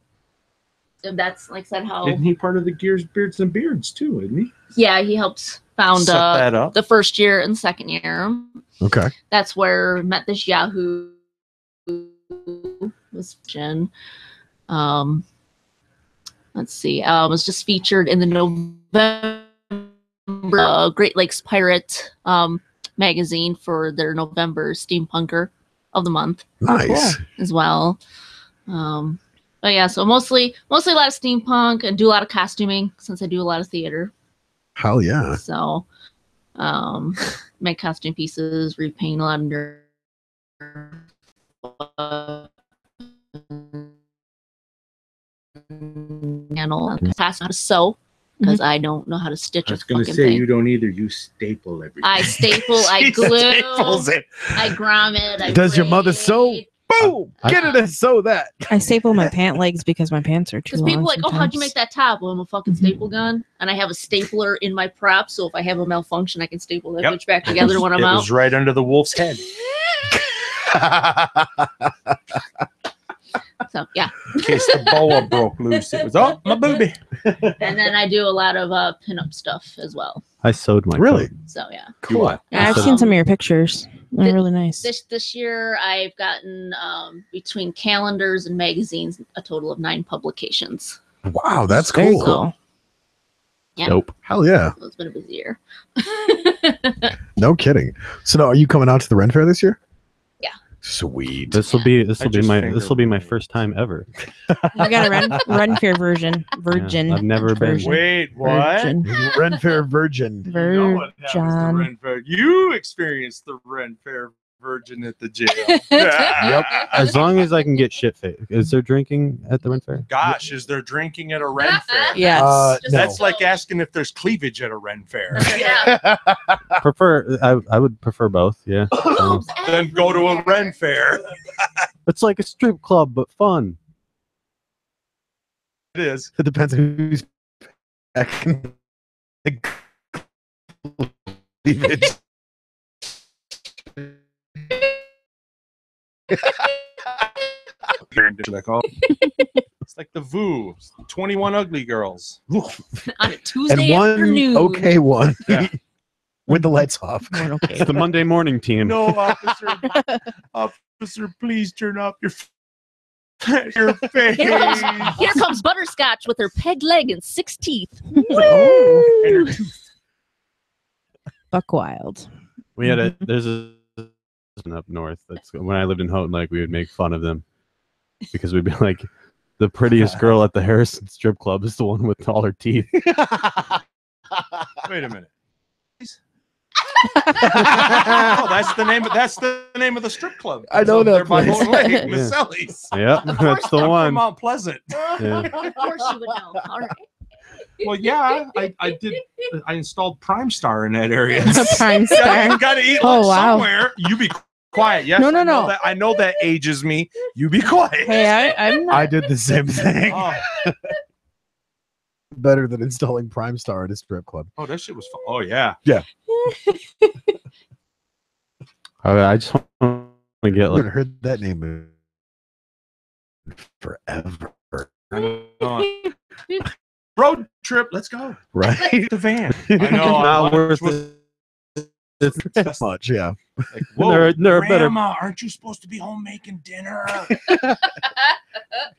Speaker 3: that's like I said how
Speaker 5: Isn't he part of the Gears, Beards, and Beards too? Isn't he?
Speaker 3: yeah he helped found
Speaker 5: Set that up.
Speaker 3: the first year and second year.
Speaker 2: Okay.
Speaker 3: That's where I met this Yahoo was Jen. Let's see. Was just featured in the November Great Lakes Pirate magazine for their November Steampunker of the month
Speaker 2: Nice.
Speaker 3: as well. But yeah, so mostly a lot of steampunk and do a lot of costuming since I do a lot of theater.
Speaker 2: Hell yeah.
Speaker 3: So make costume pieces, repaint a lot panel class how to sew because I don't know how to stitch
Speaker 5: I
Speaker 3: a
Speaker 5: was going to
Speaker 3: fucking
Speaker 5: say
Speaker 3: thing.
Speaker 5: you don't either. You staple everything.
Speaker 3: I staple, I
Speaker 5: She
Speaker 3: glue,
Speaker 5: staples it.
Speaker 3: I grommet. I
Speaker 2: Does your mother
Speaker 3: braid.
Speaker 2: sew? Boom! Get it and sew that.
Speaker 4: I staple my pant legs because my pants are too
Speaker 3: Because
Speaker 4: long.
Speaker 3: people are like, oh, how'd you
Speaker 4: sometimes.
Speaker 3: make that top? Well, I'm a fucking staple gun, and I have a stapler in my prop, so if I have a malfunction, I can staple that
Speaker 5: Yep.
Speaker 3: bitch back together when I'm
Speaker 5: It
Speaker 3: out.
Speaker 5: was right under the wolf's head.
Speaker 3: So yeah,
Speaker 5: In case the boa broke loose, it was my booby.
Speaker 3: and then I do a lot of pinup stuff as well.
Speaker 1: I sewed my
Speaker 2: Really?
Speaker 1: coat.
Speaker 3: So yeah,
Speaker 5: Cool. What?
Speaker 4: Yeah, I've
Speaker 1: So-
Speaker 4: seen some of your pictures. They're
Speaker 3: Th-
Speaker 4: really nice.
Speaker 3: this year I've gotten between calendars and magazines a total of 9 publications.
Speaker 2: Wow, that's
Speaker 4: Very
Speaker 2: cool.
Speaker 4: cool.
Speaker 3: Yeah.
Speaker 1: Nope.
Speaker 2: Hell yeah.
Speaker 3: So it's been a busy year.
Speaker 2: No kidding. So now, are you coming out to the Ren Fair this year?
Speaker 3: Yeah.
Speaker 2: Sweet.
Speaker 1: This will
Speaker 3: Yeah.
Speaker 1: be
Speaker 5: I just
Speaker 1: my
Speaker 5: fingered-
Speaker 1: first time ever.
Speaker 4: I got a Ren Fair version. Virgin.
Speaker 1: I've never been.
Speaker 4: version.
Speaker 5: Wait, what?
Speaker 4: Virgin.
Speaker 2: Ren Fair Virgin.
Speaker 5: know what happens to
Speaker 4: Virgin.
Speaker 5: Ren Fair. You experienced the Ren Fair Virgin at the jail.
Speaker 2: Yep.
Speaker 1: As long as I can get shit faced. Is there drinking at the Ren Fair?
Speaker 5: Gosh, is there drinking at a Ren Fair?
Speaker 4: Yes.
Speaker 3: Just
Speaker 2: No.
Speaker 5: That's like asking if there's cleavage at a Ren Fair.
Speaker 3: Yeah.
Speaker 1: Prefer. I would prefer both. Yeah. So,
Speaker 5: Then go to a Ren Fair.
Speaker 1: it's like a strip club but fun.
Speaker 5: It is.
Speaker 2: It depends on who's packing the cleavage.
Speaker 5: It's like the VOO, 21 Ugly Girls.
Speaker 3: On a Tuesday
Speaker 2: And one
Speaker 3: afternoon.
Speaker 2: okay one
Speaker 5: Yeah.
Speaker 2: with the lights off.
Speaker 4: Going okay.
Speaker 1: It's the Monday morning team.
Speaker 5: No, officer, please turn off your face.
Speaker 3: Here comes Butterscotch with her peg leg and 6 teeth.
Speaker 5: And her tooth.
Speaker 4: Buck Wild.
Speaker 1: We had a there's a up north. That's when I lived in Houghton Lake. We would make fun of them because we'd be like, the prettiest girl at the Harrison Strip Club is the one with taller teeth.
Speaker 5: Wait a minute. Oh, that's the name. That's the name of the strip club.
Speaker 2: I know
Speaker 5: It's up
Speaker 2: that
Speaker 5: there by
Speaker 2: place.
Speaker 5: Houghton Lake,
Speaker 1: Yeah.
Speaker 5: Maselli's.
Speaker 1: Yep, that's the
Speaker 5: I'm from
Speaker 1: one.
Speaker 5: Mount Pleasant.
Speaker 1: Yeah.
Speaker 3: Of course you would know. All right.
Speaker 5: Well, yeah, I did. I installed Prime Star in that area.
Speaker 4: Prime Star.
Speaker 5: You got to eat
Speaker 4: Oh,
Speaker 5: lunch
Speaker 4: wow.
Speaker 5: somewhere. You be quiet. Yes.
Speaker 4: No, no,
Speaker 5: I know
Speaker 4: no.
Speaker 5: that- I know that ages me. You be quiet.
Speaker 4: Hey, I'm not.
Speaker 2: I did the same thing.
Speaker 5: Oh,
Speaker 2: Better than installing Prime Star at a strip club.
Speaker 5: oh, that shit was fun. Oh yeah.
Speaker 1: I just want to get
Speaker 2: I
Speaker 1: like
Speaker 2: haven't heard that name in forever.
Speaker 5: I know. Road trip. Let's go.
Speaker 2: Right?
Speaker 5: The van. I know.
Speaker 1: not
Speaker 5: I
Speaker 1: worth
Speaker 5: was
Speaker 1: it.
Speaker 2: That much, yeah.
Speaker 5: like, whoa,
Speaker 1: They're better.
Speaker 5: Grandma, aren't you supposed to be home making dinner?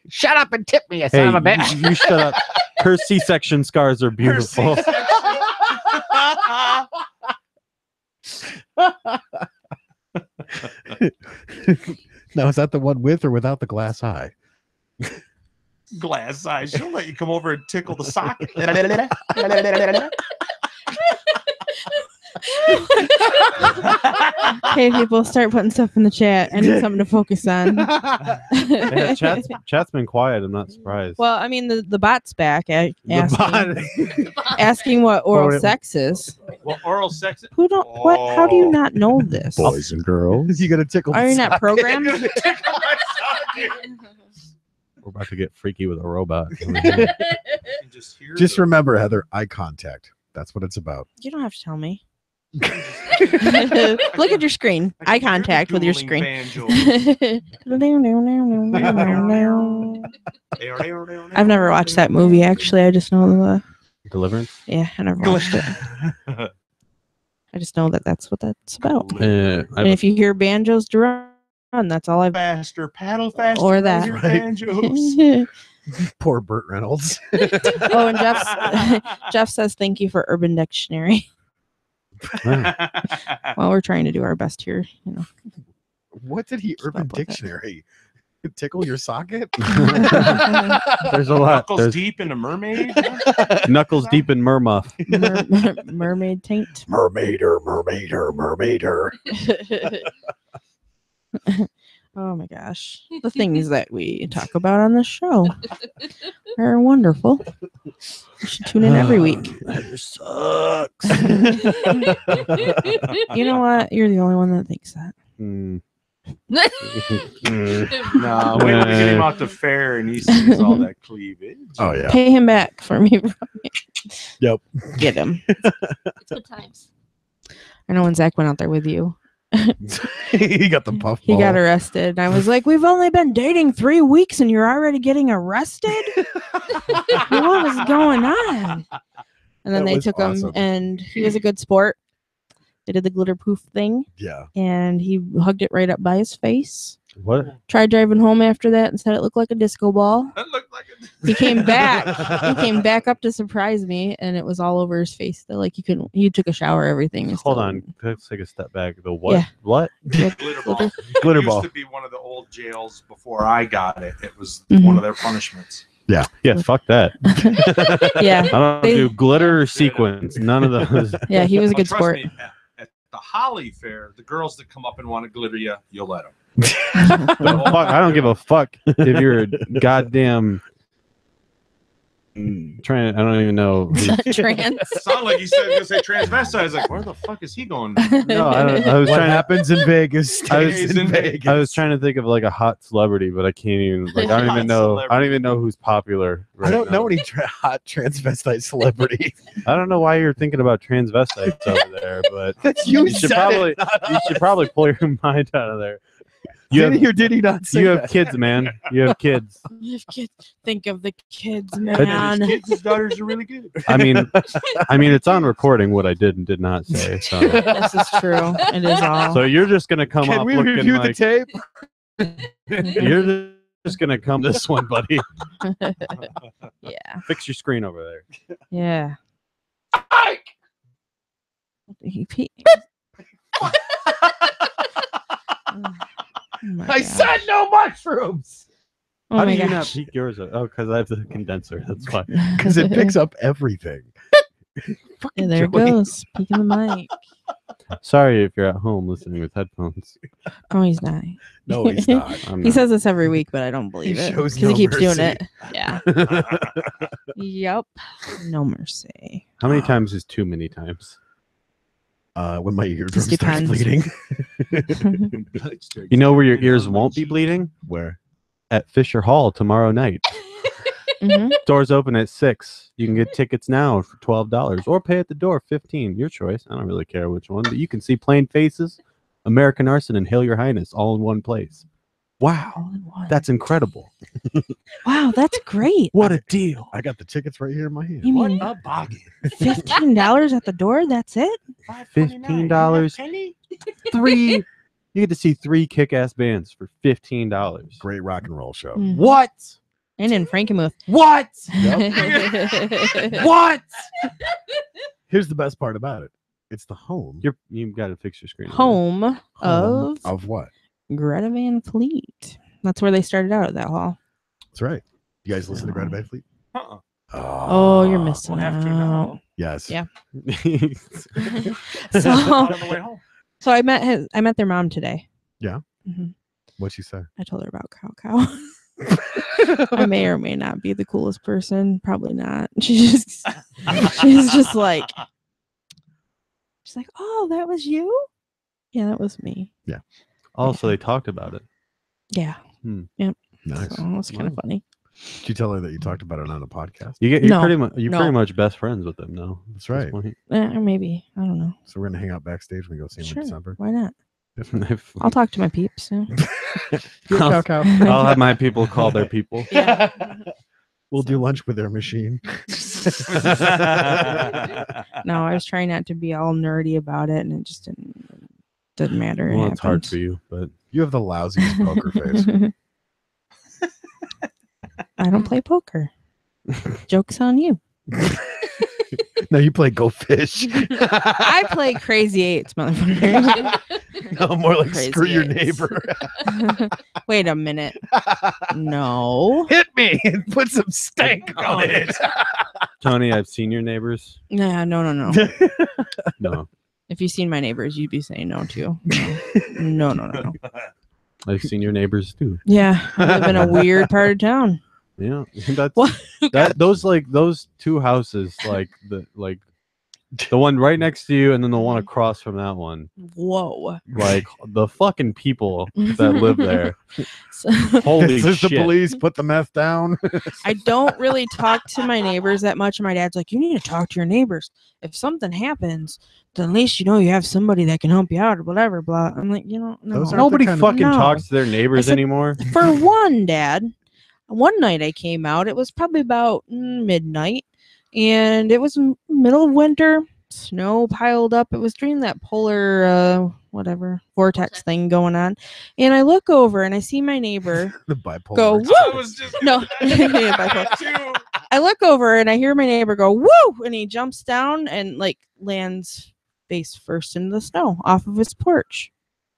Speaker 2: Shut up and tip me, you
Speaker 1: Hey, you shut up. Her C-section scars are beautiful.
Speaker 2: Now, is that the one with or without the glass eye?
Speaker 5: Glass eye. She'll let you come over and tickle the socket.
Speaker 4: Hey, people, start putting stuff in the chat. I need something to focus on.
Speaker 1: Yeah, chat's been quiet. I'm not surprised.
Speaker 4: Well, I mean, the bot's back
Speaker 2: The
Speaker 4: asking what oral
Speaker 2: Oh,
Speaker 4: sex is.
Speaker 5: Well, oral sex.
Speaker 4: Who don't? What? How do you not know this?
Speaker 2: Boys and girls. You got to tickle.
Speaker 4: Are you
Speaker 2: the
Speaker 4: not
Speaker 2: socket.
Speaker 4: programmed?
Speaker 1: We're about to get freaky with a robot.
Speaker 5: Just, hear
Speaker 2: Just
Speaker 5: the-
Speaker 2: remember, Heather, eye contact. That's what it's about.
Speaker 4: You don't have to tell me. Look at your screen.
Speaker 5: I
Speaker 4: Eye
Speaker 5: can hear the
Speaker 4: contact with your
Speaker 5: dueling
Speaker 4: screen.
Speaker 5: banjo.
Speaker 4: I've never watched that movie. Actually, I just know the.
Speaker 1: Deliverance.
Speaker 4: Yeah, I never watched it. I just know that that's what that's about. And if you hear banjos drum, that's all I've.
Speaker 5: Faster, paddle faster.
Speaker 4: Or that.
Speaker 5: hear
Speaker 2: Right.
Speaker 5: Banjos.
Speaker 2: Poor Burt Reynolds.
Speaker 4: Oh, and Jeff says thank you for Urban Dictionary. Well, we're trying to do our best here. You know.
Speaker 2: What did he? Urban
Speaker 4: up with it.
Speaker 2: Dictionary. Tickle your socket?
Speaker 1: There's a lot.
Speaker 5: Knuckles
Speaker 1: There's
Speaker 5: deep into mermaid.
Speaker 1: knuckles deep in Murmuff.
Speaker 4: Mermaid taint.
Speaker 2: Mermaider, mermaider, mermaider.
Speaker 4: Oh my gosh. The things that we talk about on the show are wonderful. You should tune in every week.
Speaker 1: That sucks.
Speaker 4: You know what? You're the only one that thinks that.
Speaker 1: Mm.
Speaker 5: No, wait till we get him out the fair and he sees all that cleavage.
Speaker 2: Oh yeah.
Speaker 4: Pay him back for me.
Speaker 2: Yep.
Speaker 4: Get him.
Speaker 3: It's good times.
Speaker 4: I know when Zach went out there with you,
Speaker 2: He got the puff.
Speaker 4: he got
Speaker 2: ball.
Speaker 4: arrested. And I was like, we've only been dating 3 weeks and you're already getting arrested? What was going on? And then
Speaker 2: That
Speaker 4: they
Speaker 2: was
Speaker 4: took
Speaker 2: awesome.
Speaker 4: him, and he was a good sport. They did the glitter poof thing,
Speaker 2: Yeah.
Speaker 4: and he hugged it right up by his face.
Speaker 1: What?
Speaker 4: Tried driving home after that and said it looked like a disco ball.
Speaker 5: That looked like
Speaker 4: He came back. He came back up to surprise me, and it was all over his face. Still, like he couldn't. He took a shower, everything. and
Speaker 1: Hold
Speaker 4: still-
Speaker 1: on. Let's take a step back. The what?
Speaker 4: Yeah.
Speaker 1: What?
Speaker 5: glitter ball.
Speaker 2: Glitter
Speaker 5: It
Speaker 2: ball.
Speaker 5: used to be one of the old jails before I got it. It was
Speaker 4: Mhm.
Speaker 5: one of their punishments.
Speaker 1: Yeah, fuck that.
Speaker 4: Yeah,
Speaker 1: I don't
Speaker 4: They-
Speaker 1: do glitter or sequins. None of those.
Speaker 4: yeah, he was a
Speaker 5: Oh,
Speaker 4: good
Speaker 5: trust
Speaker 4: sport.
Speaker 5: me, at the Holly Fair, the girls that come up and want to glitter you, you'll let them.
Speaker 1: Fuck, I don't give a fuck if you're a goddamn trying. I don't even know.
Speaker 4: Trans.
Speaker 5: Sound like he said gonna say transvestite. I was like, where the fuck is he going?
Speaker 1: No, I was
Speaker 2: What
Speaker 1: trying to.
Speaker 2: happens in Vegas
Speaker 1: I was-
Speaker 2: stays in Vegas.
Speaker 1: I was trying to think of like a hot celebrity, but I can't even. Like, I don't even know. I don't even know who's popular.
Speaker 2: I
Speaker 1: Right
Speaker 2: don't
Speaker 1: now.
Speaker 2: know any hot transvestite celebrity.
Speaker 1: I don't know why you're thinking about transvestites over there, but
Speaker 2: That's
Speaker 1: you
Speaker 2: said
Speaker 1: should
Speaker 2: it,
Speaker 1: probably
Speaker 2: not
Speaker 1: you should
Speaker 2: us.
Speaker 1: probably pull your mind out of there. You
Speaker 2: Did
Speaker 1: have,
Speaker 2: he or did he not say
Speaker 1: you have
Speaker 2: that?
Speaker 1: kids, man. You have kids.
Speaker 4: Think of the kids,
Speaker 5: His
Speaker 4: man.
Speaker 5: kids, his daughters are really good.
Speaker 1: I mean, it's on recording what I did and did not say. So,
Speaker 4: This is true. It is all.
Speaker 1: so you're just gonna come
Speaker 2: Can
Speaker 1: up
Speaker 2: we
Speaker 1: looking
Speaker 2: review
Speaker 1: like
Speaker 2: the tape?
Speaker 1: you're just gonna come this one, buddy.
Speaker 4: Yeah.
Speaker 1: Fix your screen over there.
Speaker 4: Yeah. He- Oh my
Speaker 2: I
Speaker 4: gosh.
Speaker 2: said no mushrooms
Speaker 4: Oh
Speaker 1: How
Speaker 4: my
Speaker 1: do you not
Speaker 4: gosh.
Speaker 1: peek yours? Oh, because I have the condenser. That's why.
Speaker 2: because it picks up everything.
Speaker 4: Yeah, there it goes. Speaking of the mic.
Speaker 1: Sorry if you're at home listening with headphones.
Speaker 4: Oh, he's not.
Speaker 2: No, he's not.
Speaker 1: I'm
Speaker 4: He
Speaker 1: not.
Speaker 4: says this every week, but I don't believe it
Speaker 2: shows
Speaker 4: because
Speaker 2: no
Speaker 4: he keeps doing
Speaker 2: mercy.
Speaker 4: it. Yeah. Yep. No mercy.
Speaker 1: How many times is too many times?
Speaker 2: When my eardrum
Speaker 4: Just
Speaker 2: starts
Speaker 4: depends.
Speaker 2: bleeding.
Speaker 1: You know where your ears won't be bleeding?
Speaker 2: Where?
Speaker 1: At Fisher Hall tomorrow night.
Speaker 4: Mhm.
Speaker 1: Doors open at 6. You can get tickets now for $12 or pay at the door $15. Your choice. I don't really care which one, but you can see Plain Faces, American Arson, and Hail Your Highness all in one place. Wow,
Speaker 4: All in one.
Speaker 1: that's incredible.
Speaker 4: Wow, that's great.
Speaker 1: What a deal.
Speaker 2: I got the tickets right here in my hand.
Speaker 4: You mean
Speaker 5: bargain.
Speaker 4: $15 at the door? That's it?
Speaker 1: $15. 3. You get to see 3 kick-ass bands for $15.
Speaker 2: Great rock and roll show.
Speaker 4: Mhm.
Speaker 1: What?
Speaker 4: And in Frankenmuth.
Speaker 1: What?
Speaker 2: Yep.
Speaker 1: What?
Speaker 2: Here's the best part about it. It's the home.
Speaker 1: You've got to fix your screen.
Speaker 4: Home
Speaker 2: home
Speaker 4: of
Speaker 2: what?
Speaker 4: Greta Van Fleet. That's where they started out at that hall.
Speaker 2: That's right. You guys listen to Greta Van Fleet?
Speaker 5: Uh-uh.
Speaker 4: Oh, you're missing
Speaker 5: we'll have to
Speaker 4: out.
Speaker 5: now.
Speaker 2: Yes.
Speaker 4: Yeah.
Speaker 5: On
Speaker 4: So,
Speaker 5: the way home.
Speaker 4: so I met their mom today.
Speaker 2: Yeah?
Speaker 4: hmm
Speaker 2: What'd she say?
Speaker 4: I told her about Cow. I may or may not be the coolest person. Probably not. She's just like, she's like, oh, that was you? Yeah, that was me.
Speaker 1: Also, they talked about it.
Speaker 4: Yeah.
Speaker 2: Nice.
Speaker 4: So it's kind of funny.
Speaker 2: Did you tell her that you talked about it on a podcast?
Speaker 1: You're
Speaker 4: No,
Speaker 1: pretty
Speaker 4: no.
Speaker 1: much best friends with them now.
Speaker 2: That's right.
Speaker 1: Point.
Speaker 4: Or maybe. I don't know.
Speaker 2: So we're gonna hang out backstage when we go see him
Speaker 4: Sure.
Speaker 2: in December.
Speaker 4: Why not?
Speaker 1: If-
Speaker 4: I'll talk to my peeps. Yeah.
Speaker 2: Cow, cow.
Speaker 1: I'll have my people call their people.
Speaker 2: We'll do lunch with their machine.
Speaker 4: No, I was trying not to be all nerdy about it, and it just didn't matter. It
Speaker 1: Well, it's hard
Speaker 4: happened.
Speaker 1: for you, but
Speaker 2: You have the lousiest poker face.
Speaker 4: I don't play poker. Joke's on you.
Speaker 2: No, you play Go Fish.
Speaker 4: I play Crazy Eights, motherfucker.
Speaker 2: No, more like
Speaker 4: Crazy
Speaker 2: screw your
Speaker 4: Eights.
Speaker 2: neighbor.
Speaker 4: Wait a minute. No.
Speaker 2: Hit me and put some stank on it.
Speaker 1: Tony, I've seen your neighbors.
Speaker 4: Nah, no.
Speaker 1: No,
Speaker 4: If you've seen my neighbors, you'd be saying no too. No.
Speaker 1: I've seen your neighbors too.
Speaker 4: Yeah, I live in a weird part of town.
Speaker 1: Yeah, that's
Speaker 4: What?
Speaker 1: those 2 houses, like the one right next to you, and then the one across from that one.
Speaker 4: Whoa.
Speaker 1: Like the fucking people that live there.
Speaker 4: So-
Speaker 1: Holy
Speaker 2: This is
Speaker 1: shit!
Speaker 2: the police. Put the meth down.
Speaker 4: I don't really talk to my neighbors that much. My dad's like, you need to talk to your neighbors. If something happens, then at least you know you have somebody that can help you out or whatever. Blah. I'm like, no.
Speaker 2: Those aren't
Speaker 1: Nobody
Speaker 2: the kind of-
Speaker 1: fucking
Speaker 4: No.
Speaker 1: talks to their neighbors
Speaker 4: said-
Speaker 1: anymore.
Speaker 4: For one, Dad, one night I came out. It was probably about midnight, and it was middle of winter. Snow piled up. It was during that polar vortex
Speaker 3: Vortex.
Speaker 4: thing going on, and I look over and I see my neighbor
Speaker 2: The bipolar.
Speaker 4: go
Speaker 2: ex-
Speaker 5: I
Speaker 4: woo.
Speaker 5: was just
Speaker 4: No.
Speaker 5: Yeah,
Speaker 4: Bipolar.
Speaker 5: too.
Speaker 4: I look over and I hear my neighbor go woo, and he jumps down and like lands face first into the snow off of his porch.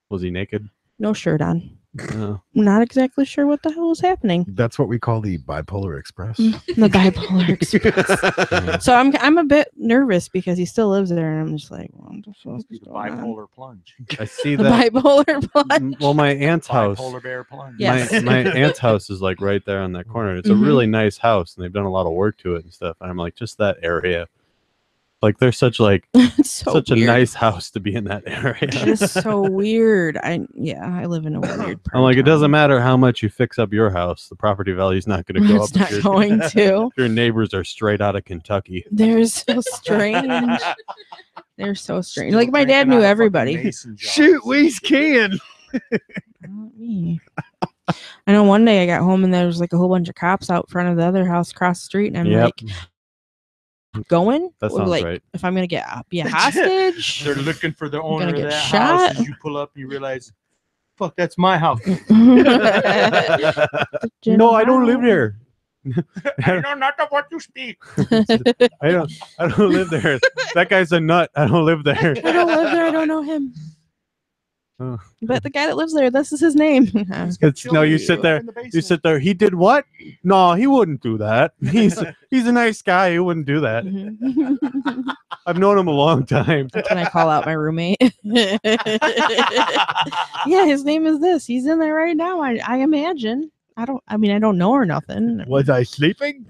Speaker 1: Was he naked?
Speaker 4: No shirt on.
Speaker 1: No.
Speaker 4: Not exactly sure what the hell was happening.
Speaker 2: That's what we call the bipolar express.
Speaker 4: The bipolar express. So I'm a bit nervous because he still lives there, and I'm just like, what the fuck
Speaker 5: Must be
Speaker 4: is
Speaker 5: the
Speaker 4: going on?
Speaker 5: bipolar plunge.
Speaker 1: I see
Speaker 4: The
Speaker 1: that.
Speaker 4: bipolar plunge.
Speaker 1: Well, my aunt's house.
Speaker 5: Bipolar bear plunge.
Speaker 4: Yes.
Speaker 1: My aunt's house is like right there on that corner. It's
Speaker 4: Mhm.
Speaker 1: a really nice house, and they've done a lot of work to it and stuff. And I'm like, just that area. Like, they're such
Speaker 4: It's so
Speaker 1: such
Speaker 4: weird.
Speaker 1: a nice house to be in that area.
Speaker 4: It is so weird. I live in a weird part.
Speaker 1: I'm like,
Speaker 4: of
Speaker 1: it doesn't
Speaker 4: town.
Speaker 1: matter how much you fix up your house, the property value is not going to go
Speaker 4: It's
Speaker 1: up.
Speaker 4: not
Speaker 1: if
Speaker 4: going to.
Speaker 1: your neighbors are straight out of Kentucky.
Speaker 4: They're so strange. They're so strange.
Speaker 5: Still
Speaker 4: Like my dad
Speaker 5: drinking
Speaker 4: knew
Speaker 5: out of fucking
Speaker 4: everybody.
Speaker 5: mason jars.
Speaker 2: Shoot, we can.
Speaker 4: Not me. I know one day I got home and there was like a whole bunch of cops out front of the other house across the street, and I'm
Speaker 1: Yep,
Speaker 4: like, going?
Speaker 1: that
Speaker 4: Or,
Speaker 1: sounds
Speaker 4: like,
Speaker 1: right.
Speaker 4: if I'm gonna be a hostage.
Speaker 5: They're looking for the owner
Speaker 4: gonna
Speaker 5: of
Speaker 4: get
Speaker 5: that
Speaker 4: shot.
Speaker 5: house. As you pull up, and you realize, fuck, that's my house.
Speaker 1: No, I don't live there.
Speaker 5: I know not of what you speak.
Speaker 1: I don't live there. That guy's a nut. I don't live there.
Speaker 4: I don't live there. I don't know him. But the guy that lives there, this is his name.
Speaker 1: No, you sit there. You sit there. He did what? No, he wouldn't do that. He's a nice guy. He wouldn't do that. I've known him a long time.
Speaker 4: Can I call out my roommate? Yeah, his name is this. He's in there right now. I imagine. I don't know or nothing.
Speaker 2: Was I sleeping?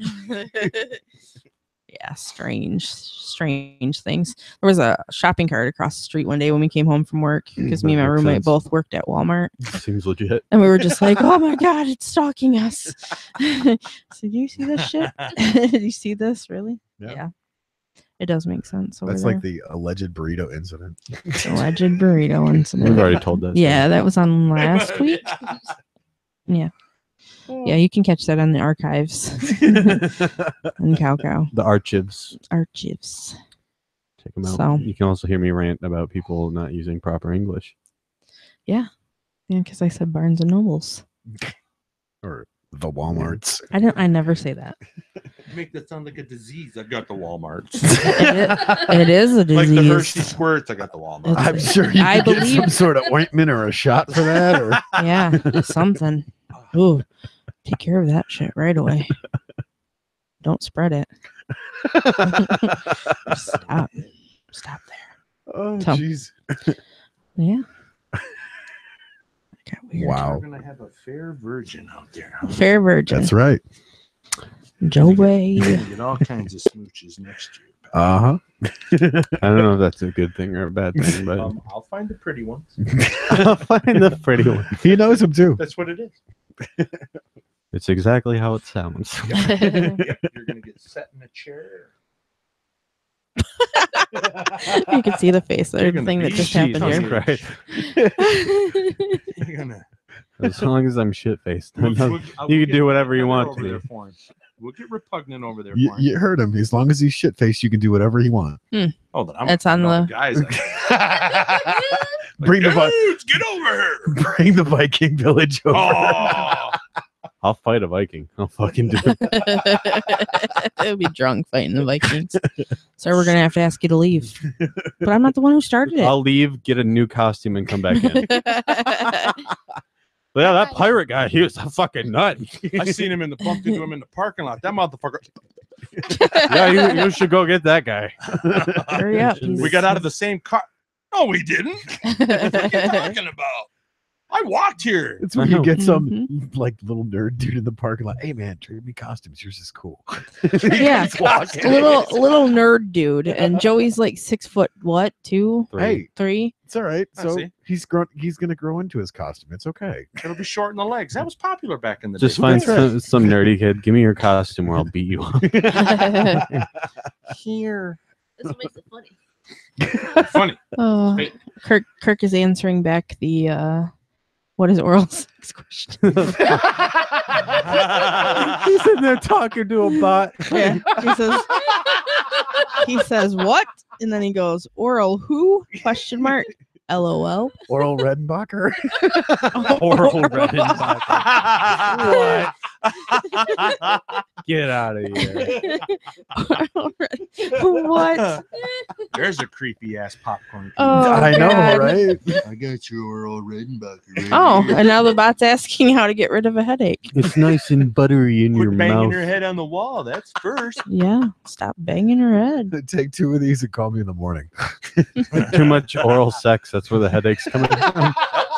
Speaker 4: Yeah, strange things. There was a shopping cart across the street one day when we came home from work because me and my
Speaker 1: That makes
Speaker 4: roommate
Speaker 1: sense.
Speaker 4: both worked at Walmart,
Speaker 1: Seems legit.
Speaker 4: and we were just like, "Oh my god, it's stalking us!" So do you see this shit? Do you see this? Really?
Speaker 2: Yeah.
Speaker 4: It does make sense. Over
Speaker 2: That's
Speaker 4: there.
Speaker 2: like the alleged burrito incident.
Speaker 4: Alleged burrito incident.
Speaker 1: We've already told that.
Speaker 4: Yeah, that was on last week. Yeah. Yeah, you can catch that on the archives. On Cow.
Speaker 1: The archives.
Speaker 4: Archives.
Speaker 1: Check them out.
Speaker 4: So-
Speaker 1: You can also hear me rant about people not using proper English.
Speaker 4: Yeah, because I said Barnes and Nobles.
Speaker 2: Or the Walmarts.
Speaker 4: I never say that.
Speaker 5: Make that sound like a disease. I got the Walmart.
Speaker 4: It is a
Speaker 5: Like
Speaker 4: disease.
Speaker 5: the Hershey squirts, I got the Walmart.
Speaker 4: It's-
Speaker 2: I'm sure you
Speaker 4: I
Speaker 2: could get some
Speaker 4: believe-
Speaker 2: sort of ointment or a shot for that. Or
Speaker 4: Yeah, something. Ooh, take care of that shit right away. Don't spread it. Stop there.
Speaker 2: oh,
Speaker 4: So-
Speaker 2: jeez.
Speaker 4: Yeah. Got weird.
Speaker 2: Wow.
Speaker 5: We're gonna have a fair virgin out there.
Speaker 4: Fair virgin.
Speaker 2: That's right.
Speaker 4: Joey.
Speaker 5: You're gonna get all kinds of smooches next year.
Speaker 2: Uh huh.
Speaker 1: I don't know if that's a good thing or a bad thing, but
Speaker 5: I'll find the pretty ones.
Speaker 1: I'll find the pretty one.
Speaker 2: He knows him too.
Speaker 5: That's what it is.
Speaker 1: It's exactly how it sounds.
Speaker 5: You're gonna get set in a chair.
Speaker 4: You can see the face of
Speaker 5: You're
Speaker 4: the
Speaker 5: gonna
Speaker 4: thing that
Speaker 5: be
Speaker 4: just happened
Speaker 1: Jesus
Speaker 4: here.
Speaker 1: Christ.
Speaker 5: You're gonna.
Speaker 1: As long as I'm shit faced.
Speaker 5: we'll
Speaker 1: You
Speaker 5: get
Speaker 1: can do whatever you want
Speaker 5: over
Speaker 1: to.
Speaker 5: there for him. We'll get repugnant over there
Speaker 2: You,
Speaker 5: for him.
Speaker 2: you heard him. As long as he's shit faced, you can do whatever he wants.
Speaker 5: Oh, then I'm
Speaker 4: It's on
Speaker 5: gonna
Speaker 4: the-
Speaker 5: guys.
Speaker 2: Bring the
Speaker 5: Dudes, get over here.
Speaker 2: bring the Viking village over.
Speaker 5: Oh,
Speaker 1: I'll fight a Viking. I'll fucking do it.
Speaker 4: It'll be drunk fighting the Vikings. So we're gonna have to ask you to leave. But I'm not the one who started it.
Speaker 1: I'll leave, get a new costume, and come back in. Yeah, that pirate guy, he was a fucking nut.
Speaker 5: I seen him bumped into him in the parking lot. That motherfucker.
Speaker 1: Yeah, you should go get that guy.
Speaker 4: Hurry up.
Speaker 5: We got out of the same car. No, we didn't. What are you talking about? I walked here.
Speaker 2: It's when you get some
Speaker 4: Mm-hmm.
Speaker 2: like little nerd dude in the parking lot. Hey man, trade me costumes. Yours is cool.
Speaker 4: Yeah,
Speaker 2: He's walking
Speaker 4: a little nerd dude, and Joey's like 6 foot what, 2,
Speaker 2: Hey,
Speaker 4: 3?
Speaker 2: it's all right.
Speaker 5: I
Speaker 2: So
Speaker 5: see.
Speaker 2: he's gonna grow into his costume. It's okay.
Speaker 5: It'll be short in the legs. That was popular back in the
Speaker 1: Just
Speaker 5: day.
Speaker 1: find
Speaker 2: That's
Speaker 1: some nerdy kid. Give me your costume or I'll beat you up.
Speaker 2: Here.
Speaker 3: This makes it funny.
Speaker 5: Funny.
Speaker 4: Oh,
Speaker 5: Hey.
Speaker 4: Kirk is answering back the what is oral sex question?
Speaker 1: He's sitting there talking to a bot.
Speaker 4: Yeah, he says what, and then he goes oral who ? LOL.
Speaker 2: Oral Redenbacher.
Speaker 1: Oral Redenbacher. Get out of here.
Speaker 4: What?
Speaker 5: There's a creepy ass popcorn.
Speaker 4: Oh,
Speaker 2: I know,
Speaker 4: God.
Speaker 2: right?
Speaker 5: I got your oral Redenbacher.
Speaker 4: Oh, and now the bot's asking how to get rid of a headache.
Speaker 1: It's nice and buttery in
Speaker 5: Quit
Speaker 1: your
Speaker 5: banging
Speaker 1: mouth.
Speaker 5: your head on the wall. That's first.
Speaker 4: Yeah, stop banging her head.
Speaker 2: Take 2 of these and call me in the morning.
Speaker 1: Too much oral sex. That's where the headache's coming from.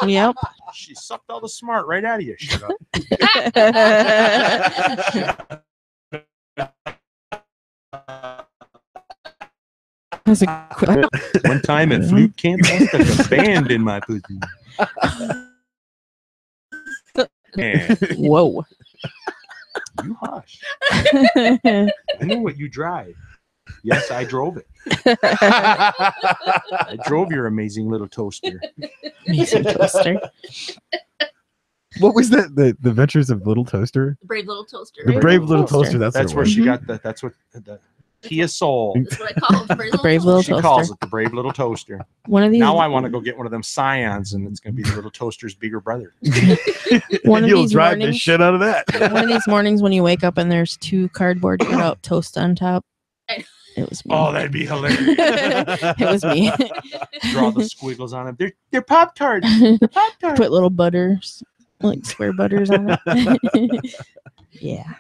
Speaker 4: Yep.
Speaker 5: She sucked all the smart right out of you. Shut up.
Speaker 4: That's a quick.
Speaker 5: One time at flute camp, I stuck a band in my pussy. Man,
Speaker 4: Whoa.
Speaker 5: you hush. I know what you drive. Yes, I drove it. I drove your amazing little toaster.
Speaker 4: Amazing toaster.
Speaker 2: What was that? The Adventures of Little Toaster?
Speaker 3: The brave little toaster.
Speaker 2: The
Speaker 4: Brave
Speaker 2: Brave
Speaker 4: Little
Speaker 2: Little
Speaker 4: Toaster.
Speaker 2: Toaster.
Speaker 5: That's
Speaker 2: what
Speaker 5: where
Speaker 2: it was.
Speaker 5: she got the. That's what the Kia Soul.
Speaker 3: That's what I call it.
Speaker 4: The brave little
Speaker 5: She
Speaker 4: toaster.
Speaker 5: calls it the brave little toaster.
Speaker 4: One of these.
Speaker 5: Now I want to go get one of them Scions, and it's going to be the little toaster's bigger brother.
Speaker 4: One of
Speaker 2: You'll
Speaker 4: these
Speaker 2: drive the
Speaker 4: mornings.
Speaker 2: shit out of that.
Speaker 4: One of these mornings when you wake up and there's 2 cardboard cutout toast on top. It was me.
Speaker 5: Oh, that'd be hilarious.
Speaker 4: It was me.
Speaker 5: Draw the squiggles on them. They're Pop Tarts. They're Pop Tarts.
Speaker 4: Put little butters, like square butters on it. Yeah,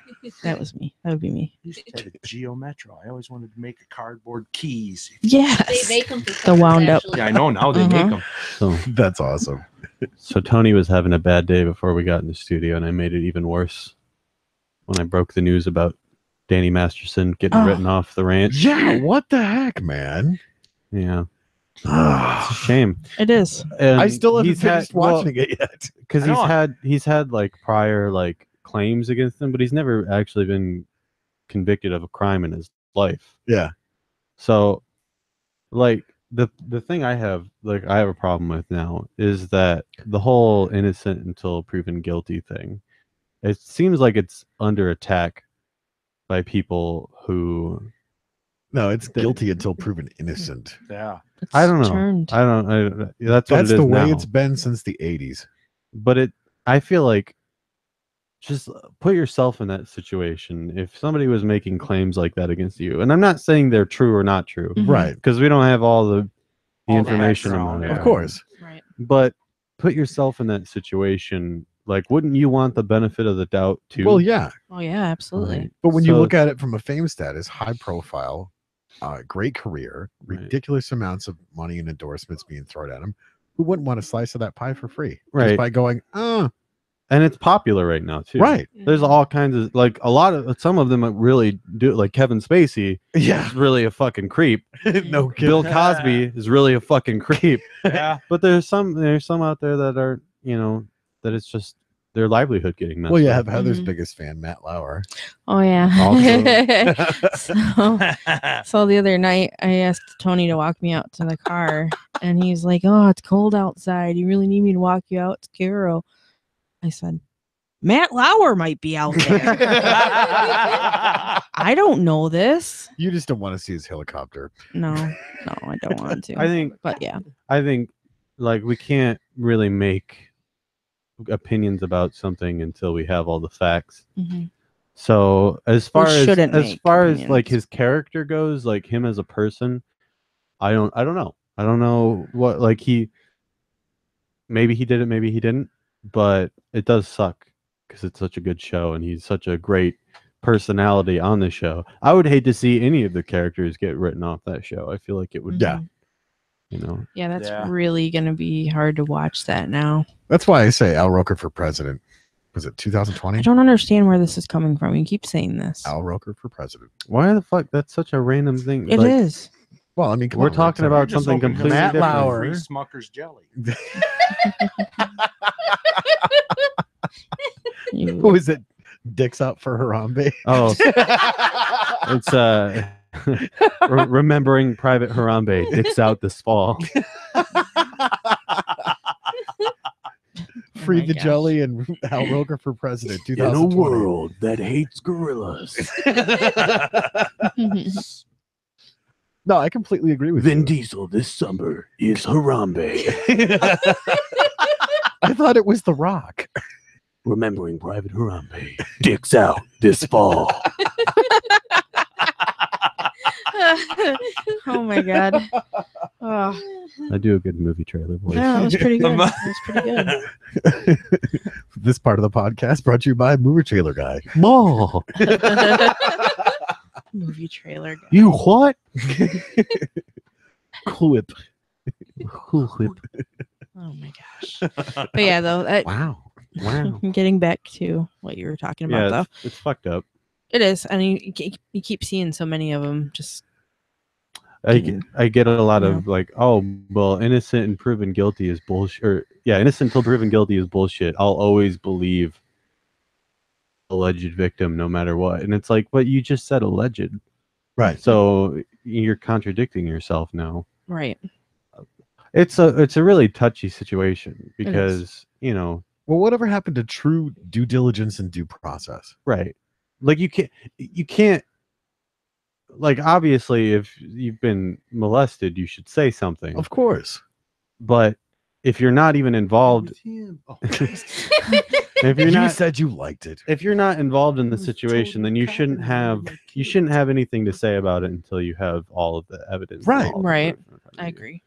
Speaker 4: that was me. That would be me.
Speaker 5: I used to have a Geo Metro. I always wanted to make a cardboard keys.
Speaker 4: Yes.
Speaker 3: They make them for
Speaker 4: The wound
Speaker 3: cars,
Speaker 4: up.
Speaker 3: actually.
Speaker 5: Yeah, I know now they make them.
Speaker 1: So,
Speaker 2: That's awesome.
Speaker 1: so Tony was having a bad day before we got in the studio, and I made it even worse when I broke the news about Danny Masterson getting
Speaker 4: Oh.
Speaker 1: written off the ranch.
Speaker 2: Yeah, what the heck, man?
Speaker 1: Yeah, it's a shame.
Speaker 4: It is.
Speaker 1: And
Speaker 2: I still haven't
Speaker 1: he's had-
Speaker 2: finished watching it yet.
Speaker 1: because
Speaker 5: I know.
Speaker 1: he's had like prior like claims against him, but he's never actually been convicted of a crime in his life.
Speaker 2: Yeah.
Speaker 1: So, like the thing I have a problem with now is that the whole innocent until proven guilty thing. It seems like it's under attack by people who
Speaker 2: No, it's guilty until proven innocent.
Speaker 5: Yeah.
Speaker 4: It's
Speaker 1: I don't know.
Speaker 4: Turned.
Speaker 1: That's what
Speaker 2: That's
Speaker 1: it is
Speaker 2: the way
Speaker 1: now.
Speaker 2: it's been since the 80s.
Speaker 1: But I feel like just put yourself in that situation. If somebody was making claims like that against you, and I'm not saying they're true or not true,
Speaker 4: Mhm.
Speaker 2: Right.
Speaker 1: because we don't have all the
Speaker 5: All the
Speaker 1: information
Speaker 5: background,
Speaker 1: about
Speaker 5: yeah.
Speaker 1: it.
Speaker 2: Of course.
Speaker 4: Right.
Speaker 1: But put yourself in that situation. Like, wouldn't you want the benefit of the doubt too?
Speaker 2: Well, yeah.
Speaker 4: Oh yeah, absolutely.
Speaker 1: Right.
Speaker 2: But when you
Speaker 1: So
Speaker 2: look at it from a fame status, high profile, great career,
Speaker 1: Right.
Speaker 2: ridiculous amounts of money and endorsements being thrown at him, who wouldn't want a slice of that pie for free?
Speaker 1: Right.
Speaker 2: Just by going, oh,
Speaker 1: and it's popular right now too.
Speaker 2: right.
Speaker 1: There's all kinds of like some of them really do, like Kevin Spacey
Speaker 2: Yeah.
Speaker 1: is really a fucking creep.
Speaker 2: No kidding.
Speaker 1: Bill Cosby is really a fucking creep.
Speaker 5: Yeah.
Speaker 1: But there's some out there that are, that it's just their livelihood getting messed
Speaker 2: Well, you
Speaker 1: up.
Speaker 2: have Heather's
Speaker 4: Mhm.
Speaker 2: biggest fan, Matt Lauer.
Speaker 4: Oh yeah.
Speaker 1: Also-
Speaker 4: So the other night I asked Tony to walk me out to the car and he's like, "Oh, it's cold outside. You really need me to walk you out to Caro?" I said, "Matt Lauer might be out there. I don't know this."
Speaker 2: You just don't want to see his helicopter.
Speaker 4: No, I don't want to.
Speaker 1: I think
Speaker 4: But yeah.
Speaker 1: like we can't really make opinions about something until we have all the facts.
Speaker 4: Mhm.
Speaker 1: So as far as
Speaker 4: shouldn't
Speaker 1: as
Speaker 4: make
Speaker 1: far as like
Speaker 4: opinions.
Speaker 1: his character goes, like him as a person, I don't know. I don't know what like maybe he did it, maybe he didn't, but it does suck because it's such a good show and he's such a great personality on the show. I would hate to see any of the characters get written off that show. I feel like it would,
Speaker 2: Yeah.
Speaker 4: Mhm. Yeah, that's
Speaker 5: Yeah.
Speaker 4: really gonna be hard to watch that now.
Speaker 2: That's why I say Al Roker for president. Was it 2020?
Speaker 4: I don't understand where this is coming from. You keep saying this.
Speaker 2: Al Roker for president.
Speaker 1: Why the fuck? That's such a random thing.
Speaker 4: It
Speaker 1: Like,
Speaker 4: is.
Speaker 2: Well, I mean, come
Speaker 1: We're
Speaker 2: on,
Speaker 1: talking
Speaker 2: it's
Speaker 1: about
Speaker 5: Just
Speaker 1: something
Speaker 5: hoping
Speaker 1: completely
Speaker 5: Matt
Speaker 1: different.
Speaker 2: Lauer.
Speaker 5: Free Smucker's jelly.
Speaker 4: You-
Speaker 2: Who is it? Dicks out for Harambe.
Speaker 1: Oh, it's remembering Private Harambe. Dicks out this fall.
Speaker 2: Free
Speaker 4: my
Speaker 2: the
Speaker 4: gosh.
Speaker 2: jelly and Al Roker for president. 2020.
Speaker 1: that hates gorillas,
Speaker 2: No, I completely agree with you.
Speaker 1: Diesel this summer is Harambe.
Speaker 2: I thought it was The Rock.
Speaker 1: Remembering Private Harambe. Dicks out this fall.
Speaker 4: Oh my god. Oh,
Speaker 1: I do a good movie trailer voice.
Speaker 4: yeah, that was pretty good. That was pretty good.
Speaker 2: This part of the podcast brought to you by Movie Trailer Guy.
Speaker 1: Mall.
Speaker 4: Movie trailer. Guy.
Speaker 1: You what? Clip. Clip.
Speaker 4: Oh my gosh. But yeah, though,
Speaker 2: Wow.
Speaker 1: Wow.
Speaker 4: getting back to what you were talking about,
Speaker 1: Yeah,
Speaker 4: though,
Speaker 1: it's fucked up.
Speaker 4: it is. I mean, you keep seeing so many of them. Just
Speaker 1: I get a lot of like, oh, well, innocent and proven guilty is bullshit. Or, yeah, innocent until proven guilty is bullshit. I'll always believe alleged victim no matter what. And it's like, but you just said alleged.
Speaker 2: Right.
Speaker 1: So you're contradicting yourself now.
Speaker 4: right.
Speaker 1: It's a really touchy situation
Speaker 4: is.
Speaker 1: because,
Speaker 2: Well, whatever happened to true due diligence and due process?
Speaker 1: right. Like you can't like obviously if you've been molested, you should say something.
Speaker 2: Of course.
Speaker 1: But if you're not even involved,
Speaker 5: With him. Oh,
Speaker 1: if you're
Speaker 2: You
Speaker 1: not
Speaker 2: said you liked it.
Speaker 1: if you're not involved in the
Speaker 5: I was
Speaker 1: situation, then
Speaker 5: totally
Speaker 1: you shouldn't
Speaker 5: cocking
Speaker 1: have
Speaker 5: my
Speaker 1: you
Speaker 5: kids.
Speaker 1: shouldn't have anything to say about it until you have all of the evidence. and
Speaker 2: Right.
Speaker 1: all the
Speaker 4: Right.
Speaker 1: proof in front of
Speaker 4: I
Speaker 1: you.
Speaker 4: agree.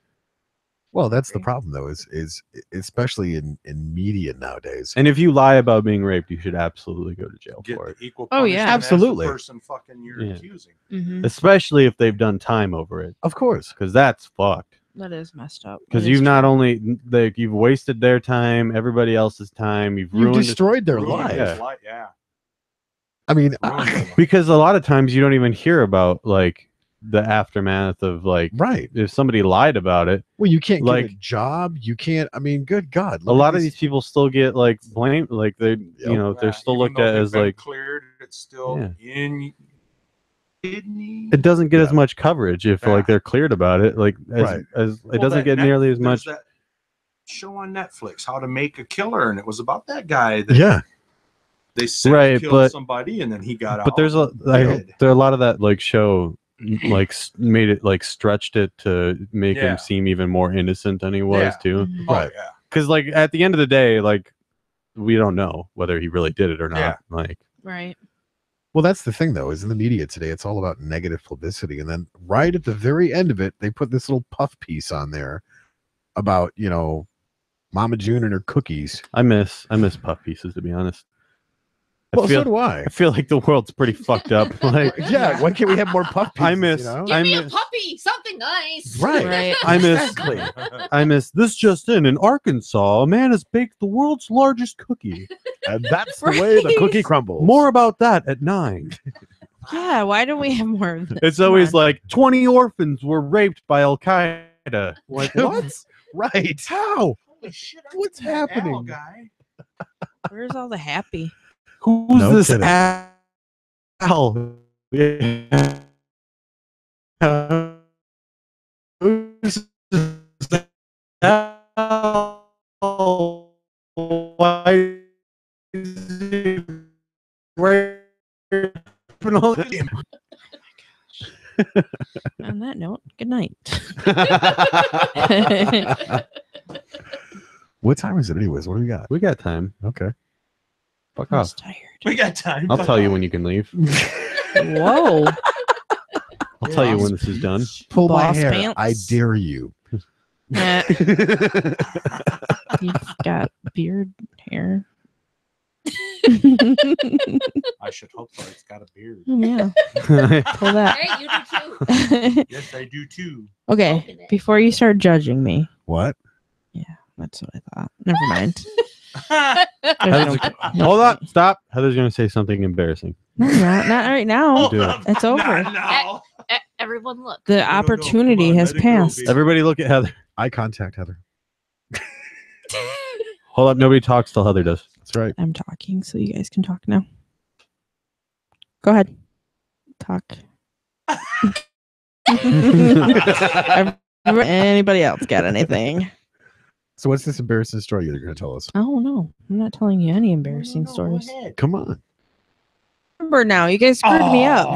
Speaker 2: Well, that's the
Speaker 4: Agree.
Speaker 2: problem, though, is especially in media nowadays.
Speaker 1: And if you lie about being raped, you should absolutely go to jail
Speaker 5: Get
Speaker 1: for
Speaker 5: the
Speaker 1: it.
Speaker 5: equal
Speaker 4: Oh, yeah.
Speaker 5: punishment as the
Speaker 2: Absolutely.
Speaker 5: person fucking you're
Speaker 1: Yeah.
Speaker 5: accusing.
Speaker 4: Hmm.
Speaker 1: Especially if they've done time over it,
Speaker 2: Of course.
Speaker 1: because that's fucked.
Speaker 4: That is messed up.
Speaker 1: Because
Speaker 4: That is
Speaker 1: you've not
Speaker 4: true.
Speaker 1: only you've wasted their time, everybody else's time, you've
Speaker 2: You
Speaker 1: ruined
Speaker 2: destroyed their
Speaker 5: Ruined
Speaker 2: lives.
Speaker 5: his
Speaker 1: Yeah.
Speaker 5: life, yeah.
Speaker 2: I mean,
Speaker 5: Ruined their life.
Speaker 1: because a lot of times you don't even hear about like the aftermath of like
Speaker 2: right.
Speaker 1: if somebody lied about it.
Speaker 2: Well, you can't get a
Speaker 1: Like-
Speaker 2: job. You can't. I mean, good God.
Speaker 1: A
Speaker 2: look at
Speaker 1: lot of these people still get like blamed, like they you know they're
Speaker 5: Yeah,
Speaker 1: still
Speaker 5: even
Speaker 1: looked
Speaker 5: though
Speaker 1: at
Speaker 5: they've
Speaker 1: as
Speaker 5: been
Speaker 1: like
Speaker 5: cleared. It's still
Speaker 1: Yeah.
Speaker 5: in kidney.
Speaker 1: it doesn't get as
Speaker 2: Yeah.
Speaker 1: much coverage if
Speaker 5: Yeah.
Speaker 1: like they're cleared about it. Like as
Speaker 2: Right.
Speaker 1: as
Speaker 5: Well,
Speaker 1: it doesn't
Speaker 5: that
Speaker 1: get
Speaker 5: Net-
Speaker 1: nearly as
Speaker 5: there's
Speaker 1: much.
Speaker 5: That show on Netflix, How to Make a Killer, and it was about that guy that
Speaker 2: Yeah.
Speaker 5: they said
Speaker 1: Right,
Speaker 5: killed
Speaker 1: but-
Speaker 5: somebody, and then he got out.
Speaker 1: But there's a
Speaker 5: dead.
Speaker 1: there are a lot of that like show like made it like stretched it to make
Speaker 5: Yeah.
Speaker 1: him seem even more innocent than he was
Speaker 5: Yeah.
Speaker 1: too.
Speaker 4: Mhm.
Speaker 5: Oh,
Speaker 2: Right.
Speaker 5: yeah.
Speaker 1: Because like at the end of the day, like we don't know whether he really did it or not.
Speaker 5: Yeah.
Speaker 1: Like
Speaker 4: Right.
Speaker 2: Well, that's the thing, though, is in the media today, it's all about negative publicity. And then right at the very end of it, they put this little puff piece on there about, Mama June and her cookies.
Speaker 1: I miss puff pieces, to be honest.
Speaker 2: Well,
Speaker 1: I feel
Speaker 2: so do I.
Speaker 1: I feel like the world's pretty fucked up. Like
Speaker 2: Yeah, why can't we have more puff pieces?
Speaker 1: I miss-
Speaker 2: You know?
Speaker 3: Give
Speaker 1: I
Speaker 3: me
Speaker 1: miss-
Speaker 3: a puppy, something nice.
Speaker 2: Right.
Speaker 4: Right.
Speaker 1: I miss
Speaker 2: Exactly.
Speaker 1: I miss this just in Arkansas, a man has baked the world's largest cookie.
Speaker 2: And that's the way the cookie
Speaker 4: Right.
Speaker 2: crumbles.
Speaker 1: More about that at 9.
Speaker 4: Yeah. Why don't we have more of this?
Speaker 1: It's
Speaker 4: Come
Speaker 1: always
Speaker 4: on.
Speaker 1: like 20 orphans were raped by Al Qaeda.
Speaker 2: Like, what? Right. How?
Speaker 5: Holy shit! I
Speaker 2: What's
Speaker 5: get that
Speaker 2: happening?
Speaker 5: Al guy.
Speaker 4: Where's all the happy?
Speaker 1: Who's
Speaker 2: No
Speaker 1: this
Speaker 2: kidding.
Speaker 1: Al? Yeah. Who's this Al? Why is he raping all these-
Speaker 4: On that note, good night.
Speaker 2: What time is it, anyways? What do we got?
Speaker 1: We got time.
Speaker 2: Okay.
Speaker 1: Fuck
Speaker 4: I'm
Speaker 1: off.
Speaker 4: just tired.
Speaker 5: We got time.
Speaker 1: I'll tell you when you can leave.
Speaker 4: Whoa.
Speaker 1: I'll tell you when this is done.
Speaker 2: Pull my
Speaker 4: Boss
Speaker 2: hair.
Speaker 4: pants.
Speaker 2: I dare you.
Speaker 4: Nah, you've got beard hair.
Speaker 5: I should hope so. It's got a beard.
Speaker 4: Yeah. Pull that.
Speaker 3: Hey, you do too.
Speaker 5: Yes, I do too.
Speaker 4: Okay. Before you start judging me,
Speaker 2: What?
Speaker 4: that's what I thought. Never mind.
Speaker 1: Heather's- Hold on. Stop. Heather's going to say something embarrassing.
Speaker 4: No, not right now.
Speaker 1: Do it.
Speaker 4: It's over.
Speaker 5: No.
Speaker 3: Everyone, look.
Speaker 4: The
Speaker 5: No, come
Speaker 4: opportunity
Speaker 5: on,
Speaker 4: has
Speaker 5: let it go,
Speaker 4: passed.
Speaker 5: baby.
Speaker 1: Everybody look at Heather.
Speaker 2: Eye contact, Heather.
Speaker 1: Hold up. Nobody talks till Heather does.
Speaker 2: That's right.
Speaker 4: I'm talking, so you guys can talk now. Go ahead. Talk. Anybody else got anything?
Speaker 2: So what's this embarrassing story you're going to tell us?
Speaker 4: Oh no, I'm not telling you any embarrassing
Speaker 5: No, go
Speaker 4: stories.
Speaker 5: ahead.
Speaker 2: Come on.
Speaker 4: Remember now, you guys screwed me up.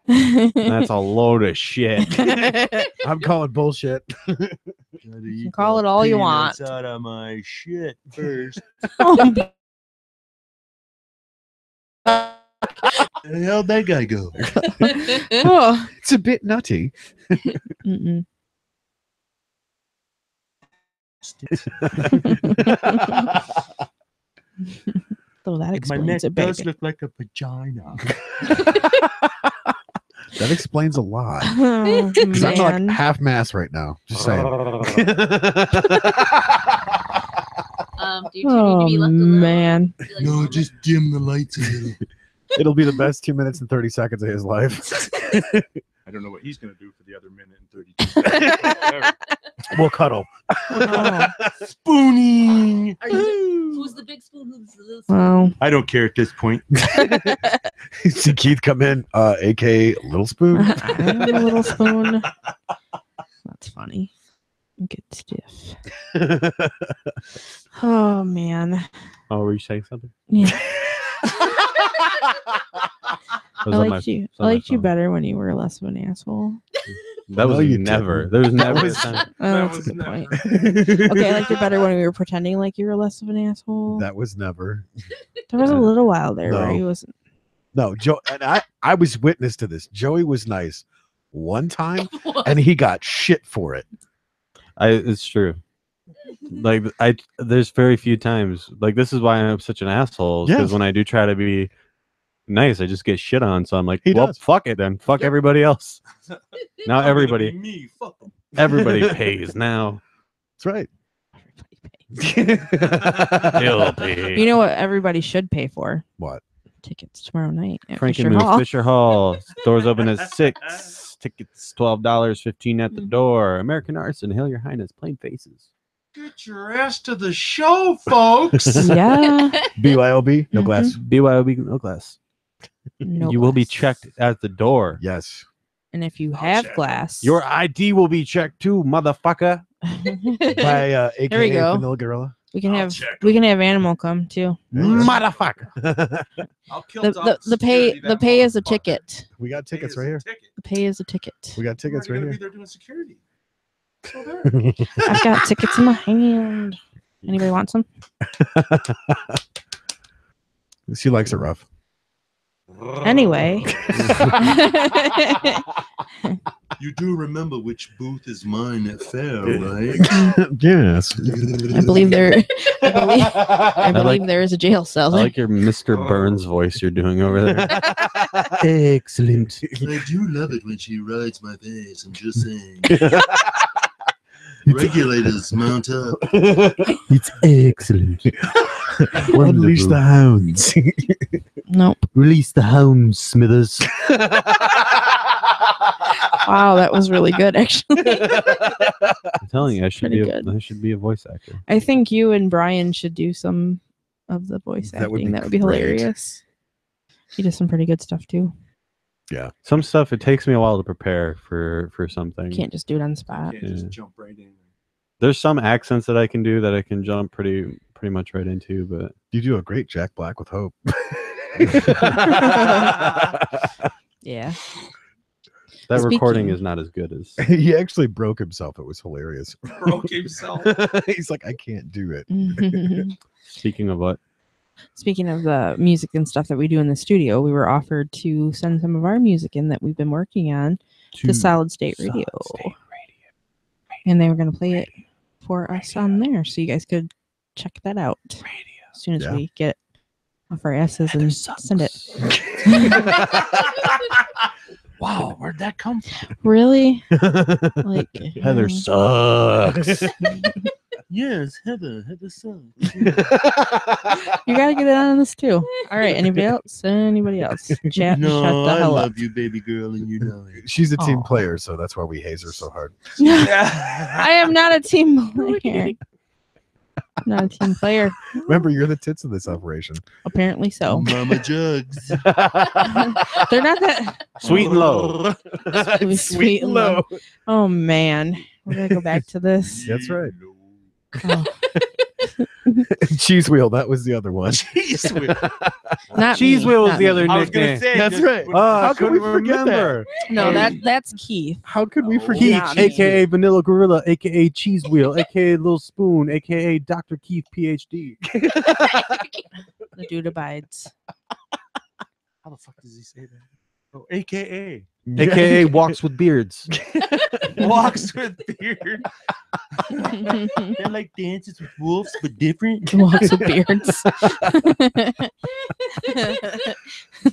Speaker 1: That's a load of shit.
Speaker 2: I'm calling bullshit.
Speaker 5: Gotta
Speaker 4: You
Speaker 5: eat
Speaker 4: call
Speaker 5: the
Speaker 4: it all you
Speaker 5: peanuts
Speaker 4: want.
Speaker 5: Out of my shit first.
Speaker 4: Oh,
Speaker 5: Where the hell that guy go?
Speaker 4: oh.
Speaker 2: It's a bit nutty.
Speaker 4: Mm-mm. So that
Speaker 5: My
Speaker 4: explains
Speaker 5: neck
Speaker 4: it,
Speaker 5: does
Speaker 4: baby.
Speaker 5: look like a vagina.
Speaker 2: That explains a lot.
Speaker 4: Oh,
Speaker 2: 'Cause I'm
Speaker 4: man.
Speaker 2: like half mass right now. Just saying.
Speaker 3: Do you two need to
Speaker 4: Oh
Speaker 3: be left alone?
Speaker 4: man.
Speaker 3: Be like, "Mama."
Speaker 5: dim the lights a little.
Speaker 2: It'll be the best 2 minutes and 30 seconds of his life.
Speaker 5: I don't know what he's gonna do for the other minute and 32 seconds. Whatever.
Speaker 2: We'll cuddle.
Speaker 4: Oh,
Speaker 5: Spooning.
Speaker 3: Are you who's the big spoon? Who's the little spoon?
Speaker 4: well,
Speaker 5: I don't care at this point.
Speaker 2: See Keith come in, aka Little Spoon.
Speaker 4: I have a little spoon. That's funny. Get stiff. Oh man.
Speaker 1: Oh, were you saying something?
Speaker 4: Yeah.
Speaker 1: That
Speaker 4: I
Speaker 1: was on
Speaker 4: liked you.
Speaker 1: on
Speaker 4: I
Speaker 1: my
Speaker 4: liked you
Speaker 1: phone.
Speaker 4: better when you were less of an asshole.
Speaker 1: That
Speaker 2: No,
Speaker 1: was
Speaker 2: you
Speaker 1: never.
Speaker 2: didn't.
Speaker 1: There was never.
Speaker 2: was-
Speaker 1: a time.
Speaker 4: Oh, that's a
Speaker 5: was
Speaker 4: good
Speaker 5: never.
Speaker 4: point. Okay, I liked it better when we were pretending like you were less of an asshole.
Speaker 2: That was never.
Speaker 4: There was a little while there where
Speaker 2: No.
Speaker 4: he wasn't.
Speaker 2: No, Joe, and I was witness to this. Joey was nice one time, and he got shit for it.
Speaker 1: It's true. Like there's very few times. Like this is why I'm such an asshole. Because
Speaker 2: Yes.
Speaker 1: when I do try to be nice, I just get shit on. So I'm like,
Speaker 2: He
Speaker 1: well,
Speaker 2: does.
Speaker 1: fuck it then. Fuck
Speaker 2: Yep.
Speaker 1: everybody else. Now
Speaker 5: I'm gonna
Speaker 1: everybody,
Speaker 5: be me. Fuck 'em.
Speaker 1: everybody pays now.
Speaker 2: That's right.
Speaker 1: He'll pay.
Speaker 4: You know what everybody should pay for?
Speaker 2: What?
Speaker 4: Tickets tomorrow night at
Speaker 1: Frank
Speaker 4: Fisher
Speaker 1: and Moose
Speaker 4: Hall.
Speaker 1: Fisher Hall. Doors open at 6. Tickets $12, 15 at the door. American Arson, Hail Your Highness, Plain Faces.
Speaker 5: Get your ass to the show, folks.
Speaker 4: Yeah.
Speaker 2: BYOB, no
Speaker 4: Mhm.
Speaker 2: glass.
Speaker 1: BYOB no glass.
Speaker 4: No
Speaker 1: You will be
Speaker 4: glass.
Speaker 1: checked at the door.
Speaker 2: Yes.
Speaker 4: And if you
Speaker 5: I'll
Speaker 4: have
Speaker 5: check 'em.
Speaker 4: glass,
Speaker 1: Your ID will be checked too, motherfucker.
Speaker 2: By AKA
Speaker 4: There we go.
Speaker 2: Vanilla Gorilla.
Speaker 4: we can
Speaker 5: I'll
Speaker 4: have
Speaker 5: check 'em.
Speaker 4: we can have Animal come too.
Speaker 1: Motherfucker.
Speaker 5: I'll kill
Speaker 4: The pay is a ticket.
Speaker 2: We got tickets right here.
Speaker 4: The pay is a ticket.
Speaker 2: We got tickets right
Speaker 5: Be
Speaker 2: here.
Speaker 5: there doing security. So there.
Speaker 4: I've got tickets in my hand. Anybody want some?
Speaker 2: She likes it rough.
Speaker 4: Anyway.
Speaker 5: You do remember which booth is mine at fair, right?
Speaker 2: Yes.
Speaker 4: I believe there I believe
Speaker 1: like-
Speaker 4: there is a jail cell
Speaker 1: I
Speaker 4: there.
Speaker 1: like your Mr. Burns voice you're doing over there. Excellent.
Speaker 5: I do love it when she rides my face. I'm just saying. Regulators mount up.
Speaker 1: It's excellent.
Speaker 2: Unleash the hounds.
Speaker 4: Nope.
Speaker 1: Release the hounds, Smithers.
Speaker 4: Wow, that was really good actually.
Speaker 1: I'm telling you, I should
Speaker 4: Pretty
Speaker 1: be
Speaker 4: good.
Speaker 1: I should be a voice actor.
Speaker 4: I think you and Brian should do some of the voice
Speaker 2: That would
Speaker 4: acting.
Speaker 2: be
Speaker 4: That would be
Speaker 2: great.
Speaker 4: hilarious. He does some pretty good stuff too.
Speaker 1: Some stuff it takes me a while to prepare for something.
Speaker 4: You can't just do it on the spot.
Speaker 5: Can't just
Speaker 1: Yeah.
Speaker 5: jump right in.
Speaker 1: There's some accents that I can do that I can jump pretty much right into, but
Speaker 2: You do a great Jack Black with Hope.
Speaker 4: Yeah.
Speaker 1: that recording
Speaker 4: Speaking-
Speaker 1: is not as good as
Speaker 2: He actually broke himself. It was hilarious.
Speaker 5: Broke himself.
Speaker 2: He's like, I can't do it.
Speaker 1: speaking of what.
Speaker 4: Speaking of the music and stuff that we do in the studio, we were offered to send some of our music in that we've been working on to Solid State Radio. And they were going to play it for us on there. So you guys could check that out as soon as
Speaker 2: Yeah.
Speaker 4: we get off our asses and send it.
Speaker 5: Wow, where'd that come from?
Speaker 4: Really? Like
Speaker 1: Heather sucks.
Speaker 5: Yes, Heather sucks.
Speaker 4: you gotta get it on this too. All right. Anybody else? Anybody else? Chat.
Speaker 5: No,
Speaker 4: shut the
Speaker 5: I
Speaker 4: hell
Speaker 5: love
Speaker 4: up.
Speaker 5: you, baby girl, and you know it.
Speaker 2: She's a team
Speaker 4: Aw.
Speaker 2: player, so that's why we haze her so hard.
Speaker 4: I am not a team player. Not a team player.
Speaker 2: Remember, you're the tits of this operation.
Speaker 4: Apparently so.
Speaker 5: Mama Jugs.
Speaker 4: They're not that
Speaker 1: Sweet and low.
Speaker 4: sweet and low. Oh man. We're gonna go back to this.
Speaker 2: That's right.
Speaker 4: Oh,
Speaker 2: Cheese Wheel, that was the other one.
Speaker 5: Cheese whiz.
Speaker 4: not
Speaker 1: Cheese
Speaker 4: me,
Speaker 1: Wheel was
Speaker 4: not
Speaker 1: the
Speaker 4: me.
Speaker 1: other
Speaker 5: I was gonna
Speaker 1: nickname.
Speaker 5: say
Speaker 2: That's
Speaker 5: just-
Speaker 2: right.
Speaker 1: Oh, I
Speaker 2: How could we
Speaker 1: couldn't
Speaker 2: forget that?
Speaker 1: remember.
Speaker 4: No, that's Keith.
Speaker 2: How could we
Speaker 4: Oh,
Speaker 2: forget?
Speaker 1: Keith,
Speaker 4: not me.
Speaker 1: aka Vanilla Gorilla, aka Cheese Wheel, aka Little Spoon, aka Dr. Keith, PhD.
Speaker 4: The dude abides.
Speaker 5: How the fuck does he say that? Oh, AKA
Speaker 1: aka Walks with Beards.
Speaker 5: walks with beard. They're like dances with wolves, but different.
Speaker 4: Walks with beards.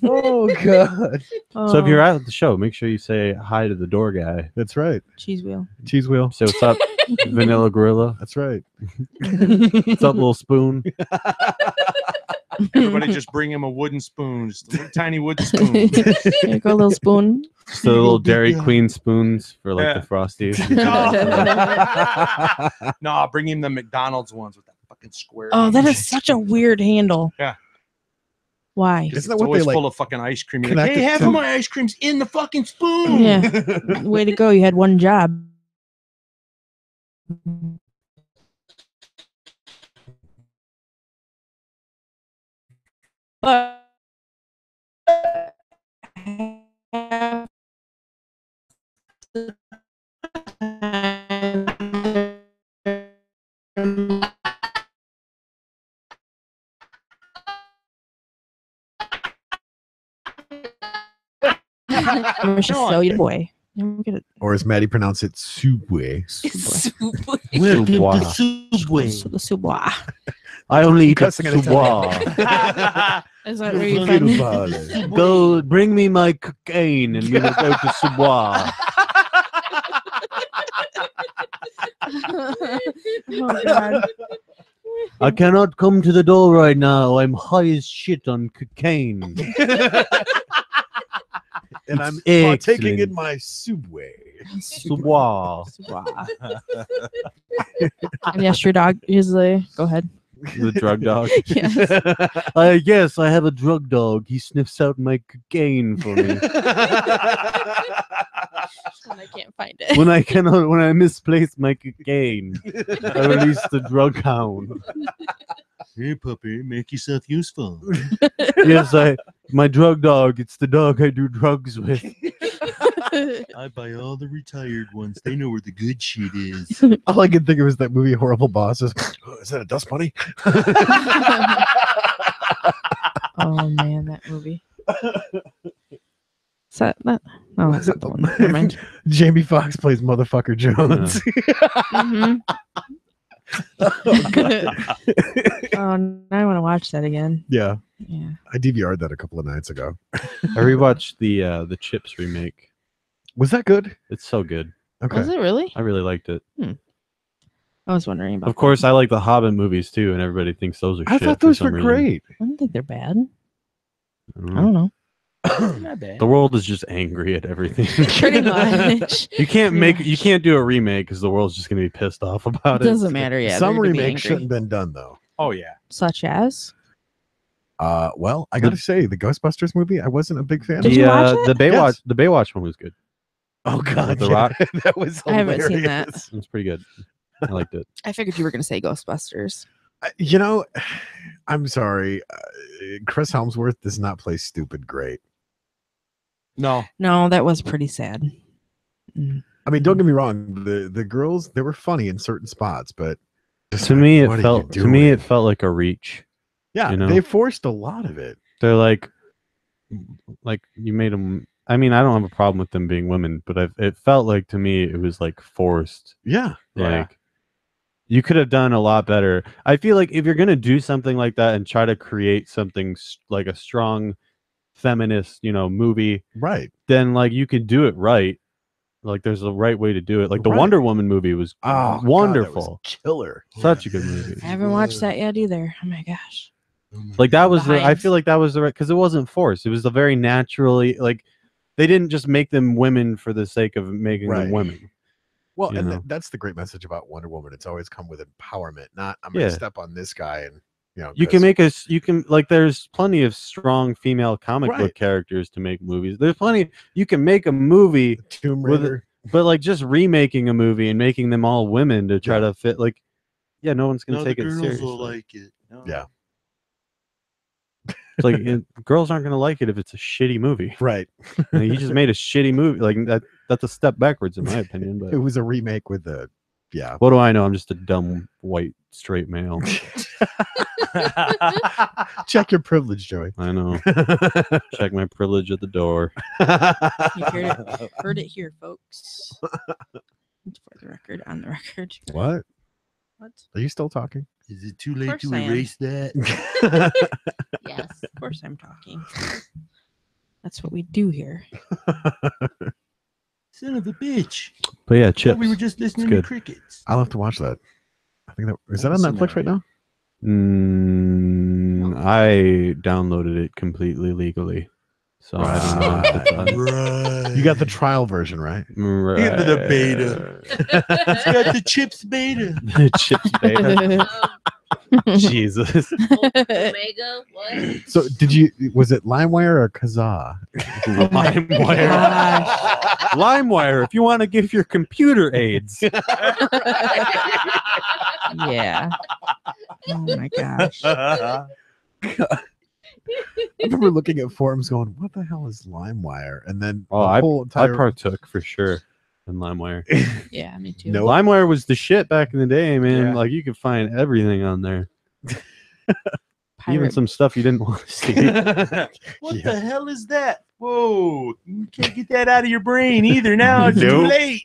Speaker 2: Oh God,
Speaker 1: So if you're out at the show, make sure you say hi to the door guy.
Speaker 2: that's right.
Speaker 4: Cheese Wheel.
Speaker 2: Cheese Wheel,
Speaker 1: Say what's up, Vanilla Gorilla.
Speaker 2: that's right.
Speaker 1: What's up, Little Spoon?
Speaker 5: Everybody just bring him a wooden spoon, just a little tiny wooden spoon.
Speaker 4: Here you go, little spoon.
Speaker 1: Just the little Dairy Queen spoons for like
Speaker 5: Yeah.
Speaker 1: the Frosty.
Speaker 5: No, bring him the McDonald's ones with that fucking square.
Speaker 4: Oh, that is such a weird handle.
Speaker 5: Yeah.
Speaker 4: Why?
Speaker 5: It's
Speaker 2: Isn't that what they,
Speaker 5: always
Speaker 2: like,
Speaker 5: full of fucking ice cream. You're
Speaker 2: connect
Speaker 5: like, hey,
Speaker 2: it
Speaker 5: have
Speaker 2: to?
Speaker 5: my ice creams in the fucking spoon.
Speaker 4: Yeah. Way to go. You had one job. But I'm gonna sell you the boy. I'm gonna
Speaker 2: Or as Maddie pronounced it, Subway.
Speaker 1: Welcome to
Speaker 4: the subwa.
Speaker 1: I only eat
Speaker 2: Cussing at a
Speaker 1: subwa.
Speaker 4: Is that where you find it?
Speaker 1: Go bring me my cocaine and we will go to subwa.
Speaker 4: Oh God.
Speaker 1: I cannot come to the door right now. I'm high as shit on cocaine.
Speaker 2: And I'm
Speaker 1: It's
Speaker 2: partaking in
Speaker 1: excellent.
Speaker 2: my Subway.
Speaker 1: Subwa.
Speaker 4: Subwa. And yes, your dog usually. Go ahead.
Speaker 1: The drug dog.
Speaker 4: Yes.
Speaker 1: Yes, I have a drug dog. He sniffs out my cocaine for me.
Speaker 4: And I can't find it.
Speaker 1: When I misplace my cocaine, I release the drug hound.
Speaker 5: Hey, puppy, make yourself useful.
Speaker 1: Yes, my drug dog. It's the dog I do drugs with.
Speaker 5: I buy all the retired ones. They know where the good shit is.
Speaker 2: All I could think of was that movie Horrible Bosses. Oh, is that a dust bunny?
Speaker 4: Oh man, that movie. Is that? No, that's not the one. Never mind.
Speaker 2: Jamie Foxx plays Motherfucker Jones.
Speaker 4: Mhm.
Speaker 2: Oh, God.
Speaker 4: Oh, now I want to watch that again.
Speaker 2: Yeah,
Speaker 4: Yeah.
Speaker 2: I DVR'd that a couple of nights ago.
Speaker 1: I rewatched the Chips remake.
Speaker 2: Was that good?
Speaker 1: It's so good.
Speaker 2: Okay.
Speaker 4: Was it really?
Speaker 1: I really liked it.
Speaker 4: I was wondering about.
Speaker 1: Of course, I like the Hobbit movies too, and everybody thinks those are
Speaker 2: I
Speaker 1: shit.
Speaker 2: thought
Speaker 1: for
Speaker 2: those
Speaker 1: some
Speaker 2: were
Speaker 1: reason.
Speaker 2: great.
Speaker 4: I don't think they're bad.
Speaker 1: I don't
Speaker 4: I
Speaker 1: know.
Speaker 4: don't know.
Speaker 5: Not bad.
Speaker 1: The world is just angry at everything.
Speaker 4: Pretty much.
Speaker 1: You can't do a remake because the world's just gonna be pissed off about
Speaker 4: It
Speaker 1: it.
Speaker 4: doesn't matter. Yeah.
Speaker 2: Some
Speaker 4: they're gonna be
Speaker 2: remakes
Speaker 4: angry.
Speaker 2: shouldn't have been done though.
Speaker 5: Oh yeah.
Speaker 4: Such as.
Speaker 2: Well, I gotta say, the Ghostbusters movie, I wasn't a big fan.
Speaker 4: Did
Speaker 2: of.
Speaker 4: you watch it?
Speaker 1: The Baywatch
Speaker 2: Yes.
Speaker 1: the Baywatch one was good.
Speaker 2: Oh God,
Speaker 1: The
Speaker 2: yeah,
Speaker 1: Rock?
Speaker 2: that was
Speaker 4: I haven't seen that.
Speaker 2: hilarious.
Speaker 1: It was pretty good. I liked it.
Speaker 4: I figured you were gonna say Ghostbusters.
Speaker 2: You know, I'm sorry, Chris Helmsworth does not play stupid great.
Speaker 5: No.
Speaker 4: No, that was pretty sad.
Speaker 2: I mean, don't get me wrong, the girls, they were funny in certain spots, but just
Speaker 1: To
Speaker 2: like,
Speaker 1: me,
Speaker 2: what
Speaker 1: it
Speaker 2: are you doing?
Speaker 1: felt like a reach.
Speaker 2: Yeah,
Speaker 1: you know?
Speaker 2: they forced a lot of it.
Speaker 1: They're like you made them. I mean, I don't have a problem with them being women, but it felt like to me it was like forced.
Speaker 2: Yeah,
Speaker 5: Yeah.
Speaker 1: Like you could have done a lot better. I feel like if you're gonna do something like that and try to create something like a strong feminist, movie,
Speaker 2: right.
Speaker 1: then like you could do it right. Like there's a right way to do it. Like the
Speaker 2: Right.
Speaker 1: Wonder Woman movie was
Speaker 2: Oh, God, that was
Speaker 1: wonderful,
Speaker 2: killer.
Speaker 1: such a good movie.
Speaker 4: I haven't watched that yet either. Oh my gosh.
Speaker 1: Like that was I
Speaker 4: Behind.
Speaker 1: feel like that was the right because it wasn't forced. It was a very naturally like they didn't just make them women for the sake of making them
Speaker 2: Right.
Speaker 1: women.
Speaker 2: Well,
Speaker 1: You
Speaker 2: and
Speaker 1: know.
Speaker 2: that's the great message about Wonder Woman. It's always come with empowerment, not I'm going
Speaker 1: Yeah.
Speaker 2: to step on this guy and
Speaker 1: You can
Speaker 2: 'cause-
Speaker 1: make there's plenty of strong female comic
Speaker 2: Right.
Speaker 1: book characters to make movies. There's plenty you can make a movie,
Speaker 2: Tomb
Speaker 1: with
Speaker 2: Raider.
Speaker 1: but like just remaking a movie and making them all women to try
Speaker 2: Yeah.
Speaker 1: to fit like no one's gonna
Speaker 5: No,
Speaker 1: take
Speaker 5: the
Speaker 1: it
Speaker 5: girls
Speaker 1: seriously.
Speaker 5: will like it. No.
Speaker 2: Yeah.
Speaker 1: It's like girls aren't gonna like it if it's a shitty movie.
Speaker 2: Right.
Speaker 1: Like, you just made a shitty movie. Like that's a step backwards in my opinion.
Speaker 2: It
Speaker 1: But
Speaker 2: was a remake with the yeah.
Speaker 1: what do I know? I'm just a dumb white straight male.
Speaker 2: Check your privilege, Joey.
Speaker 1: I know. Check my privilege at the door.
Speaker 4: You heard it here, folks. For the record, on the record.
Speaker 2: What?
Speaker 4: What?
Speaker 2: Are you still talking?
Speaker 5: Is it too
Speaker 4: Of
Speaker 5: late
Speaker 4: course
Speaker 5: to
Speaker 4: I am.
Speaker 5: erase that?
Speaker 3: Yes.
Speaker 4: Of course I'm talking. That's what we do here.
Speaker 5: Son of a bitch.
Speaker 1: But yeah,
Speaker 5: Thought
Speaker 1: chips.
Speaker 5: we were just listening to
Speaker 1: good.
Speaker 5: crickets.
Speaker 2: I'll have to watch that. I think that is that
Speaker 5: What
Speaker 2: on
Speaker 5: was
Speaker 2: Netflix
Speaker 5: the
Speaker 2: right now?
Speaker 1: I downloaded it completely legally, so I don't know if it's on.
Speaker 5: Right.
Speaker 2: You got the trial version, right?
Speaker 1: Right.
Speaker 5: Into the beta. It's got the chips beta.
Speaker 1: The chips beta. Jesus.
Speaker 3: Omega, what?
Speaker 2: So was it LimeWire or Kazaa?
Speaker 1: LimeWire. LimeWire. If you want to give your computer AIDS.
Speaker 4: Yeah. Oh my gosh.
Speaker 2: I remember looking at forums going, what the hell is LimeWire? And then
Speaker 1: Oh,
Speaker 2: the whole
Speaker 1: I
Speaker 2: entire
Speaker 1: partook for sure in LimeWire.
Speaker 4: Yeah, me too.
Speaker 2: No.
Speaker 1: LimeWire was the shit back in the day, man.
Speaker 2: Yeah.
Speaker 1: Like you could find everything on there, even
Speaker 4: Pirate,
Speaker 1: some stuff you didn't want to see.
Speaker 5: What
Speaker 2: Yeah.
Speaker 5: the hell is that? Whoa, you can't get that out of your brain either. Now it's too
Speaker 1: Nope.
Speaker 5: late.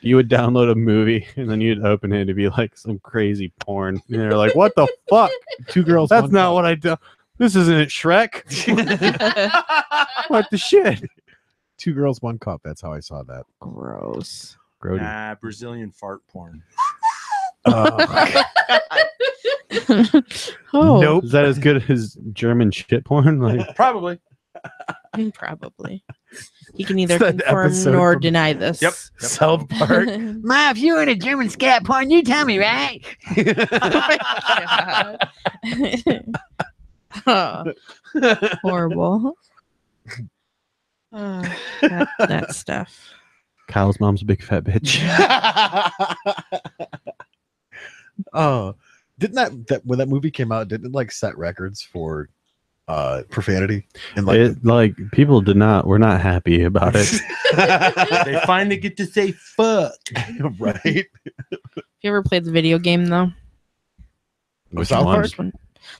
Speaker 1: You would download a movie and then you'd open it to be like some crazy porn. And they're like, "What the fuck?
Speaker 2: Two girls.
Speaker 1: That's
Speaker 2: one
Speaker 1: not
Speaker 2: cup.
Speaker 1: what I do. This isn't Shrek. What the shit?"
Speaker 2: Two girls, one cup. That's how I saw that.
Speaker 4: Gross.
Speaker 1: Grody.
Speaker 5: Nah, Brazilian fart porn.
Speaker 4: Oh,
Speaker 1: Nope. Is that as good as German shit porn? Like,
Speaker 5: Probably.
Speaker 4: probably. He can neither
Speaker 2: It's that
Speaker 4: confirm
Speaker 2: episode
Speaker 4: nor
Speaker 2: from-
Speaker 4: deny this.
Speaker 5: Yep.
Speaker 2: South Park.
Speaker 6: Ma, if you were in a German scat porn, you tell me, right?
Speaker 4: Oh, horrible. That stuff.
Speaker 1: Kyle's mom's a big fat bitch.
Speaker 2: Oh, didn't that when that movie came out, didn't it like set records for profanity? And like
Speaker 1: People were not happy about it.
Speaker 5: They finally get to say fuck.
Speaker 2: right?
Speaker 4: You ever played the video game though?
Speaker 1: Which
Speaker 2: South
Speaker 1: one?
Speaker 2: Park?
Speaker 4: First one.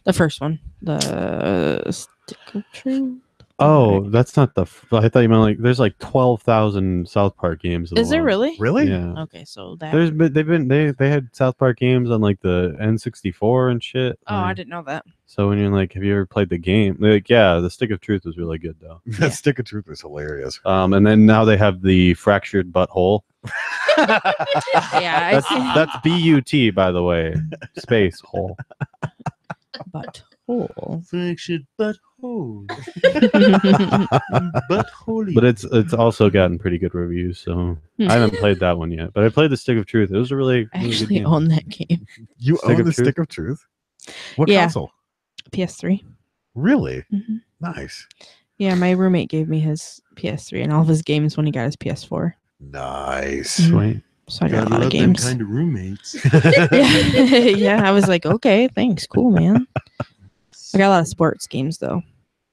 Speaker 4: The first one. The Stick of Truth.
Speaker 1: Oh, that's not the. I thought you meant like there's like 12,000 South Park games. in
Speaker 4: Is
Speaker 1: the
Speaker 4: there
Speaker 1: world.
Speaker 4: really?
Speaker 2: Really?
Speaker 1: Yeah.
Speaker 4: Okay, so that.
Speaker 1: They had South Park games on like the N64 and shit.
Speaker 4: Oh, I
Speaker 1: like,
Speaker 4: didn't know that.
Speaker 1: So when you're like, have you ever played the game? They're like, yeah, the Stick of Truth was really good though.
Speaker 2: That Stick of Truth was hilarious.
Speaker 1: And then now they have the fractured butthole.
Speaker 4: Yeah,
Speaker 1: That's BUT, by the way, space hole.
Speaker 4: butthole.
Speaker 5: Fractured butthole. Butthole.
Speaker 1: But it's also gotten pretty good reviews. So I haven't played that one yet. But I played the Stick of Truth. It was a really,
Speaker 4: I
Speaker 1: really good
Speaker 4: actually
Speaker 1: game.
Speaker 4: own that game.
Speaker 2: You
Speaker 1: Stick
Speaker 2: own
Speaker 1: of
Speaker 2: the
Speaker 1: Truth?
Speaker 2: Stick of Truth? What
Speaker 4: Yeah.
Speaker 2: console?
Speaker 4: PS3.
Speaker 2: Really?
Speaker 4: Mhm.
Speaker 2: Nice.
Speaker 4: Yeah, my roommate gave me his PS3 and all of his games when he got his PS4.
Speaker 2: Nice.
Speaker 1: Sweet.
Speaker 4: So I got
Speaker 5: Gotta
Speaker 4: a lot of
Speaker 5: love them
Speaker 4: games.
Speaker 5: kind of roommates.
Speaker 4: Yeah, I was like, okay, thanks, cool, man. I got a lot of sports games though.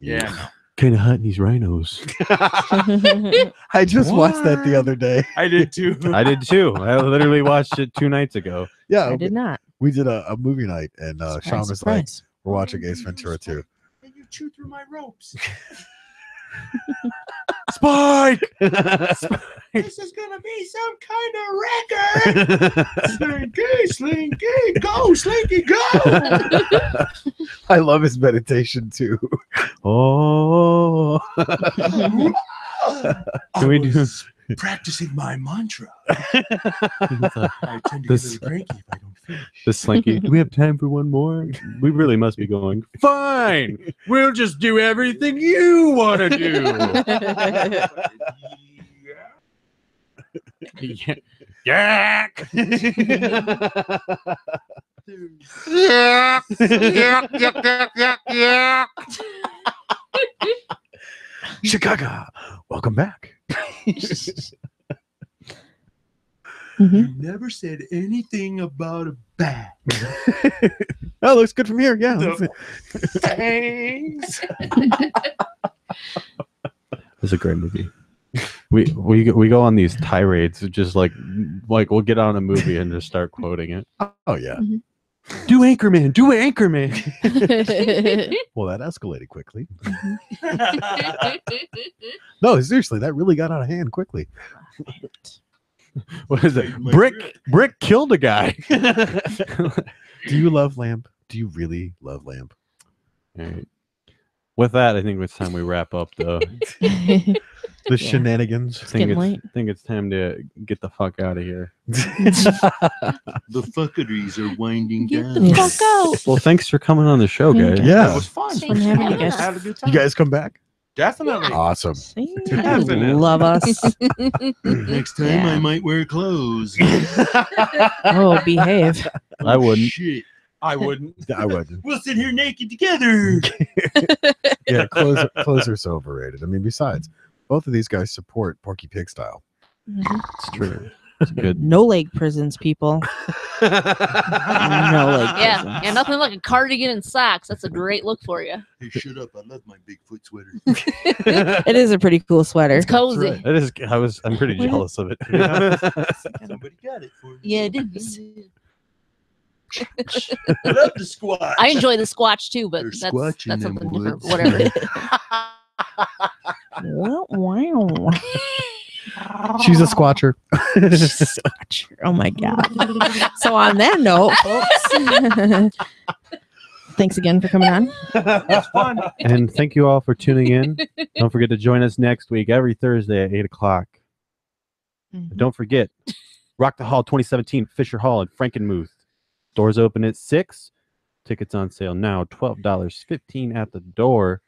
Speaker 5: Yeah.
Speaker 1: Kind of hunting these rhinos.
Speaker 2: I just watched that the other day.
Speaker 5: I did too.
Speaker 1: I did too. I literally watched it 2 nights ago.
Speaker 2: Yeah,
Speaker 4: I did not.
Speaker 2: we did a movie night, and
Speaker 4: Surprise,
Speaker 2: Sean was like,
Speaker 4: surprise.
Speaker 2: "We're watching Ace Ventura 2."
Speaker 5: And you chew through my ropes.
Speaker 1: Spike!
Speaker 5: This is gonna be some kind of record. Slinky, Slinky, go, Slinky, go.
Speaker 2: I love his meditation too.
Speaker 1: Oh.
Speaker 5: I
Speaker 1: we do-
Speaker 5: was practicing my mantra. I tend to get a
Speaker 1: This-
Speaker 5: little cranky if I don't finish.
Speaker 1: The Slinky. Do we have time for one more? We really must be going. Fine. We'll just do everything you want to do. Yak.
Speaker 2: Chicago, welcome back.
Speaker 4: Mhm.
Speaker 5: You never said anything about a bat.
Speaker 2: Oh, looks good from here. Yeah.
Speaker 5: Thanks.
Speaker 1: It's a great movie. We go on these tirades, just like we'll get on a movie and just start quoting it.
Speaker 2: Oh yeah.
Speaker 1: Do Anchorman, do Anchorman.
Speaker 2: Well, that escalated quickly. No, seriously, that really got out of hand quickly.
Speaker 1: What is it?
Speaker 5: My
Speaker 1: Brick killed a guy.
Speaker 2: Do you love Lamp? Do you really love Lamp?
Speaker 1: All right. With that, I think it's time we wrap up. Though,
Speaker 2: The shenanigans.
Speaker 4: getting late.
Speaker 1: think it's time to get the fuck out of here.
Speaker 5: The fuckeries are winding
Speaker 4: Get
Speaker 5: down.
Speaker 4: the fuck out.
Speaker 1: Well, thanks for coming on the show, guys.
Speaker 2: Yeah.
Speaker 5: It was fun.
Speaker 3: Thanks
Speaker 4: fun having you
Speaker 3: for
Speaker 4: guys.
Speaker 3: having
Speaker 5: Had a
Speaker 3: us.
Speaker 5: good time.
Speaker 2: You guys come back?
Speaker 5: Definitely.
Speaker 2: Awesome.
Speaker 4: See?
Speaker 5: Definitely.
Speaker 4: Love us.
Speaker 5: Next time
Speaker 4: Yeah.
Speaker 5: I might wear clothes.
Speaker 4: Oh, behave.
Speaker 1: I wouldn't.
Speaker 5: Shit. I wouldn't.
Speaker 2: I wouldn't.
Speaker 5: We'll sit here naked together.
Speaker 2: Yeah, clothes are so overrated. I mean, besides, both of these guys support Porky Pig style.
Speaker 4: Mhm.
Speaker 1: It's true. It's good.
Speaker 4: No leg prisons, people. No leg
Speaker 3: Yeah,
Speaker 4: prisons.
Speaker 3: yeah, nothing like a cardigan and socks. That's a great look for you.
Speaker 5: Hey, shut up. I love my Bigfoot sweater.
Speaker 4: It is a pretty cool sweater.
Speaker 3: It's cozy.
Speaker 2: right.
Speaker 1: It is. I'm pretty jealous of it.
Speaker 5: Somebody got it for me.
Speaker 3: Yeah, it is.
Speaker 5: I love the squat.
Speaker 3: I enjoy the squatch too, but
Speaker 5: They're
Speaker 3: that's
Speaker 5: squatching them
Speaker 3: something different.
Speaker 5: woods.
Speaker 3: Whatever.
Speaker 4: Wow.
Speaker 2: She's a squatcher.
Speaker 4: Scotch. Oh my god. So on that note, folks, thanks again for coming on.
Speaker 5: It's fun.
Speaker 1: And thank you all for tuning in. Don't forget to join us next week, every Thursday at 8 o'clock. Don't forget, Rock the Hall 2017, Fisher Hall in Frankenmuth. Doors open at 6. Tickets on sale now, $12, $15 at the door.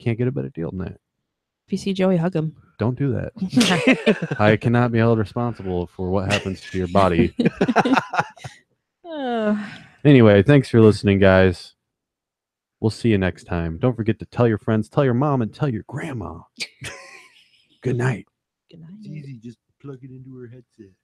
Speaker 1: Can't get a better deal than that.
Speaker 4: If you see Joey, hug him.
Speaker 1: Don't do that. I cannot be held responsible for what happens to your body. Anyway, thanks for listening, guys. We'll see you next time. Don't forget to tell your friends, tell your mom, and tell your grandma. Good night.
Speaker 4: Good night.
Speaker 5: It's easy. Just plug it into her headset.